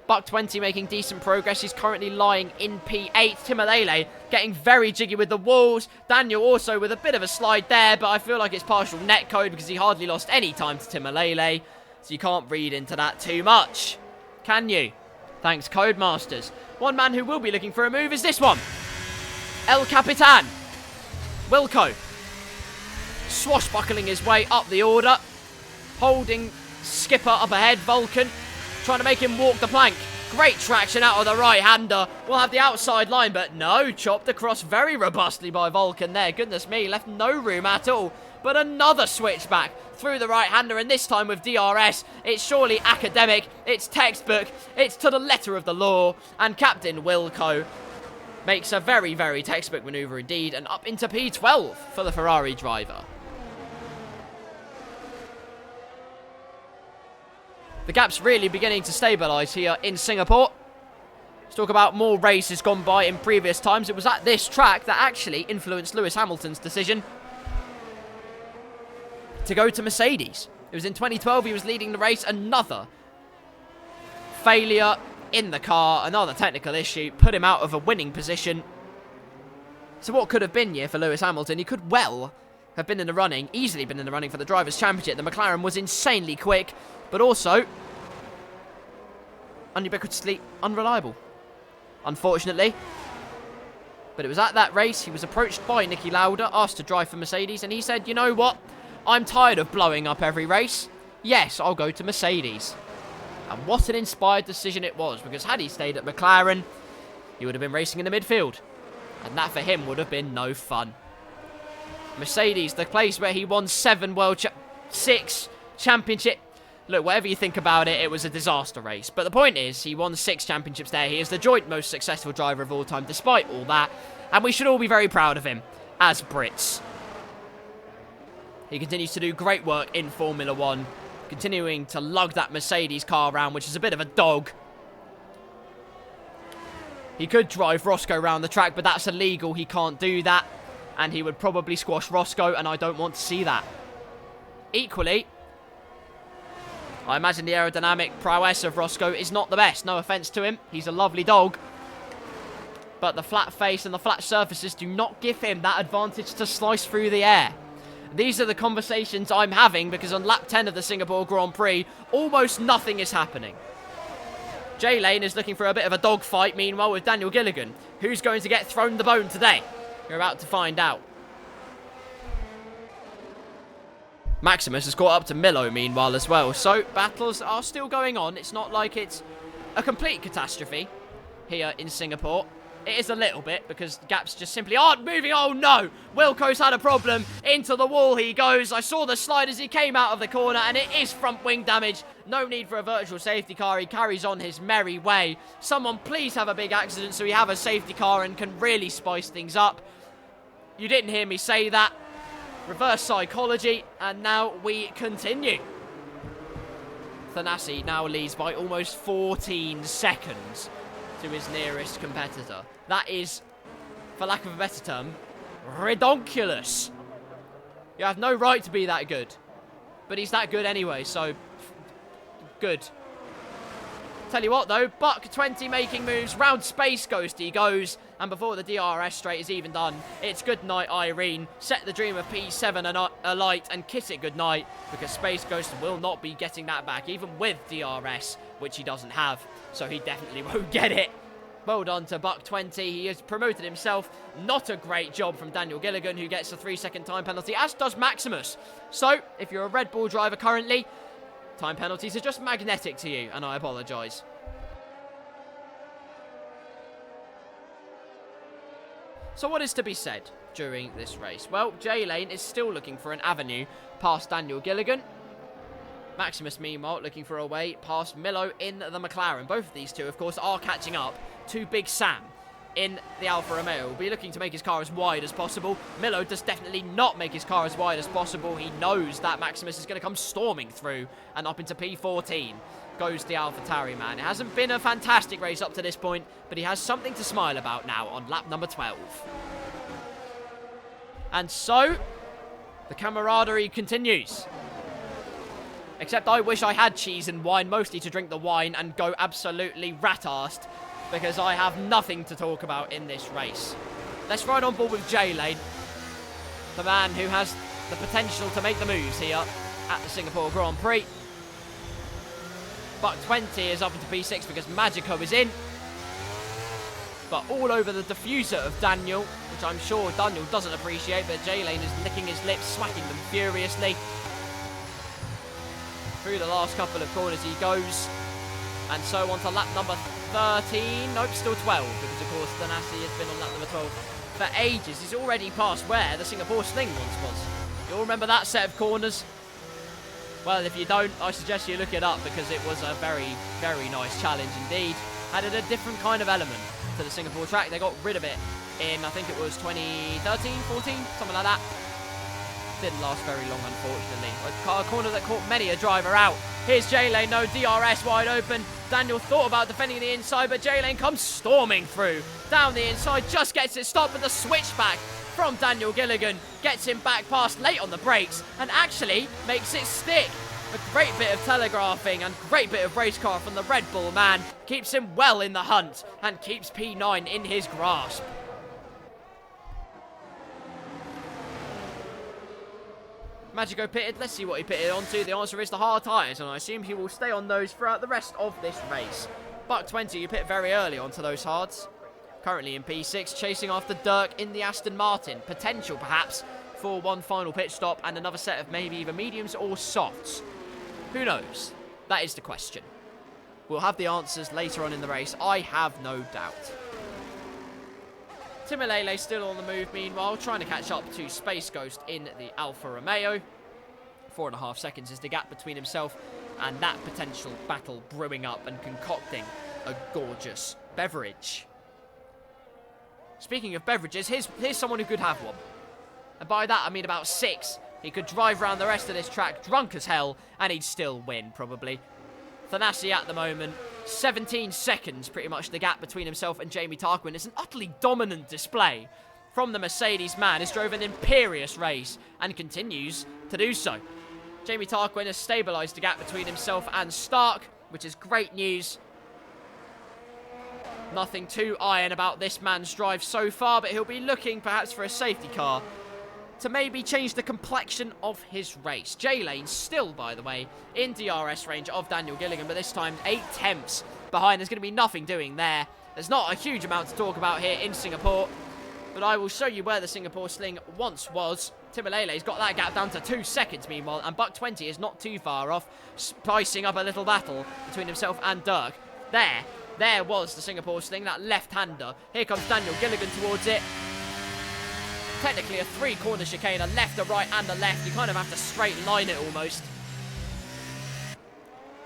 Buck 20 making decent progress. He's currently lying in P8. Timalele getting very jiggy with the walls. Daniel also with a bit of a slide there, but I feel like it's partial netcode because he hardly lost any time to Timalele. So you can't read into that too much, can you? Thanks, Codemasters. One man who will be looking for a move is this one. El Capitan, Wilco. Swashbuckling his way up the order. Holding skipper up ahead, Vulcan. Trying to make him walk the plank. Great traction out of the right-hander. We'll have the outside line, but no. Chopped across very robustly by Vulcan there. Goodness me, left no room at all. But another switchback through the right-hander, and this time with DRS. It's surely academic. It's textbook. It's to the letter of the law. And Captain Wilco makes a very, very textbook manoeuvre indeed. And up into P12 for the Ferrari driver. The gap's really beginning to stabilise here in Singapore. Let's talk about more races gone by in previous times. It was at this track that actually influenced Lewis Hamilton's decision to go to Mercedes. It was in 2012, he was leading the race. Another failure in the car, another technical issue, put him out of a winning position. So what could have been year for Lewis Hamilton? He could well have been in the running, easily been in the running for the Drivers' Championship. The McLaren was insanely quick, but also ubiquitously unreliable, unfortunately. But it was at that race, he was approached by Niki Lauda, asked to drive for Mercedes, and he said, you know what? I'm tired of blowing up every race. Yes, I'll go to Mercedes. And what an inspired decision it was, because had he stayed at McLaren, he would have been racing in the midfield. And that for him would have been no fun. Mercedes, the place where he won 6 championship. Look, whatever you think about it, it was a disaster race. But the point is, he won 6 championships there. He is the joint most successful driver of all time, despite all that. And we should all be very proud of him, as Brits. He continues to do great work in Formula 1, continuing to lug that Mercedes car around, which is a bit of a dog. He could drive Roscoe around the track, but that's illegal. He can't do that. And he would probably squash Roscoe, and I don't want to see that. Equally, I imagine the aerodynamic prowess of Roscoe is not the best. No offence to him. He's a lovely dog. But the flat face and the flat surfaces do not give him that advantage to slice through the air. These are the conversations I'm having because on lap 10 of the Singapore Grand Prix, almost nothing is happening. Jay Lane is looking for a bit of a dogfight, meanwhile, with Daniel Gilligan. Who's going to get thrown the bone today? You're about to find out. Maximus has caught up to Milo, meanwhile, as well. So, battles are still going on. It's not like it's a complete catastrophe here in Singapore. It is a little bit, because gaps just simply aren't moving. Oh, no! Wilco's had a problem. Into the wall he goes. I saw the slide as he came out of the corner, and it is front wing damage. No need for a virtual safety car. He carries on his merry way. Someone please have a big accident so we have a safety car and can really spice things up. You didn't hear me say that. Reverse psychology, and now we continue. Thanassi now leads by almost 14 seconds to his nearest competitor. That is, for lack of a better term, redonkulous. You have no right to be that good. But he's that good anyway, so good. Tell you what though, Buck 20 making moves, round Space Ghost he goes, and before the DRS straight is even done, it's goodnight Irene. Set the dream of P7 alight and kiss it goodnight, because Space Ghost will not be getting that back, even with DRS, which he doesn't have, so he definitely won't get it. Well done to Buck 20, he has promoted himself. Not a great job from Daniel Gilligan, who gets a 3-second time penalty, as does Maximus. So, if you're a Red Bull driver currently, time penalties are just magnetic to you, and I apologise. So what is to be said during this race? Well, Jay Lane is still looking for an avenue past Daniel Gilligan. Maximus, meanwhile, looking for a way past Milo in the McLaren. Both of these two, of course, are catching up to Big Sam in the Alfa Romeo. Will be looking to make his car as wide as possible. Milo does definitely not make his car as wide as possible. He knows that Maximus is going to come storming through, and up into P14 goes the AlphaTauri man. It hasn't been a fantastic race up to this point, but he has something to smile about now on lap number 12. And so, the camaraderie continues. Except I wish I had cheese and wine, mostly to drink the wine and go absolutely rat-arsed, because I have nothing to talk about in this race. Let's ride on board with Jay Lane, the man who has the potential to make the moves here at the Singapore Grand Prix. Buck 20 is up into P6 because Magico is in. But all over the diffuser of Daniel, which I'm sure Daniel doesn't appreciate, but Jay Lane is licking his lips, smacking them furiously. Through the last couple of corners he goes. And so on to lap number 13. Nope, still 12, because of course Thanassi has been on lap number 12 for ages. He's already past where the Singapore Sling once was. You all remember that set of corners? Well, if you don't, I suggest you look it up, because it was a very, very nice challenge indeed. Added a different kind of element to the Singapore track. They got rid of it in, I think it was 2013, 14, something like that. Didn't last very long, unfortunately. A corner that caught many a driver out. Here's Jay Lane, no DRS wide open. Daniel thought about defending the inside, but J-Lane comes storming through. Down the inside, just gets it stopped with a switchback from Daniel Gilligan. Gets him back past late on the brakes and actually makes it stick. A great bit of telegraphing and great bit of race car from the Red Bull man. Keeps him well in the hunt and keeps P9 in his grasp. Magico pitted. Let's see what he pitted onto. The answer is the hard tyres, and I assume he will stay on those throughout the rest of this race. Buck 20, you pit very early onto those hards. Currently in P6, chasing after Dirk in the Aston Martin. Potential, perhaps, for one final pit stop and another set of maybe either mediums or softs. Who knows? That is the question. We'll have the answers later on in the race, I have no doubt. Timolele still on the move, meanwhile, trying to catch up to Space Ghost in the Alfa Romeo. 4.5 seconds is the gap between himself and that potential battle brewing up and concocting a gorgeous beverage. Speaking of beverages, here's someone who could have one. And by that, I mean about 6. He could drive around the rest of this track drunk as hell, and he'd still win, probably. Thanasi at the moment. 17 seconds, pretty much, the gap between himself and Jamie Tarquin. It's an utterly dominant display from the Mercedes man. He's drove an imperious race and continues to do so. Jamie Tarquin has stabilised the gap between himself and Stark, which is great news. Nothing too iron about this man's drive so far, but he'll be looking perhaps for a safety car to maybe change the complexion of his race. J-Lane still, by the way, in DRS range of Daniel Gilligan, but this time 8 tenths behind. There's going to be nothing doing there. There's not a huge amount to talk about here in Singapore, but I will show you where the Singapore sling once was. Timolele's got that gap down to 2 seconds, meanwhile, and Buck 20 is not too far off, spicing up a little battle between himself and Dirk. There was the Singapore sling, that left-hander. Here comes Daniel Gilligan towards it. Technically a 3-corner chicane, a left, a right, and a left. You kind of have to straight line it almost.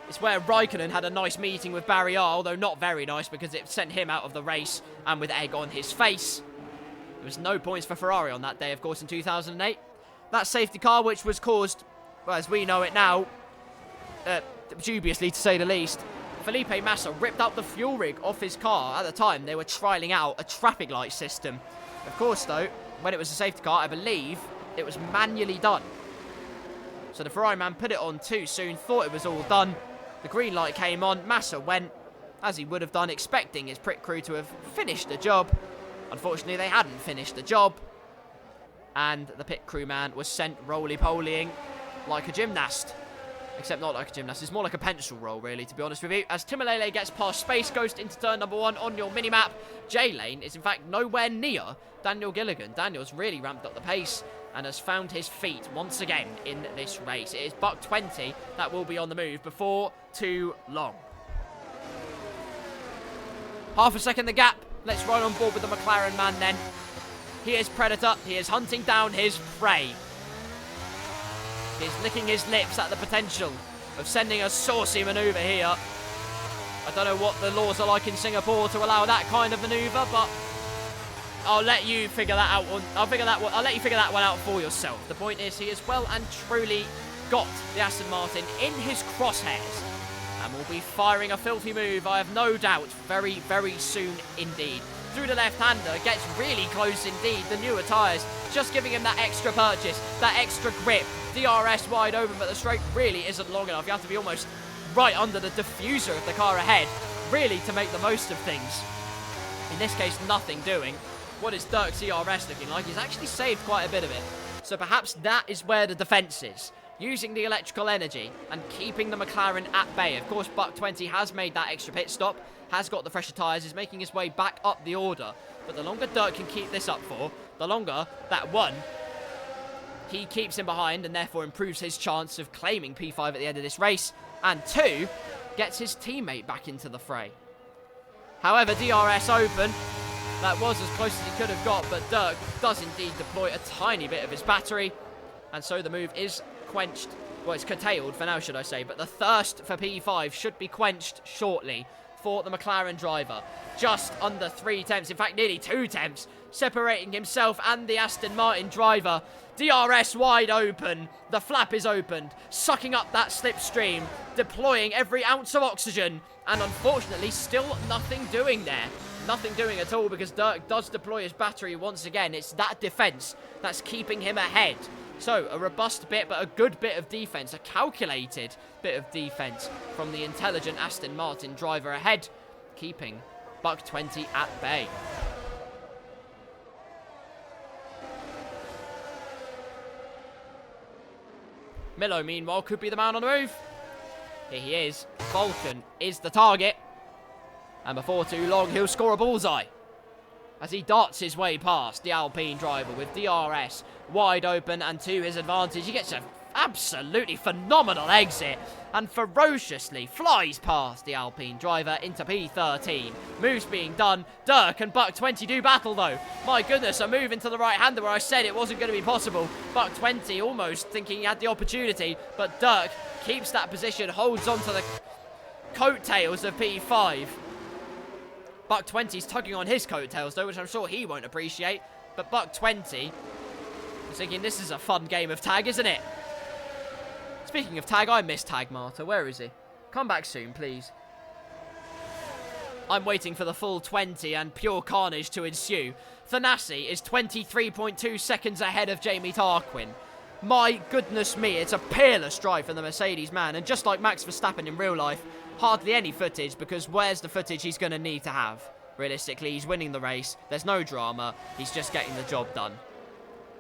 It's where Raikkonen had a nice meeting with Barry R, although not very nice because it sent him out of the race and with egg on his face. There was no points for Ferrari on that day, of course, in 2008. That safety car, which was caused, well, as we know it now, dubiously to say the least, Felipe Massa ripped up the fuel rig off his car. At the time, they were trialling out a traffic light system. Of course, though, when it was a safety car, I believe it was manually done. So the Ferrari man put it on too soon, thought it was all done. The green light came on, Massa went, as he would have done, expecting his pit crew to have finished the job. Unfortunately, they hadn't finished the job. And the pit crew man was sent roly-polying like a gymnast. Except not like a gymnast, it's more like a pencil roll, really, to be honest with you. As Timolele gets past Space Ghost into turn number 1 on your minimap, J-Lane is in fact nowhere near Daniel Gilligan. Daniel's really ramped up the pace and has found his feet once again in this race. It is Buck 20 that will be on the move before too long. Half a second the gap. Let's ride on board with the McLaren man then. He is Predator. He is hunting down his prey. He's licking his lips at the potential of sending a saucy manoeuvre here. I don't know what the laws are like in Singapore to allow that kind of manoeuvre, but I'll let you figure that out. I'll let you figure that one out for yourself. The point is, he has well and truly got the Aston Martin in his crosshairs and will be firing a filthy move, I have no doubt, very, very soon indeed. Through the left-hander, gets really close indeed. The newer tyres just giving him that extra purchase, that extra grip. DRS wide open, but the straight really isn't long enough. You have to be almost right under the diffuser of the car ahead, really, to make the most of things. In this case, nothing doing. What is Dirk's DRS looking like? He's actually saved quite a bit of it. So perhaps that is where the defence is. Using the electrical energy and keeping the McLaren at bay. Of course, Buck 20 has made that extra pit stop, has got the fresher tyres, is making his way back up the order. But the longer Dirk can keep this up for, the longer that 1, he keeps him behind and therefore improves his chance of claiming P5 at the end of this race. And 2, gets his teammate back into the fray. However, DRS open. That was as close as he could have got, but Dirk does indeed deploy a tiny bit of his battery. And so the move is quenched. Well, it's curtailed for now, should I say. But the thirst for P5 should be quenched shortly. for the McLaren driver. Just under 3 tenths, in fact nearly 2 tenths, separating himself and the Aston Martin driver. DRS wide open, the flap is opened, sucking up that slipstream, deploying every ounce of oxygen, and unfortunately still nothing doing there. Nothing doing at all because Dirk does deploy his battery once again. It's that defense that's keeping him ahead. So, a robust bit, but a good bit of defense, a calculated bit of defense from the intelligent Aston Martin driver ahead, keeping Buck 20 at bay. Milo, meanwhile, could be the man on the move. Here he is. Vulcan is the target. And before too long, he'll score a bullseye as he darts his way past the Alpine driver with DRS wide open and to his advantage. He gets an absolutely phenomenal exit and ferociously flies past the Alpine driver into P13. Moves being done. Dirk and Buck 20 do battle though. My goodness, a move into the right-hander where I said it wasn't going to be possible. Buck 20 almost thinking he had the opportunity, but Dirk keeps that position, holds on to the coattails of P5. Buck 20's tugging on his coattails though, which I'm sure he won't appreciate. But Buck 20 is thinking this is a fun game of tag, isn't it? Speaking of tag, I miss Tag Marta. Where is he? Come back soon, please. I'm waiting for the full 20 and pure carnage to ensue. Thanasi is 23.2 seconds ahead of Jamie Tarquin. My goodness me, it's a peerless drive from the Mercedes man. And just like Max Verstappen in real life, hardly any footage, because where's the footage he's going to need to have? Realistically, he's winning the race. There's no drama. He's just getting the job done.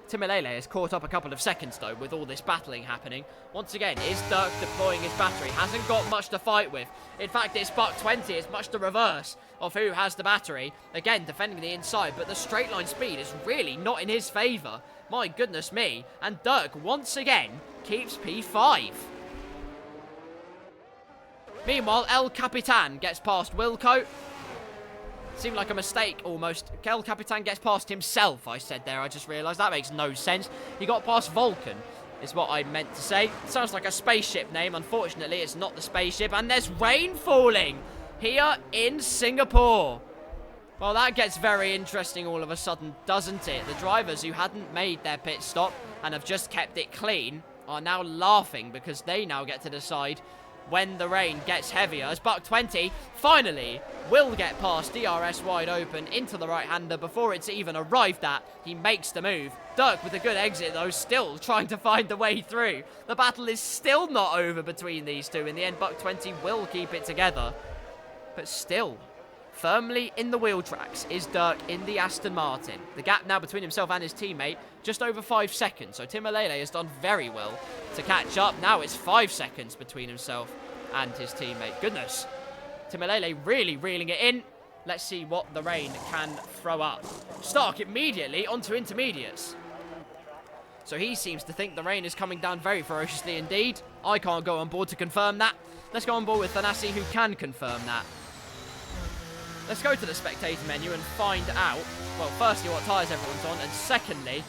Timalele has caught up a couple of seconds, though, with all this battling happening. Once again, is Dirk deploying his battery? Hasn't got much to fight with. In fact, it's Buck 20. It's much the reverse of who has the battery. Again, defending the inside, but the straight line speed is really not in his favour. My goodness me. And Dirk, once again, keeps P5. Meanwhile, El Capitan gets past Wilco. Seemed like a mistake, almost. El Capitan gets past himself, I said there. I just realised that makes no sense. He got past Vulcan, is what I meant to say. It sounds like a spaceship name. Unfortunately, it's not the spaceship. And there's rain falling here in Singapore. Well, that gets very interesting all of a sudden, doesn't it? The drivers who hadn't made their pit stop and have just kept it clean are now laughing because they now get to decide when the rain gets heavier, as Buck 20 finally will get past DRS wide open into the right-hander before it's even arrived at. He makes the move. Dirk with a good exit though, still trying to find the way through. The battle is still not over between these two. In the end, Buck 20 will keep it together. But still, firmly in the wheel tracks is Dirk in the Aston Martin. The gap now between himself and his teammate, just over 5 seconds. So Timalele has done very well to catch up. Now it's 5 seconds between himself and his teammate. Goodness. Timalele really reeling it in. Let's see what the rain can throw up. Stark immediately onto intermediates. So he seems to think the rain is coming down very ferociously indeed. I can't go on board to confirm that. Let's go on board with Thanasi, who can confirm that. Let's go to the spectator menu and find out, well, firstly, what tyres everyone's on, and secondly,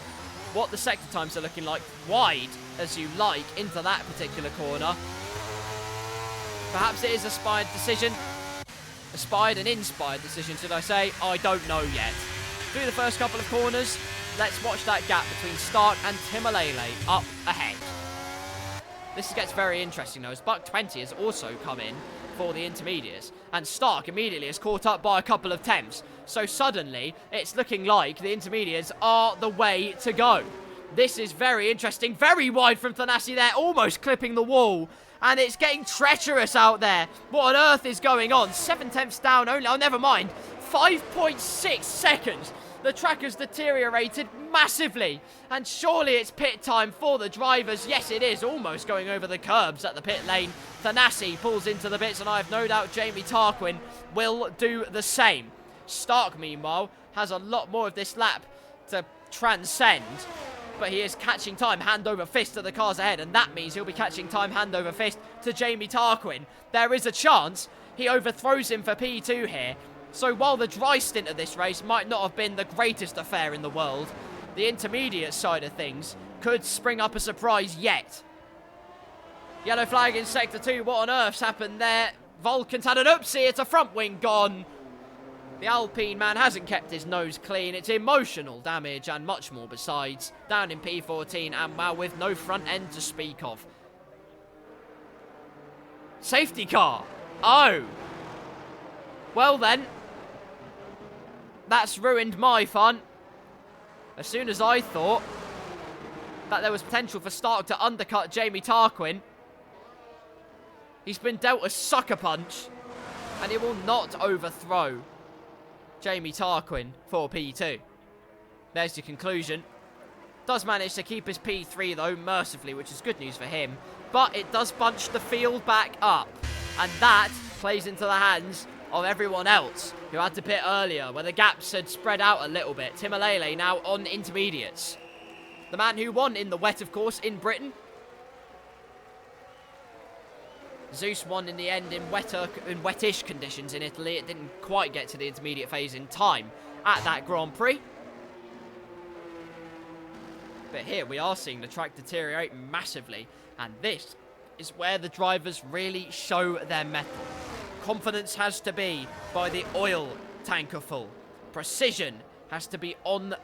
what the sector times are looking like wide as you like into that particular corner. Perhaps it is a spied decision. A spied and inspired decision, should I say? I don't know yet. Through the first couple of corners, let's watch that gap between Stark and Timalele up ahead. This gets very interesting though, as Buck 20 has also come in for the intermediates, and Stark immediately is caught up by a couple of temps. So suddenly, it's looking like the intermediates are the way to go. This is very interesting. Very wide from Thanasi there, almost clipping the wall. And it's getting treacherous out there. What on earth is going on? 7 tenths down only. Oh, never mind. 5.6 seconds. The track has deteriorated massively. And surely it's pit time for the drivers. Yes, it is. Almost going over the curbs at the pit lane. Thanasi pulls into the bits, and I have no doubt Jamie Tarquin will do the same. Stark, meanwhile, has a lot more of this lap to transcend. But he is catching time hand over fist to the cars ahead, and that means he'll be catching time hand over fist to Jamie Tarquin. There is a chance he overthrows him for P2 here. So while the dry stint of this race might not have been the greatest affair in the world, the intermediate side of things could spring up a surprise yet. Yellow flag in Sector 2. What on earth's happened there? Vulcan's had an oopsie. It's a front wing gone. The Alpine man hasn't kept his nose clean. It's emotional damage and much more besides. Down in P14 and well with no front end to speak of. Safety car. Oh. Well then. That's ruined my fun. As soon as I thought that there was potential for Stark to undercut Jamie Tarquin, he's been dealt a sucker punch and it will not overthrow Jamie Tarquin for P2. There's your conclusion. Does manage to keep his P3 though, mercifully, which is good news for him. But it does bunch the field back up. And that plays into the hands of everyone else who had to pit earlier, where the gaps had spread out a little bit. Timalele now on intermediates. The man who won in the wet, of course, in Britain. Zeus won in the end in wettish conditions in Italy. It didn't quite get to the intermediate phase in time at that Grand Prix. But here we are seeing the track deteriorate massively. And this is where the drivers really show their mettle. Confidence has to be by the oil tanker full. Precision has to be on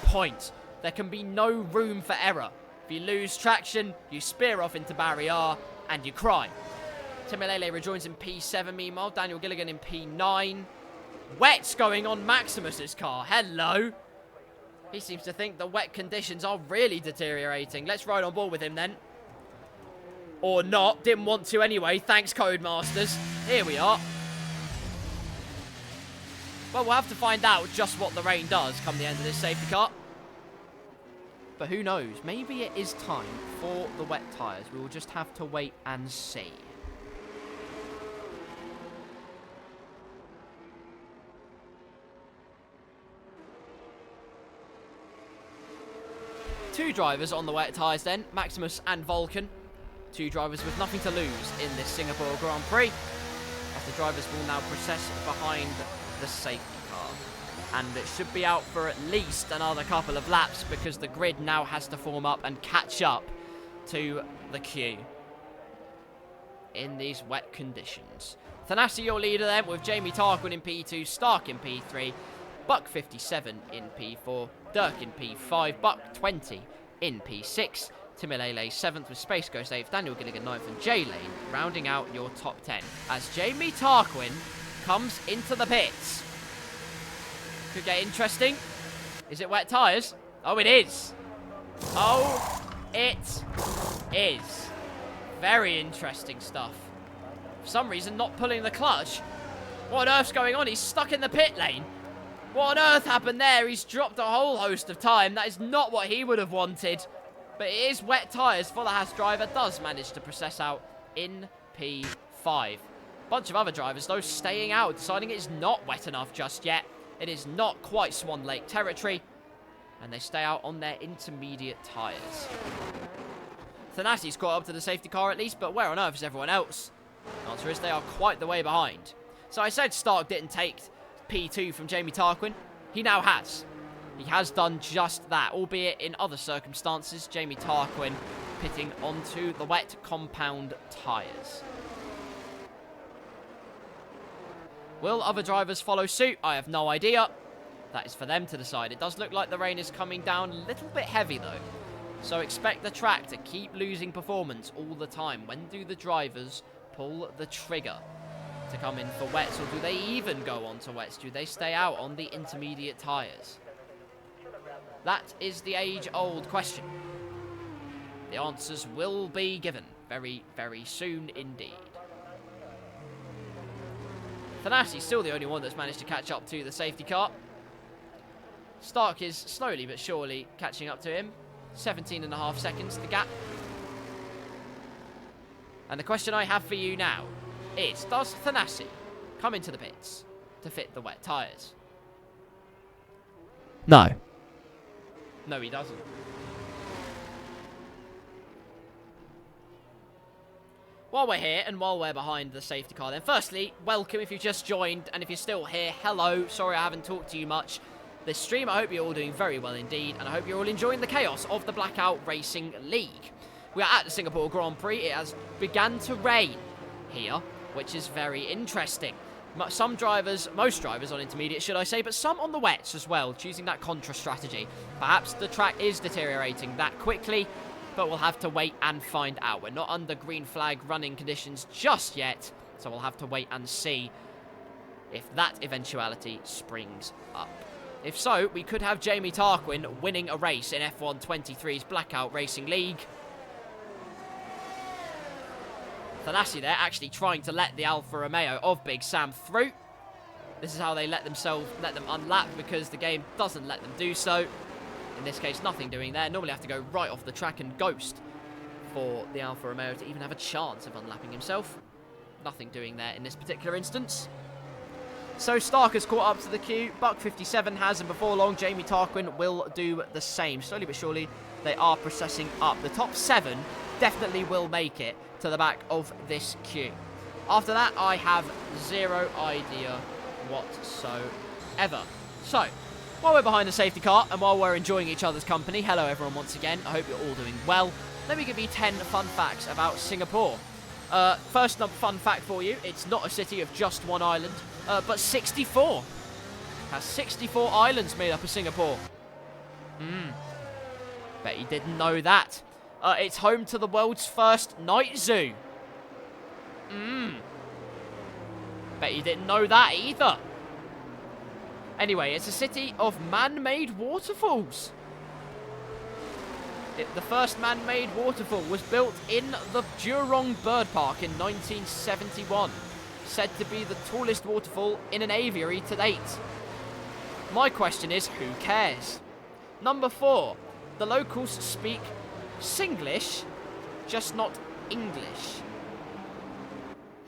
point. There can be no room for error. If you lose traction, you spear off into barrier and you cry. Timalele rejoins in P7 meanwhile. Daniel Gilligan in P9. Wet's going on Maximus's car. Hello. He seems to think the wet conditions are really deteriorating. Let's ride on board with him then. Or not. Didn't want to anyway. Thanks, Codemasters. Here we are. Well, we'll have to find out just what the rain does come the end of this safety car. But who knows? Maybe it is time for the wet tyres. We will just have to wait and see. Two drivers on the wet tyres then, Maximus and Vulcan. Two drivers with nothing to lose in this Singapore Grand Prix, as the drivers will now process behind the safety car. And it should be out for at least another couple of laps because the grid now has to form up and catch up to the queue in these wet conditions. Thanasi, your leader then, with Jamie Tarquin in P2, Stark in P3, Buck 57 in P4, Dirk in P5, Buck 20 in P6, Timalele 7th with Space Ghost 8th, Daniel Gilligan 9th and J Lane rounding out your top 10 as Jamie Tarquin comes into the pits. Could get interesting. Is it wet tyres? Oh, it is. Oh, it is. Very interesting stuff. For some reason, not pulling the clutch. What on earth's going on? He's stuck in the pit lane. What on earth happened there? He's dropped a whole host of time. That is not what he would have wanted. But it is wet tyres for the Haas driver. Does manage to process out in P5. Bunch of other drivers, though, staying out, deciding it's not wet enough just yet. It is not quite Swan Lake territory. And they stay out on their intermediate tyres. Thanasi's caught up to the safety car at least, but where on earth is everyone else? The answer is they are quite the way behind. So I said Stark didn't take P2 from Jamie Tarquin. He now has. He has done just that, albeit in other circumstances. Jamie Tarquin pitting onto the wet compound tyres. Will other drivers follow suit? I have no idea. That is for them to decide. It does look like the rain is coming down a little bit heavy though. So expect the track to keep losing performance all the time. When do the drivers pull the trigger to come in for wets, or do they even go on to wets? Do they stay out on the intermediate tyres? That is the age-old question. The answers will be given very, very soon indeed. Thanasi's still the only one that's managed to catch up to the safety car. Stark is slowly but surely catching up to him. 17.5 seconds the gap. And the question I have for you now is, does Thanasi come into the pits to fit the wet tyres? No. No, he doesn't. While we're here and while we're behind the safety car then, firstly, welcome if you've just joined, and if you're still here, hello. Sorry I haven't talked to you much this stream. I hope you're all doing very well indeed, and I hope you're all enjoying the chaos of the Blackout Racing League. We are at the Singapore Grand Prix. It has begun to rain here, which is very interesting. Most drivers on intermediate, should I say, but some on the wets as well, choosing that contra strategy. Perhaps the track is deteriorating that quickly, but we'll have to wait and find out. We're not under green flag running conditions just yet, so we'll have to wait and see if that eventuality springs up. If so, we could have Jamie Tarquin winning a race in F1 23's Blackout Racing League. Thanassi there actually trying to let the Alfa Romeo of Big Sam through. This is how they let them unlap, because the game doesn't let them do so. In this case, nothing doing there. Normally have to go right off the track and ghost for the Alfa Romeo to even have a chance of unlapping himself. Nothing doing there in this particular instance. So Stark has caught up to the queue. Buck 57 has, and before long, Jamie Tarquin will do the same. Slowly but surely, they are processing up. The top 7 definitely will make it to the back of this queue. After that, I have zero idea whatsoever. So, while we're behind the safety car and while we're enjoying each other's company, hello everyone once again, I hope you're all doing well. Let me give you 10 fun facts about Singapore. First fun fact for you, it's not a city of just one island, but 64. It has 64 islands made up of Singapore. Bet you didn't know that. It's home to the world's first night zoo. Bet you didn't know that either. Anyway, it's a city of man-made waterfalls. The first man-made waterfall was built in the Jurong Bird Park in 1971. Said to be the tallest waterfall in an aviary to date. My question is, who cares? Number 4. The locals speak Singlish, just not English.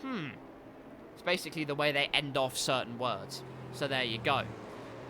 It's basically the way they end off certain words. So there you go.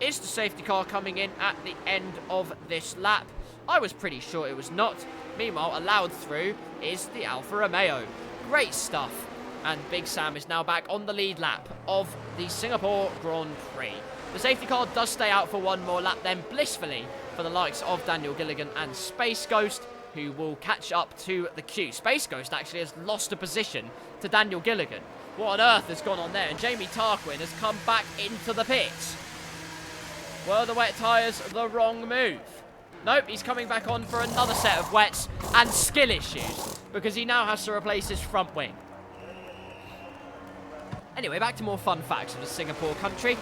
Is the safety car coming in at the end of this lap? I was pretty sure it was not. Meanwhile, allowed through is the Alfa Romeo. Great stuff. And Big Sam is now back on the lead lap of the Singapore Grand Prix. The safety car does stay out for one more lap then, blissfully, for the likes of Daniel Gilligan and Space Ghost, who will catch up to the queue. Space Ghost actually has lost a position to Daniel Gilligan. What on earth has gone on there? And Jamie Tarquin has come back into the pits. Were the wet tyres the wrong move? Nope, he's coming back on for another set of wets and skill issues, because he now has to replace his front wing. Anyway, back to more fun facts of the Singapore country.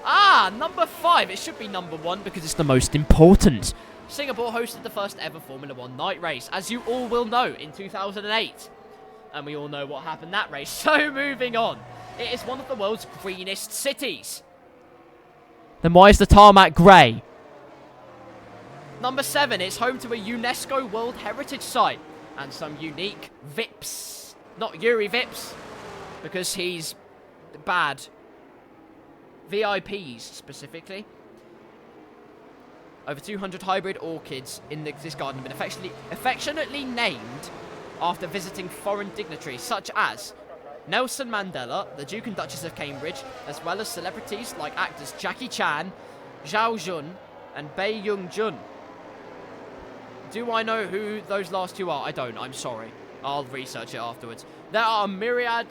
Number 5. It should be number 1 because it's the most important. Singapore hosted the first ever Formula 1 night race, as you all will know, in 2008. And we all know what happened that race. So moving on. It is one of the world's greenest cities. Then why is the tarmac grey? Number 7. It's home to a UNESCO World Heritage Site and some unique VIPs. Not Yuri VIPs, because he's bad. VIPs, specifically. Over 200 hybrid orchids in this garden have been affectionately named after visiting foreign dignitaries such as Nelson Mandela, the Duke and Duchess of Cambridge, as well as celebrities like actors Jackie Chan, Zhao Jun, and Bae Young Jun. Do I know who those last two are? I don't, I'm sorry. I'll research it afterwards. There are myriad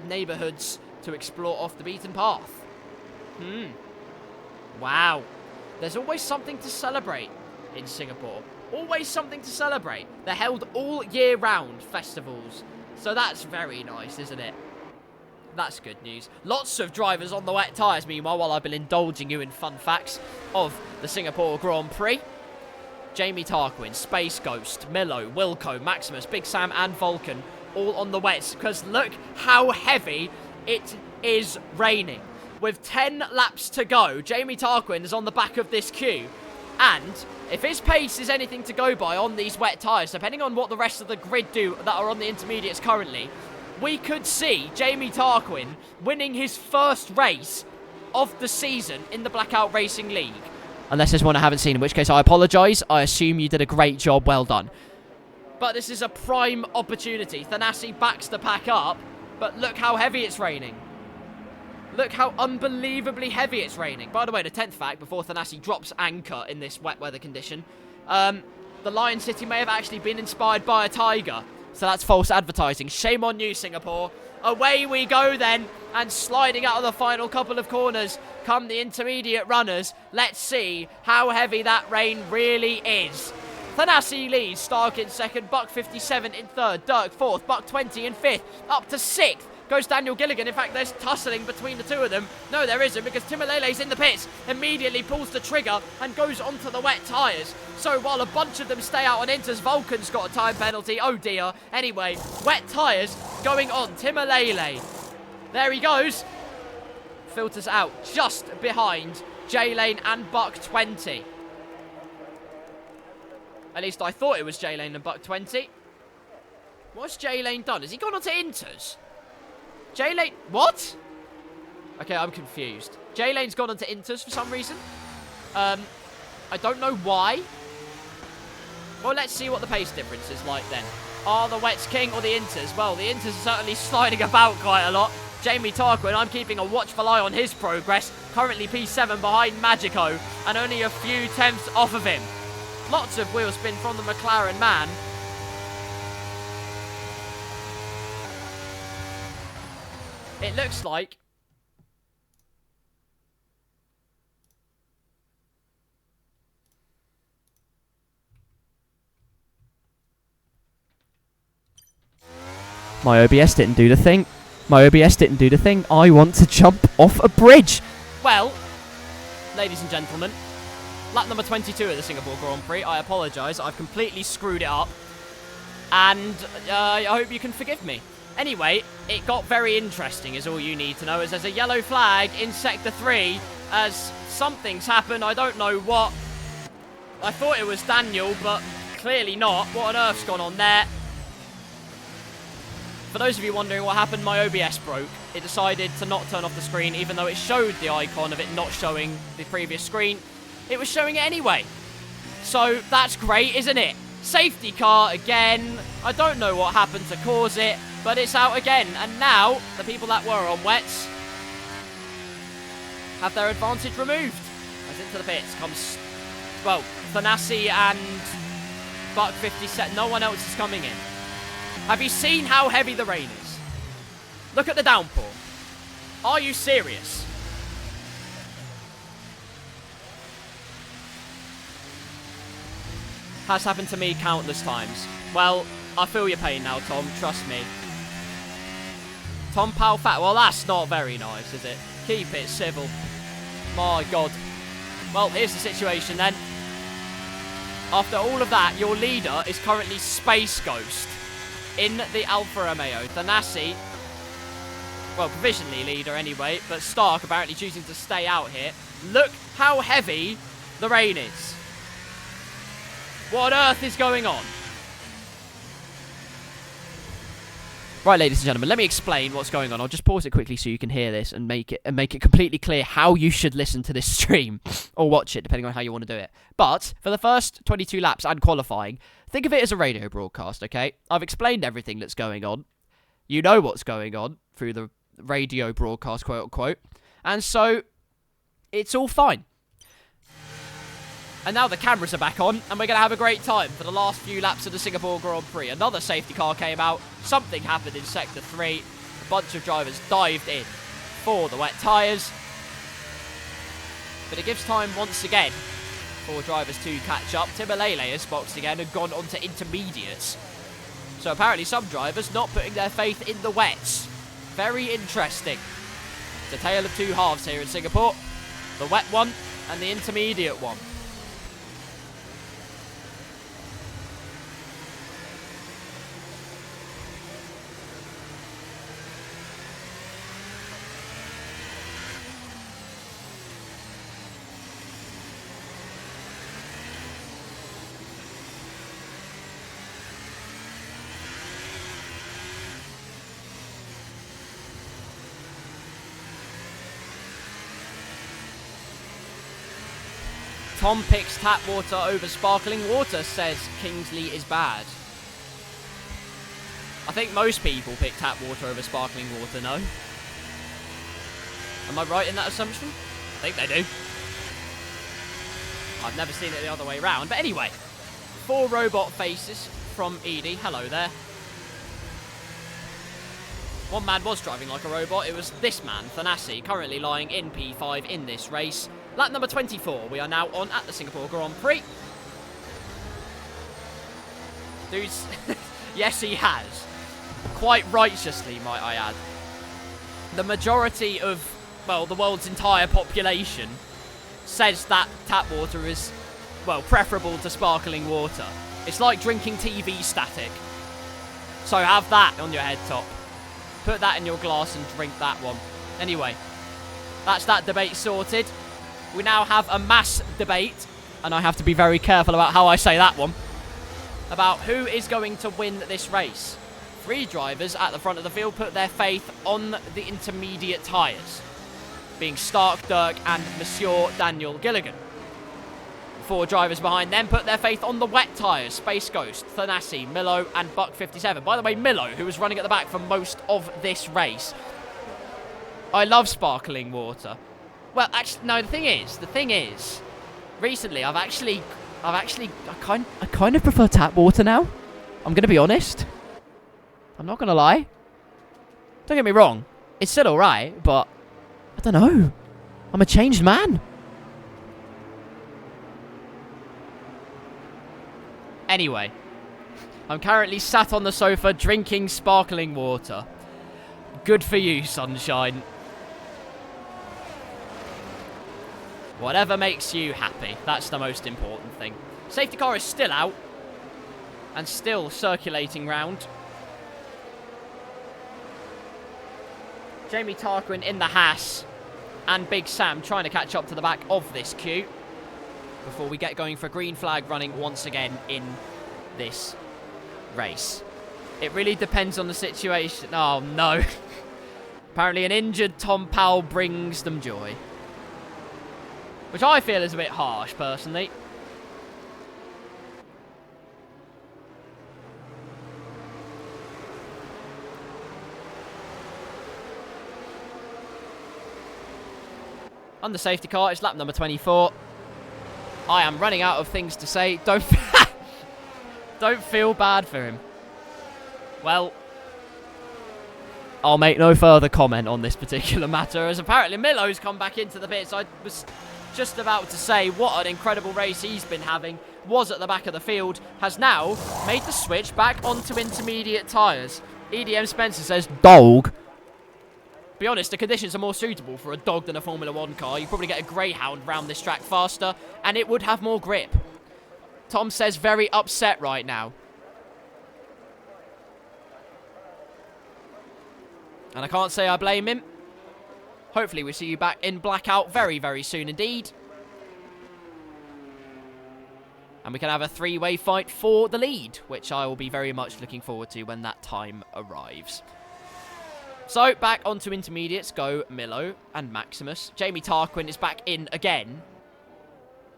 neighborhoods to explore off the beaten path. Wow. There's always something to celebrate in Singapore. Always something to celebrate. They're held all year round, festivals. So that's very nice, isn't it? That's good news. Lots of drivers on the wet tyres, meanwhile, while I've been indulging you in fun facts of the Singapore Grand Prix. Jamie Tarquin, Space Ghost, Milo, Wilco, Maximus, Big Sam and Vulcan all on the wets, because look how heavy it is raining. With 10 laps to go, Jamie Tarquin is on the back of this queue. And if his pace is anything to go by on these wet tyres, depending on what the rest of the grid do that are on the intermediates currently, we could see Jamie Tarquin winning his first race of the season in the Blackout Racing League. Unless there's one I haven't seen, in which case I apologise. I assume you did a great job. Well done. But this is a prime opportunity. Thanassi backs the pack up, but look how heavy it's raining. Look how unbelievably heavy it's raining. By the way, the 10th fact, before Thanassi drops anchor in this wet weather condition, the Lion City may have actually been inspired by a tiger. So that's false advertising. Shame on you, Singapore. Away we go then, and sliding out of the final couple of corners come the intermediate runners. Let's see how heavy that rain really is. Thanasi leads, Stark in second, Buck 57 in third, Dirk fourth, Buck 20 in fifth, up to sixth goes Daniel Gilligan. In fact, there's tussling between the two of them. No, there isn't, because Timalele's in the pits, immediately pulls the trigger and goes onto the wet tyres. So while a bunch of them stay out on inters, Vulcan's got a time penalty. Oh dear. Anyway, wet tyres going on. Timalele. There he goes. Filters out just behind J-Lane and Buck 20. At least I thought it was J-Lane and Buck 20. What's J-Lane done? Has he gone on to inters? J-Lane... What? Okay, I'm confused. J-Lane's gone on to inters for some reason. I don't know why. Well, let's see what the pace difference is like then. Are the wets king or the inters? Well, the inters are certainly sliding about quite a lot. Jamie Tarquin, I'm keeping a watchful eye on his progress. Currently P7 behind Magico and only a few tenths off of him. Lots of wheel spin from the McLaren man. It looks like... My OBS didn't do the thing. I want to jump off a bridge. Well, ladies and gentlemen, lap number 22 of the Singapore Grand Prix. I apologise. I've completely screwed it up. And I hope you can forgive me. Anyway, it got very interesting is all you need to know, as there's a yellow flag in Sector 3 as something's happened. I don't know what. I thought it was Daniel, but clearly not. What on earth's gone on there? For those of you wondering what happened, my OBS broke. It decided to not turn off the screen, even though it showed the icon of it not showing the previous screen. It was showing it anyway. So that's great, isn't it? Safety car again. I don't know what happened to cause it, but it's out again. And now, the people that were on wets have their advantage removed. As into the pits comes, well, Thanasi and Buck 57. No one else is coming in. Have you seen how heavy the rain is? Look at the downpour. Are you serious? Has happened to me countless times. Well, I feel your pain now, Tom. Trust me. Tom Powell Fat. Well, that's not very nice, is it? Keep it civil. My God. Well, here's the situation then. After all of that, your leader is currently Space Ghost in the Alfa Romeo. Thanasi, well, provisionally leader anyway, but Stark apparently choosing to stay out here. Look how heavy the rain is. What on earth is going on? Right, ladies and gentlemen, let me explain what's going on. I'll just pause it quickly so you can hear this and make it completely clear how you should listen to this stream or watch it, depending on how you want to do it. But for the first 22 laps and qualifying, think of it as a radio broadcast, okay? I've explained everything that's going on. You know what's going on through the radio broadcast, quote unquote. And so it's all fine. And now the cameras are back on, and we're going to have a great time for the last few laps of the Singapore Grand Prix. Another safety car came out. Something happened in Sector 3. A bunch of drivers dived in for the wet tyres. But it gives time once again for drivers to catch up. Timalele has boxed again and gone on to intermediates. So apparently some drivers not putting their faith in the wets. Very interesting. It's a tale of two halves here in Singapore. The wet one and the intermediate one. Tom picks tap water over sparkling water, says Kingsley is bad. I think most people pick tap water over sparkling water, no? Am I right in that assumption? I think they do. I've never seen it the other way round. But anyway, 4 robot faces from Edie. Hello there. One man was driving like a robot. It was this man, Thanasi, currently lying in P5 in this race. Lap number 24. We are now on at the Singapore Grand Prix. Dude's... yes, he has. Quite righteously, might I add. The majority of, well, the world's entire population says that tap water is, well, preferable to sparkling water. It's like drinking TV static. So have that on your head top. Put that in your glass and drink that one. Anyway, that's that debate sorted. We now have a mass debate, and I have to be very careful about how I say that one, about who is going to win this race. 3 drivers at the front of the field put their faith on the intermediate tyres, being Stark, Dirk and Monsieur Daniel Gilligan. 4 drivers behind them put their faith on the wet tyres, Space Ghost, Thanasi, Milo and Buck 57. By the way, Milo, who was running at the back for most of this race. I love sparkling water. Well, actually, no, the thing is, recently I kind of prefer tap water now. I'm going to be honest. I'm not going to lie. Don't get me wrong. It's still alright, but I don't know. I'm a changed man. Anyway, I'm currently sat on the sofa drinking sparkling water. Good for you, sunshine. Whatever makes you happy. That's the most important thing. Safety car is still out. And still circulating round. Jamie Tarquin in the Haas. And Big Sam trying to catch up to the back of this queue. Before we get going for green flag running once again in this race. It really depends on the situation. Oh, no. Apparently an injured Tom Powell brings them joy. Which I feel is a bit harsh, personally. On the safety car, it's lap number 24. I am running out of things to say. Don't feel bad for him. Well, I'll make no further comment on this particular matter, as apparently Milo's come back into the pits. I was just about to say what an incredible race he's been having. Was at the back of the field, has now made the switch back onto intermediate tyres. EDM Spencer says, dog. Be honest, the conditions are more suitable for a dog than a Formula 1 car. You probably get a greyhound round this track faster, and it would have more grip. Tom says very upset right now. And I can't say I blame him. Hopefully we see you back in Blackout very, very soon indeed. And we can have a 3-way fight for the lead, which I will be very much looking forward to when that time arrives. So, back onto intermediates go Milo and Maximus. Jamie Tarquin is back in again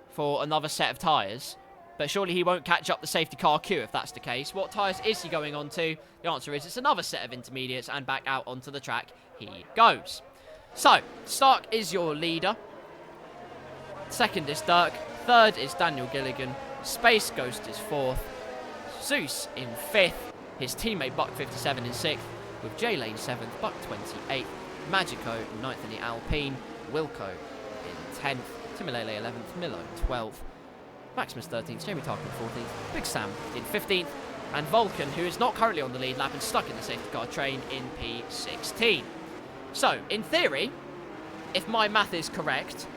for another set of tyres. But surely he won't catch up the safety car queue if that's the case. What tyres is he going on to? The answer is it's another set of intermediates, and back out onto the track he goes. So, Stark is your leader. Second is Dirk. Third is Daniel Gilligan. Space Ghost is 4th. Zeus in 5th. His teammate Buck 57 in 6th. With J Lane 7th, Buck 28th, Magico 9th in the Alpine, Wilco in 10th, Timilele 11th, Milo 12th, Maximus 13th, Jamie Tarquin 14th, Big Sam in 15th, and Vulcan, who is not currently on the lead lap and stuck in the safety car train, in P16. So, in theory, if my math is correct,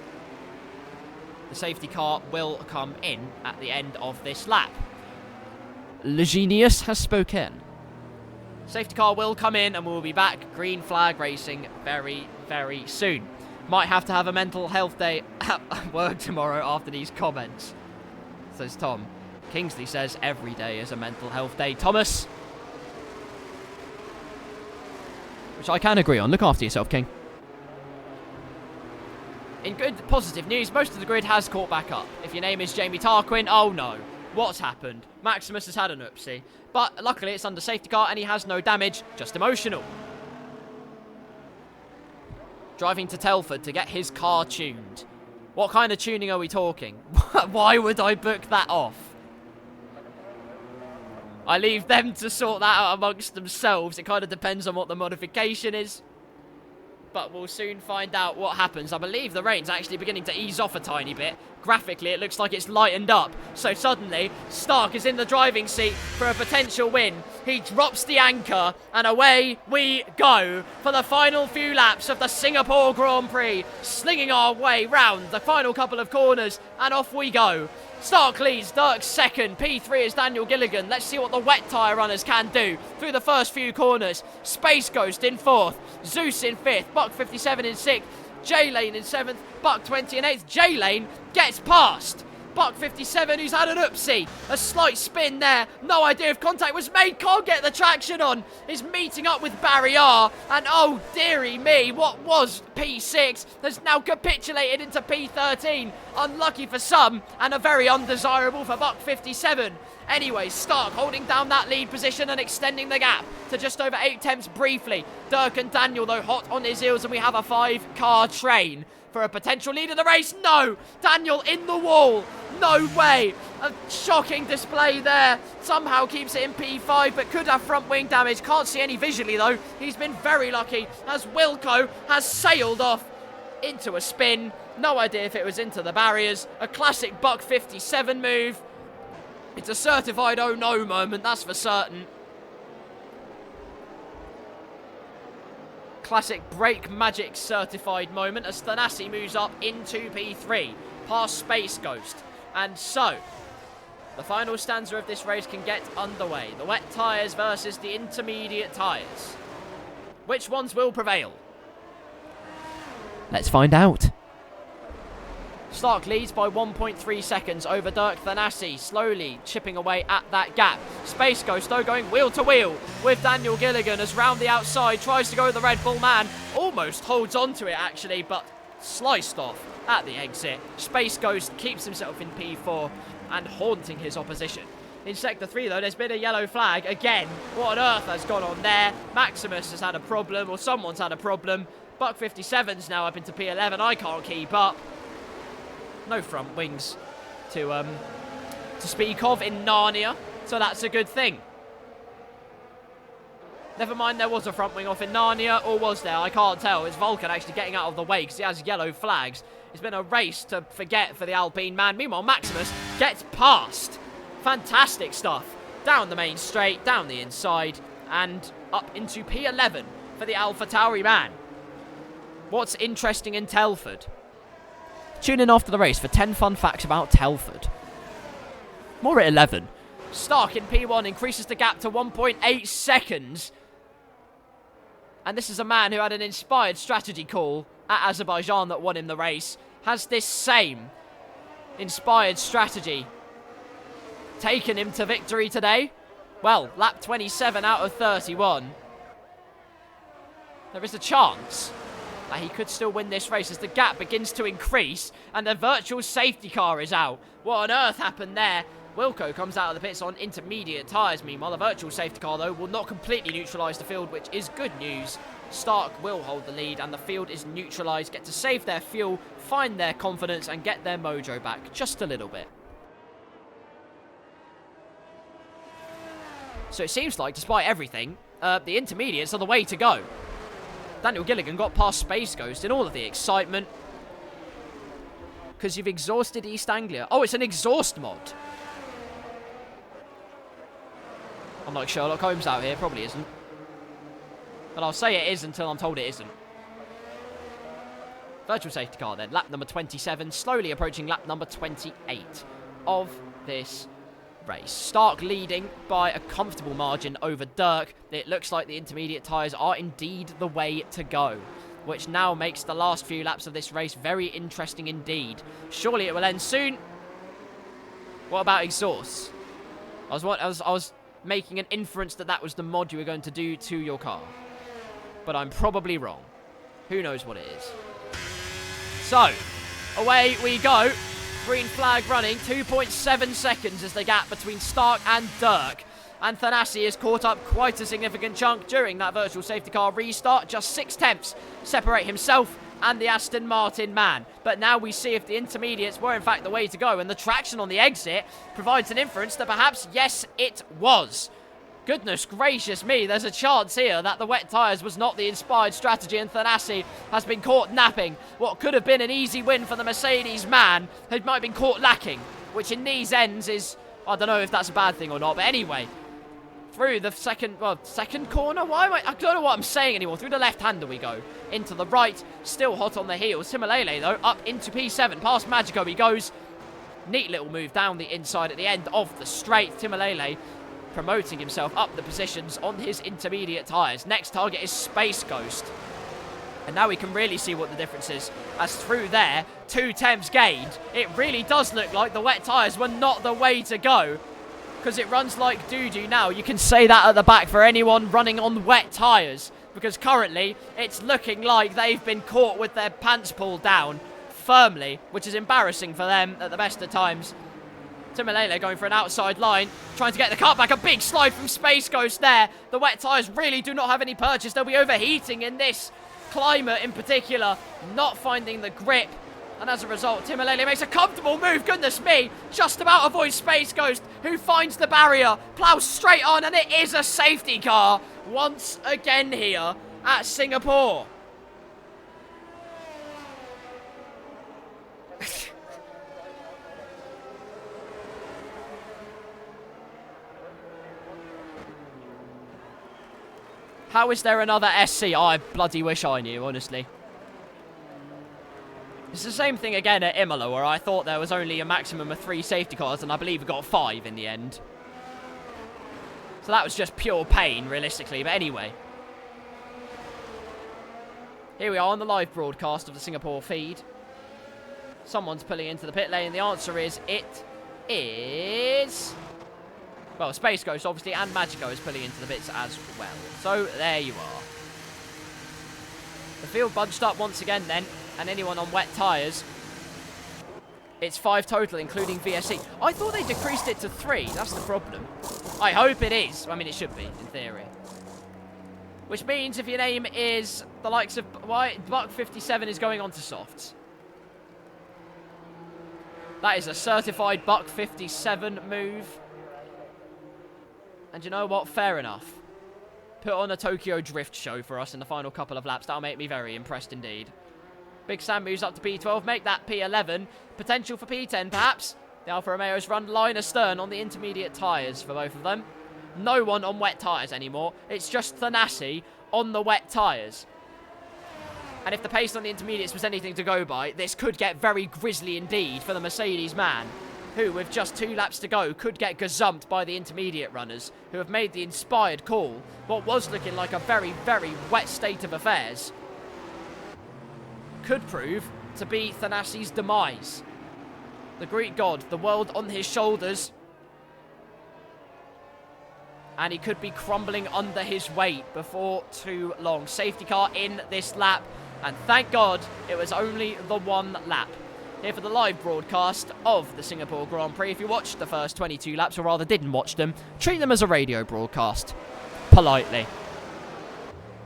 the safety car will come in at the end of this lap. Le Genius has spoken. Safety car will come in and we'll be back green flag racing very, very soon. Might have to have a mental health day at work tomorrow after these comments, says Tom. Kingsley says every day is a mental health day. Thomas. Which I can agree on. Look after yourself, King. In good, positive news, most of the grid has caught back up. If your name is Jamie Tarquin, oh no. What's happened? Maximus has had an oopsie. But luckily it's under safety car and he has no damage, just emotional. Driving to Telford to get his car tuned. What kind of tuning are we talking? Why would I book that off? I leave them to sort that out amongst themselves. It kind of depends on what the modification is. But we'll soon find out what happens. I believe the rain's actually beginning to ease off a tiny bit. Graphically, it looks like it's lightened up. So suddenly, Stark is in the driving seat for a potential win. He drops the anchor, and away we go for the final few laps of the Singapore Grand Prix. Slinging our way round the final couple of corners, and off we go. Stark leads, Dirk second, P3 is Daniel Gilligan. Let's see what the wet tyre runners can do through the first few corners. Space Ghost in fourth, Zeus in fifth, Buck 57 in sixth, J-Lane in seventh, Buck 20 in eighth. J-Lane gets past Buck 57, who's had an oopsie. A slight spin there. No idea if contact was made. Can't get the traction on. Is meeting up with Barry R. And oh, dearie me, what was P6 has now capitulated into P13. Unlucky for some, and a very undesirable for Buck 57. Anyway, Stark holding down that lead position and extending the gap to just over 8 tenths briefly. Dirk and Daniel, though, hot on his heels, and we have a 5-car train for a potential lead of the race. No! Daniel in the wall. No way. A shocking display there. Somehow keeps it in P5, but could have front wing damage. Can't see any visually, though. He's been very lucky as Wilco has sailed off into a spin. No idea if it was into the barriers. A classic Buck 57 move. It's a certified oh no moment, that's for certain. Classic brake magic certified moment as Thanasi moves up into P3, past Space Ghost. And so, the final stanza of this race can get underway. The wet tyres versus the intermediate tyres. Which ones will prevail? Let's find out. Stark leads by 1.3 seconds over Dirk Thanasi, slowly chipping away at that gap. Space Ghost, though, going wheel to wheel with Daniel Gilligan as round the outside, tries to go with the Red Bull man, almost holds on to it actually, but sliced off at the exit. Space Ghost keeps himself in P4 and haunting his opposition. In Sector 3, though, there's been a yellow flag. Again, what on earth has gone on there? Maximus has had a problem, or someone's had a problem. Buck 57's now up into P11. I can't keep up. No front wings to speak of in Narnia, so that's a good thing. Never mind, there was a front wing off in Narnia, or was there? I can't tell. It's Vulcan actually getting out of the way because he has yellow flags. It's been a race to forget for the Alpine man. Meanwhile, Maximus gets past. Fantastic stuff. Down the main straight, down the inside, and up into P11 for the Alpha Tauri man. What's interesting in Telford? Tune in after the race for 10 fun facts about Telford. More at 11. Stark in P1 increases the gap to 1.8 seconds. And this is a man who had an inspired strategy call at Azerbaijan that won him the race. Has this same inspired strategy taken him to victory today? Well, lap 27 out of 31. There is a chance that he could still win this race as the gap begins to increase and the virtual safety car is out. What on earth happened there? Wilco comes out of the pits on intermediate tyres. Meanwhile, the virtual safety car, though, will not completely neutralise the field, which is good news. Stark will hold the lead and the field is neutralised, get to save their fuel, find their confidence and get their mojo back just a little bit. So it seems like, despite everything, the intermediates are the way to go. Daniel Gilligan got past Space Ghost in all of the excitement. Because you've exhausted East Anglia. Oh, it's an exhaust mod. I'm like Sherlock Holmes out here. Probably isn't. But I'll say it is until I'm told it isn't. Virtual safety car then. Lap number 27. Slowly approaching lap number 28 of this race. Stark leading by a comfortable margin over Dirk. It looks like the intermediate tyres are indeed the way to go, which now makes the last few laps of this race very interesting indeed. Surely it will end soon. What about exhausts? I was making an inference that that was the mod you were going to do to your car, but I'm probably wrong. Who knows what it is? So, away we go. Green flag running, 2.7 seconds is the gap between Stark and Dirk. And Thanasi has caught up quite a significant chunk during that virtual safety car restart. Just 6 tenths separate himself and the Aston Martin man. But now we see if the intermediates were in fact the way to go, and the traction on the exit provides an inference that perhaps, yes, it was. Goodness gracious me, there's a chance here that the wet tyres was not the inspired strategy, and Thanasi has been caught napping what could have been an easy win for the Mercedes man, who might have been caught lacking, which in these ends is, I don't know if that's a bad thing or not, but anyway, through the second corner? I don't know what I'm saying anymore. Through the left-hander we go. Into the right, still hot on the heels. Timalele, though, up into P7. Past Magico he goes. Neat little move down the inside at the end of the straight. Timalele promoting himself up the positions on his intermediate tyres. Next target is Space Ghost. And now we can really see what the difference is. As through there, 2 temps gained. It really does look like the wet tyres were not the way to go, because it runs like doo-doo now. You can say that at the back for anyone running on wet tyres, because currently it's looking like they've been caught with their pants pulled down firmly, which is embarrassing for them at the best of times. Timalele going for an outside line, trying to get the cut back. A big slide from Space Ghost there. The wet tyres really do not have any purchase. They'll be overheating in this climate in particular, not finding the grip. And as a result, Timalele makes a comfortable move. Goodness me, just about avoids Space Ghost, who finds the barrier, plows straight on, and it is a safety car once again here at Singapore. How is there another SC? I bloody wish I knew, honestly. It's the same thing again at Imola, where I thought there was only a maximum of 3 safety cars, and I believe we got 5 in the end. So that was just pure pain, realistically, but anyway. Here we are on the live broadcast of the Singapore feed. Someone's pulling into the pit lane. The answer is, it is... Well, Space Ghost, obviously, and Magico is pulling into the pits as well. So, there you are. The field bunched up once again then, and anyone on wet tyres. It's 5 total, including VSC. I thought they decreased it to 3. That's the problem. I hope it is. I mean, it should be, in theory. Which means if your name is the likes of... Why? Buck 57 is going on to softs. That is a certified Buck 57 move. And you know what? Fair enough. Put on a Tokyo Drift show for us in the final couple of laps. That'll make me very impressed indeed. Big Sam moves up to P12. Make that P11. Potential for P10, perhaps. The Alfa Romeos run line astern on the intermediate tyres for both of them. No one on wet tyres anymore. It's just Thanasi on the wet tyres. And if the pace on the intermediates was anything to go by, this could get very grisly indeed for the Mercedes man, who, with just 2 laps to go, could get gazumped by the intermediate runners, who have made the inspired call. What was looking like a very, very wet state of affairs could prove to be Thanasi's demise. The Greek god, the world on his shoulders, and he could be crumbling under his weight before too long. Safety car in this lap, and thank God it was only the 1 lap. Here for the live broadcast of the Singapore Grand Prix. If you watched the first 22 laps, or rather didn't watch them, treat them as a radio broadcast. Politely.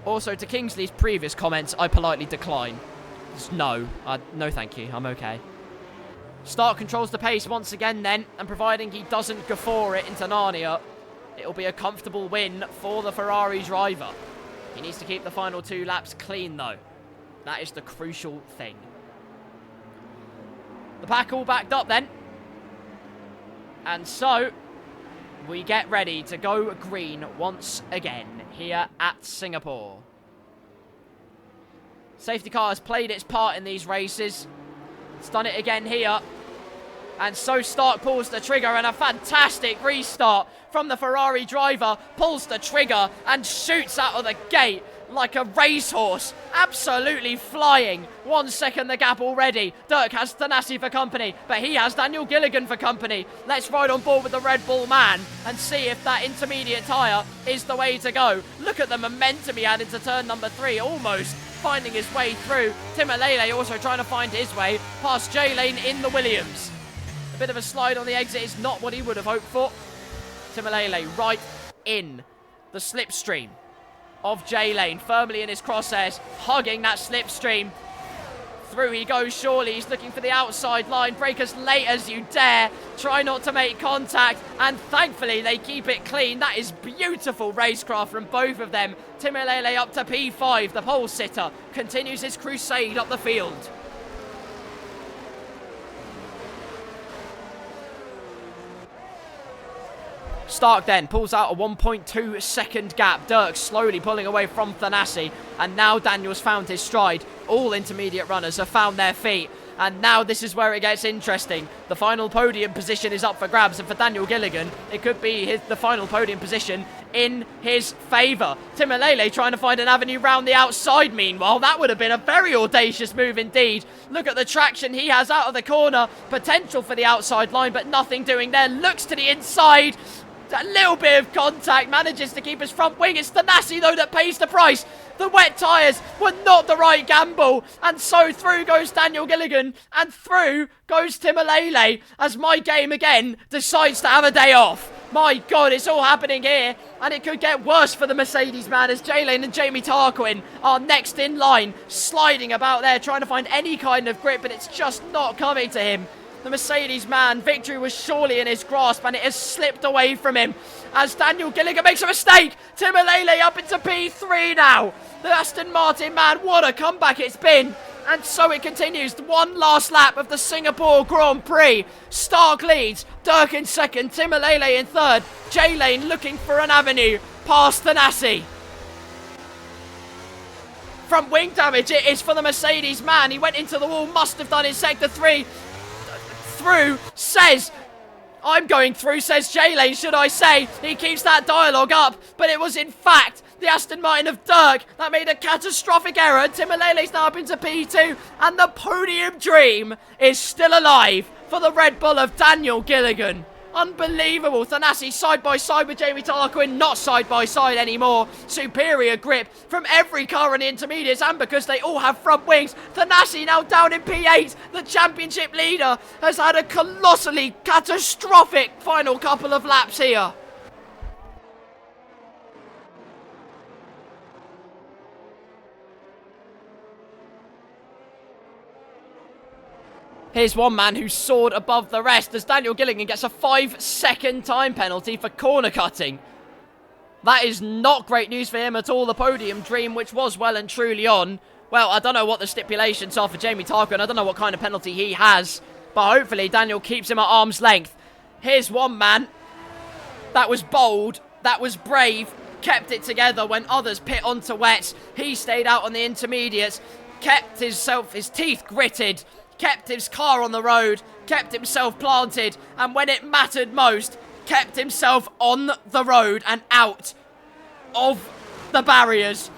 Also, to Kingsley's previous comments, I politely decline. Just no. No thank you. I'm okay. Start controls the pace once again then, and providing he doesn't guffaw it into Narnia, it'll be a comfortable win for the Ferrari driver. He needs to keep the final 2 laps clean though. That is the crucial thing. The pack all backed up then. And so, we get ready to go green once again here at Singapore. Safety car has played its part in these races. It's done it again here. And so Stark pulls the trigger, and a fantastic restart from the Ferrari driver. Pulls the trigger and shoots out of the gate like a racehorse. Absolutely flying. 1 second the gap already. Dirk has Thanasi for company, but he has Daniel Gilligan for company. Let's ride on board with the Red Bull man and see if that intermediate tyre is the way to go. Look at the momentum he had into turn number 3, almost finding his way through. Timalele also trying to find his way past J-Lane in the Williams. A bit of a slide on the exit is not what he would have hoped for. Timalele right in the slipstream of J-Lane, firmly in his crosshairs, hugging that slipstream. Through he goes, surely. He's looking for the outside line. Brake as late as you dare. Try not to make contact. And thankfully, they keep it clean. That is beautiful racecraft from both of them. Timalele up to P5. The pole sitter continues his crusade up the field. Stark then pulls out a 1.2 second gap. Dirk slowly pulling away from Thanasi. And now Daniel's found his stride. All intermediate runners have found their feet. And now this is where it gets interesting. The final podium position is up for grabs. And for Daniel Gilligan, it could be the final podium position in his favour. Timalele trying to find an avenue round the outside meanwhile. That would have been a very audacious move indeed. Look at the traction he has out of the corner. Potential for the outside line, but nothing doing there. Looks to the inside. A little bit of contact, manages to keep his front wing. It's Thanasi, though, that pays the price. The wet tyres were not the right gamble. And so through goes Daniel Gilligan. And through goes Timalele as My Game again decides to have a day off. My God, it's all happening here. And it could get worse for the Mercedes man as J-Lane and Jamie Tarquin are next in line. Sliding about there, trying to find any kind of grip, but it's just not coming to him. The Mercedes man, victory was surely in his grasp and it has slipped away from him as Daniel Gilligan makes a mistake. Timalele up into P3 now. The Aston Martin man, what a comeback it's been. And so it continues. One last lap of the Singapore Grand Prix. Stark leads, Dirk in second, Timalele in third. J-Lane looking for an avenue past Thanasi. Front wing damage it is for the Mercedes man. He went into the wall, must have done in sector 3. Through says, I'm going through, says J-Lane, should I say. He keeps that dialogue up, but it was in fact the Aston Martin of Dirk that made a catastrophic error. Timalele's now up into P2, and the podium dream is still alive for the Red Bull of Daniel Gilligan. Unbelievable. Thanasi side by side with Jamie Tarquin, not side by side anymore. Superior grip from every car in the intermediates, and because they all have front wings. Thanasi now down in P8. The championship leader has had a colossally catastrophic final couple of laps here. Here's one man who soared above the rest as Daniel Gilligan gets a 5-second time penalty for corner cutting. That is not great news for him at all. The podium dream, which was well and truly on. Well, I don't know what the stipulations are for Jamie Tarquin. I don't know what kind of penalty he has. But hopefully Daniel keeps him at arm's length. Here's one man. That was bold. That was brave. Kept it together when others pit onto wets. He stayed out on the intermediates. Kept his teeth gritted. Kept his car on the road, kept himself planted, and when it mattered most, kept himself on the road and out of the barriers.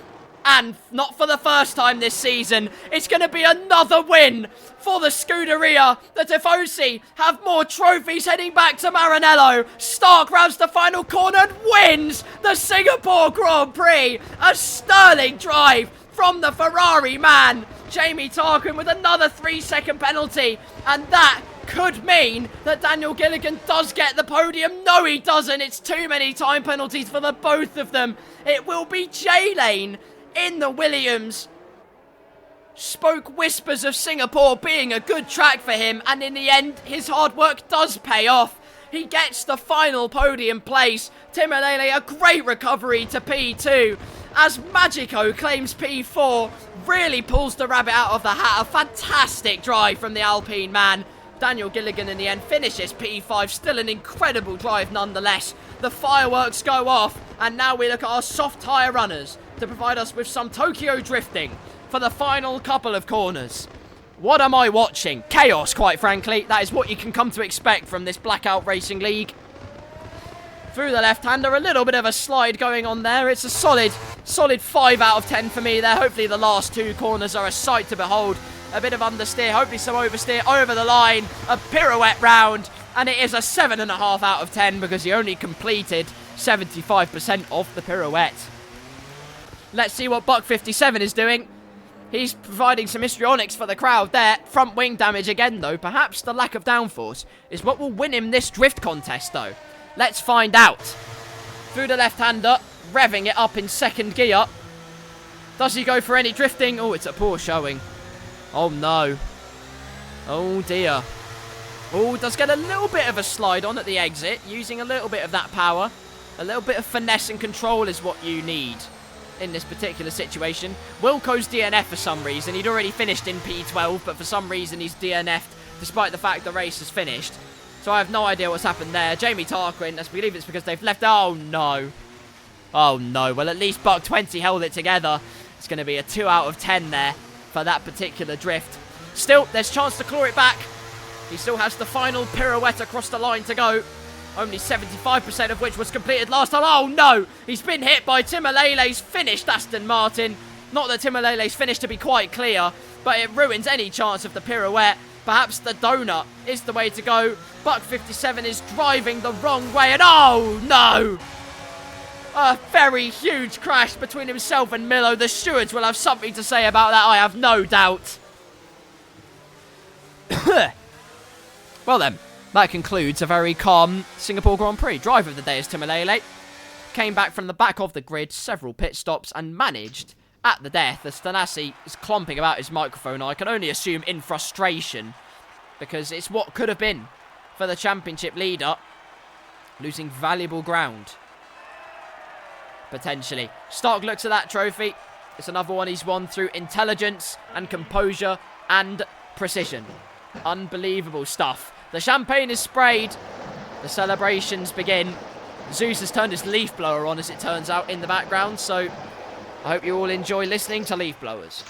And not for the first time this season, it's going to be another win for the Scuderia. The Tifosi have more trophies heading back to Maranello. Stark rounds the final corner and wins the Singapore Grand Prix. A sterling drive from the Ferrari man. Jamie Tarquin with another 3-second penalty, and that could mean that Daniel Gilligan does get the podium. No, he doesn't. It's too many time penalties for the both of them. It will be J-Lane in the Williams. Spoke whispers of Singapore being a good track for him, and in the end, his hard work does pay off. He gets the final podium place. Timalele, a great recovery to P2. As Magico claims P4, really pulls the rabbit out of the hat. A fantastic drive from the Alpine man. Daniel Gilligan in the end finishes P5. Still an incredible drive nonetheless. The fireworks go off, and now we look at our soft tyre runners to provide us with some Tokyo drifting for the final couple of corners. What am I watching? Chaos, quite frankly. That is what you can come to expect from this Blackout Racing League. Through the left-hander, a little bit of a slide going on there. It's a solid 5 out of 10 for me there. Hopefully the last two corners are a sight to behold. A bit of understeer, hopefully some oversteer over the line. A pirouette round, and it is a 7.5 out of 10 because he only completed 75% of the pirouette. Let's see what Buck 57 is doing. He's providing some histrionics for the crowd there. Front wing damage again, though. Perhaps the lack of downforce is what will win him this drift contest, though. Let's find out. Through the left-hander, revving it up in second gear. Does he go for any drifting? Oh, it's a poor showing. Oh, no. Oh, dear. Oh, does get a little bit of a slide on at the exit, using a little bit of that power. A little bit of finesse and control is what you need in this particular situation. Wilco's DNF for some reason. He'd already finished in P12, but for some reason he's DNF'd, despite the fact the race is finished. So I have no idea what's happened there. Jamie Tarquin, I believe it's because they've left... Oh, no. Oh, no. Well, at least Buck 20 held it together. It's going to be a 2 out of 10 there for that particular drift. Still, there's chance to claw it back. He still has the final pirouette across the line to go. Only 75% of which was completed last time. Oh, no! He's been hit by Timalele's finished Aston Martin. Not that Timalele's finished to be quite clear, but it ruins any chance of the pirouette. Perhaps the donut is the way to go. Buck 57 is driving the wrong way, and oh, no! A very huge crash between himself and Milo. The stewards will have something to say about that, I have no doubt. Well then, that concludes a very calm Singapore Grand Prix. Driver of the day is Timalele. Came back from the back of the grid, several pit stops, and managed, at the death, as Thanasi is clomping about his microphone, I can only assume in frustration, because it's what could have been for the championship leader, losing valuable ground. Potentially. Stark looks at that trophy. It's another one he's won through intelligence and composure and precision. Unbelievable stuff. The champagne is sprayed. The celebrations begin. Zeus has turned his leaf blower on, as it turns out, in the background, so I hope you all enjoy listening to leaf blowers.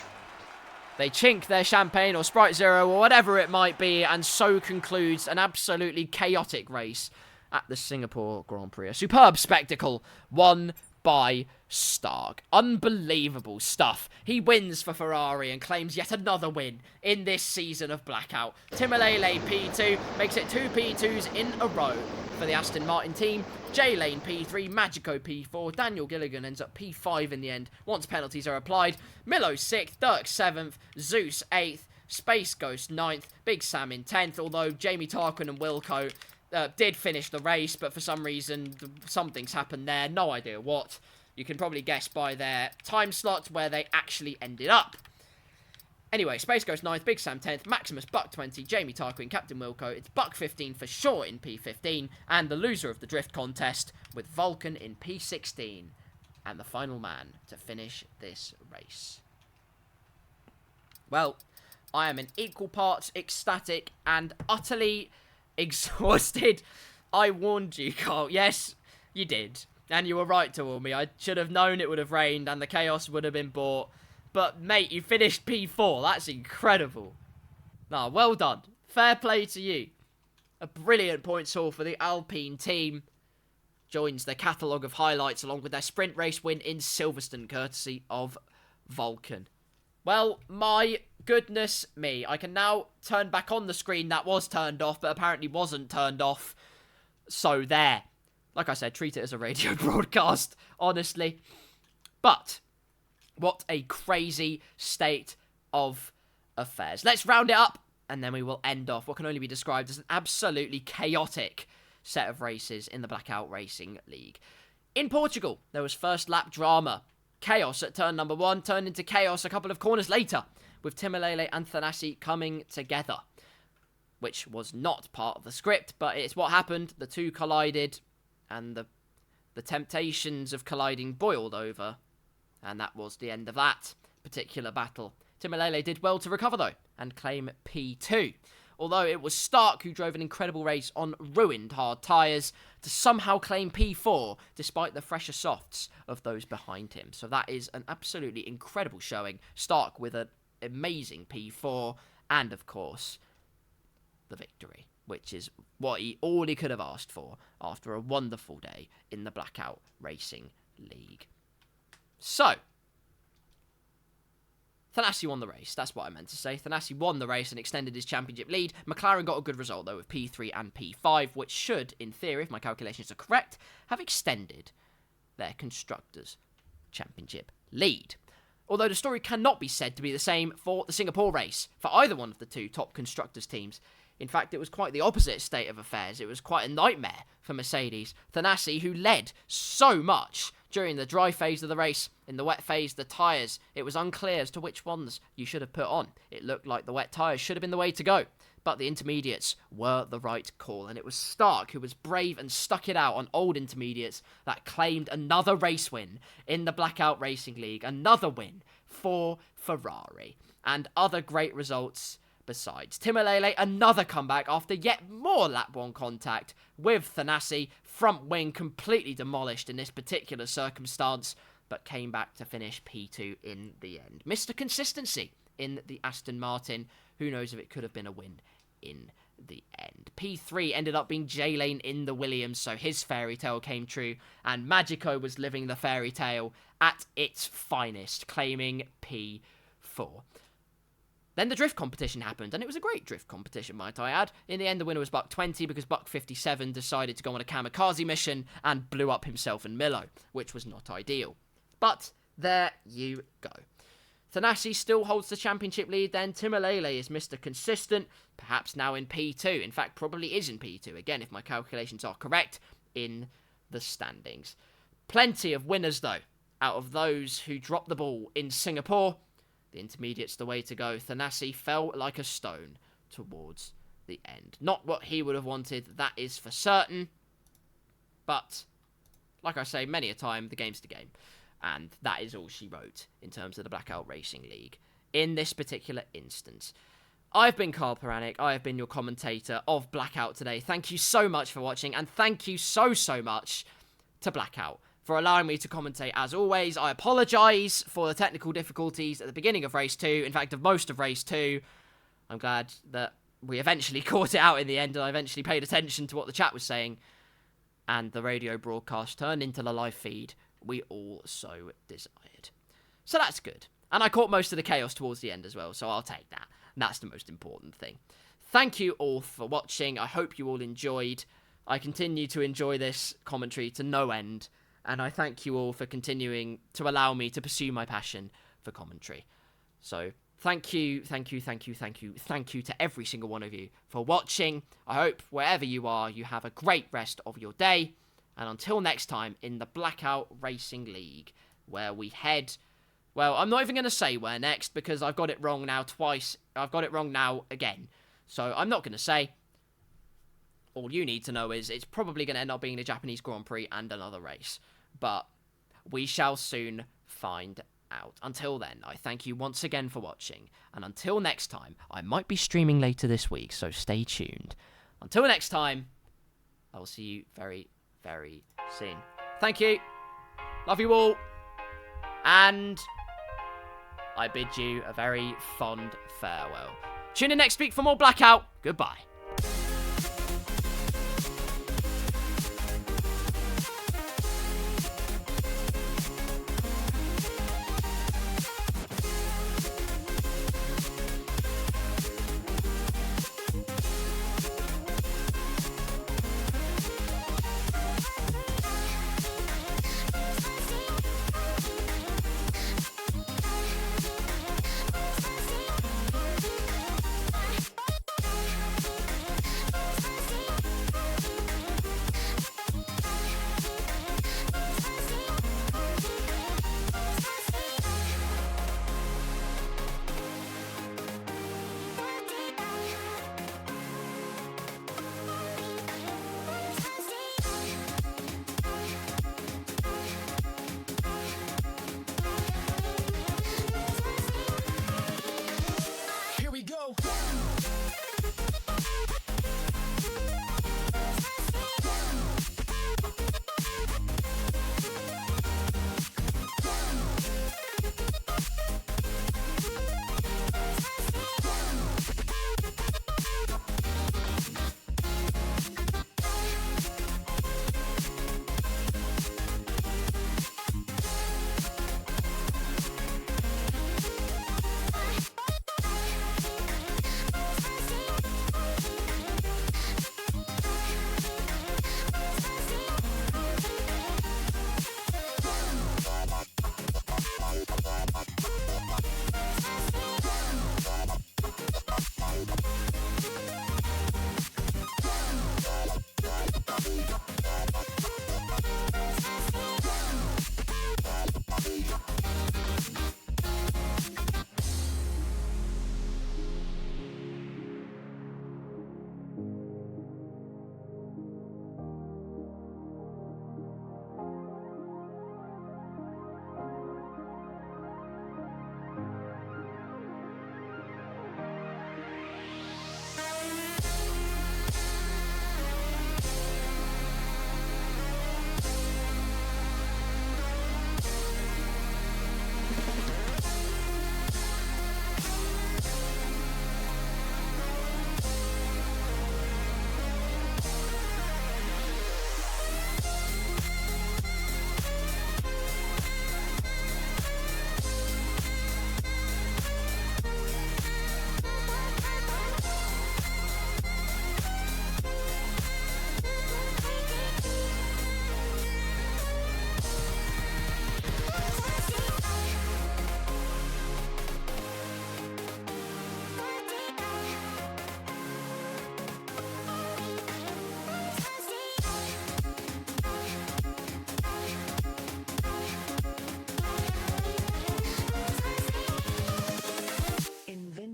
They chink their champagne or Sprite Zero or whatever it might be, and so concludes an absolutely chaotic race at the Singapore Grand Prix. A superb spectacle, won by Stark. Unbelievable stuff. He wins for Ferrari and claims yet another win in this season of Blackout. Timalele P2 makes it 2 P2s in a row for the Aston Martin team. J Lane P3, Magico P4, Daniel Gilligan ends up P5 in the end once penalties are applied. Milo 6th, Dirk 7th, Zeus 8th, Space Ghost 9th, Big Sam in 10th, although Jamie Tarquin and Wilco did finish the race, but for some reason something's happened there, no idea what. You can probably guess by their time slot where they actually ended up. Anyway, Space Ghost 9th, Big Sam 10th, Maximus Buck 20, Jamie Tarquin, Captain Wilco. It's Buck 15 for sure in P15, and the loser of the drift contest with Vulcan in P16, and the final man to finish this race. Well, I am in equal parts ecstatic and utterly exhausted. I warned you, Carl. Yes, you did. And you were right to warn me. I should have known it would have rained and the chaos would have been bought. But, mate, you finished P4. That's incredible. Nah, well done. Fair play to you. A brilliant points haul for the Alpine team. Joins their catalogue of highlights along with their sprint race win in Silverstone, courtesy of Vulcan. Well, my goodness me. I can now turn back on the screen that was turned off, but apparently wasn't turned off. So there. Like I said, treat it as a radio broadcast, honestly. But what a crazy state of affairs. Let's round it up, and then we will end off what can only be described as an absolutely chaotic set of races in the Blackout Racing League. In Portugal, there was first lap drama. Chaos at turn number 1 turned into chaos a couple of corners later, with Timalele and Thanasi coming together, which was not part of the script, but it's what happened. The two collided, and the temptations of colliding boiled over, and that was the end of that particular battle. Timalele did well to recover, though, and claim P2. Although it was Stark who drove an incredible race on ruined hard tyres to somehow claim P4, despite the fresher softs of those behind him. So that is an absolutely incredible showing. Stark with an amazing P4, and of course, the victory, which is what all he could have asked for after a wonderful day in the Blackout Racing League. So, Thanasi won the race. That's what I meant to say. Thanasi won the race and extended his championship lead. McLaren got a good result, though, with P3 and P5, which should, in theory, if my calculations are correct, have extended their Constructors' Championship lead. Although the story cannot be said to be the same for the Singapore race, for either one of the two top Constructors' teams. In fact, it was quite the opposite state of affairs. It was quite a nightmare for Mercedes. Thanasi, who led so much during the dry phase of the race. In the wet phase, the tyres, it was unclear as to which ones you should have put on. It looked like the wet tyres should have been the way to go, but the intermediates were the right call, and it was Stark who was brave and stuck it out on old intermediates that claimed another race win in the Blackout Racing League, another win for Ferrari, and other great results besides. Timolele, another comeback after yet more lap 1 contact with Thanasi, front wing completely demolished in this particular circumstance, but came back to finish P2 in the end. Mr. Consistency in the Aston Martin. Who knows if it could have been a win in the end. P3 ended up being J-Lane in the Williams, so his fairy tale came true, and Magico was living the fairy tale at its finest, claiming P4. Then the drift competition happened, and it was a great drift competition, might I add. In the end, the winner was Buck 20 because Buck 57 decided to go on a kamikaze mission and blew up himself and Milo, which was not ideal. But there you go. Thanasi still holds the championship lead then. Timolele is Mr. Consistent, perhaps now in P2. In fact, probably is in P2, again, if my calculations are correct, in the standings. Plenty of winners, though, out of those who dropped the ball in Singapore. The intermediate's the way to go. Thanasi fell like a stone towards the end. Not what he would have wanted, that is for certain. But, like I say many a time, the game's the game. And that is all she wrote in terms of the Blackout Racing League in this particular instance. I've been Karl Poranic. I have been your commentator of Blackout today. Thank you so much for watching, and thank you so much to Blackout for allowing me to commentate as always. I apologise for the technical difficulties at the beginning of Race 2, in fact of most of Race 2. I'm glad that we eventually caught it out in the end, and I eventually paid attention to what the chat was saying, and the radio broadcast turned into the live feed we all so desired. So that's good. And I caught most of the chaos towards the end as well, so I'll take that. That's the most important thing. Thank you all for watching. I hope you all enjoyed. I continue to enjoy this commentary to no end, and I thank you all for continuing to allow me to pursue my passion for commentary. So thank you to every single one of you for watching. I hope wherever you are, you have a great rest of your day. And until next time in the Blackout Racing League, where we head... Well, I'm not even going to say where next, because I've got it wrong now twice. I've got it wrong now again. So I'm not going to say. All you need to know is it's probably going to end up being the Japanese Grand Prix and another race. But we shall soon find out. Until then, I thank you once again for watching. And until next time, I might be streaming later this week, so stay tuned. Until next time, I will see you very soon. Thank you. Love you all. And I bid you a very fond farewell. Tune in next week for more Blackout. Goodbye.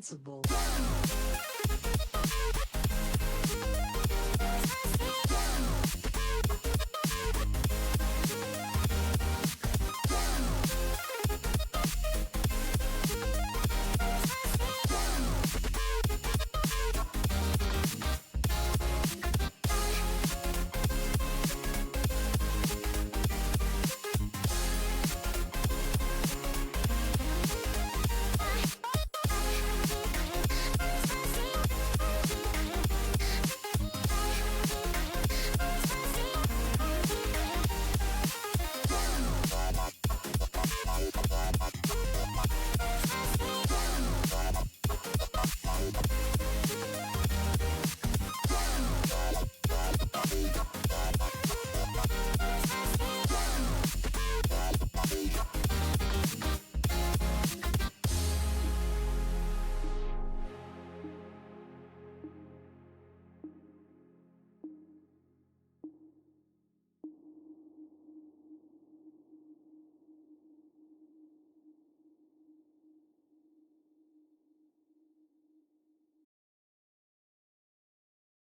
invincible.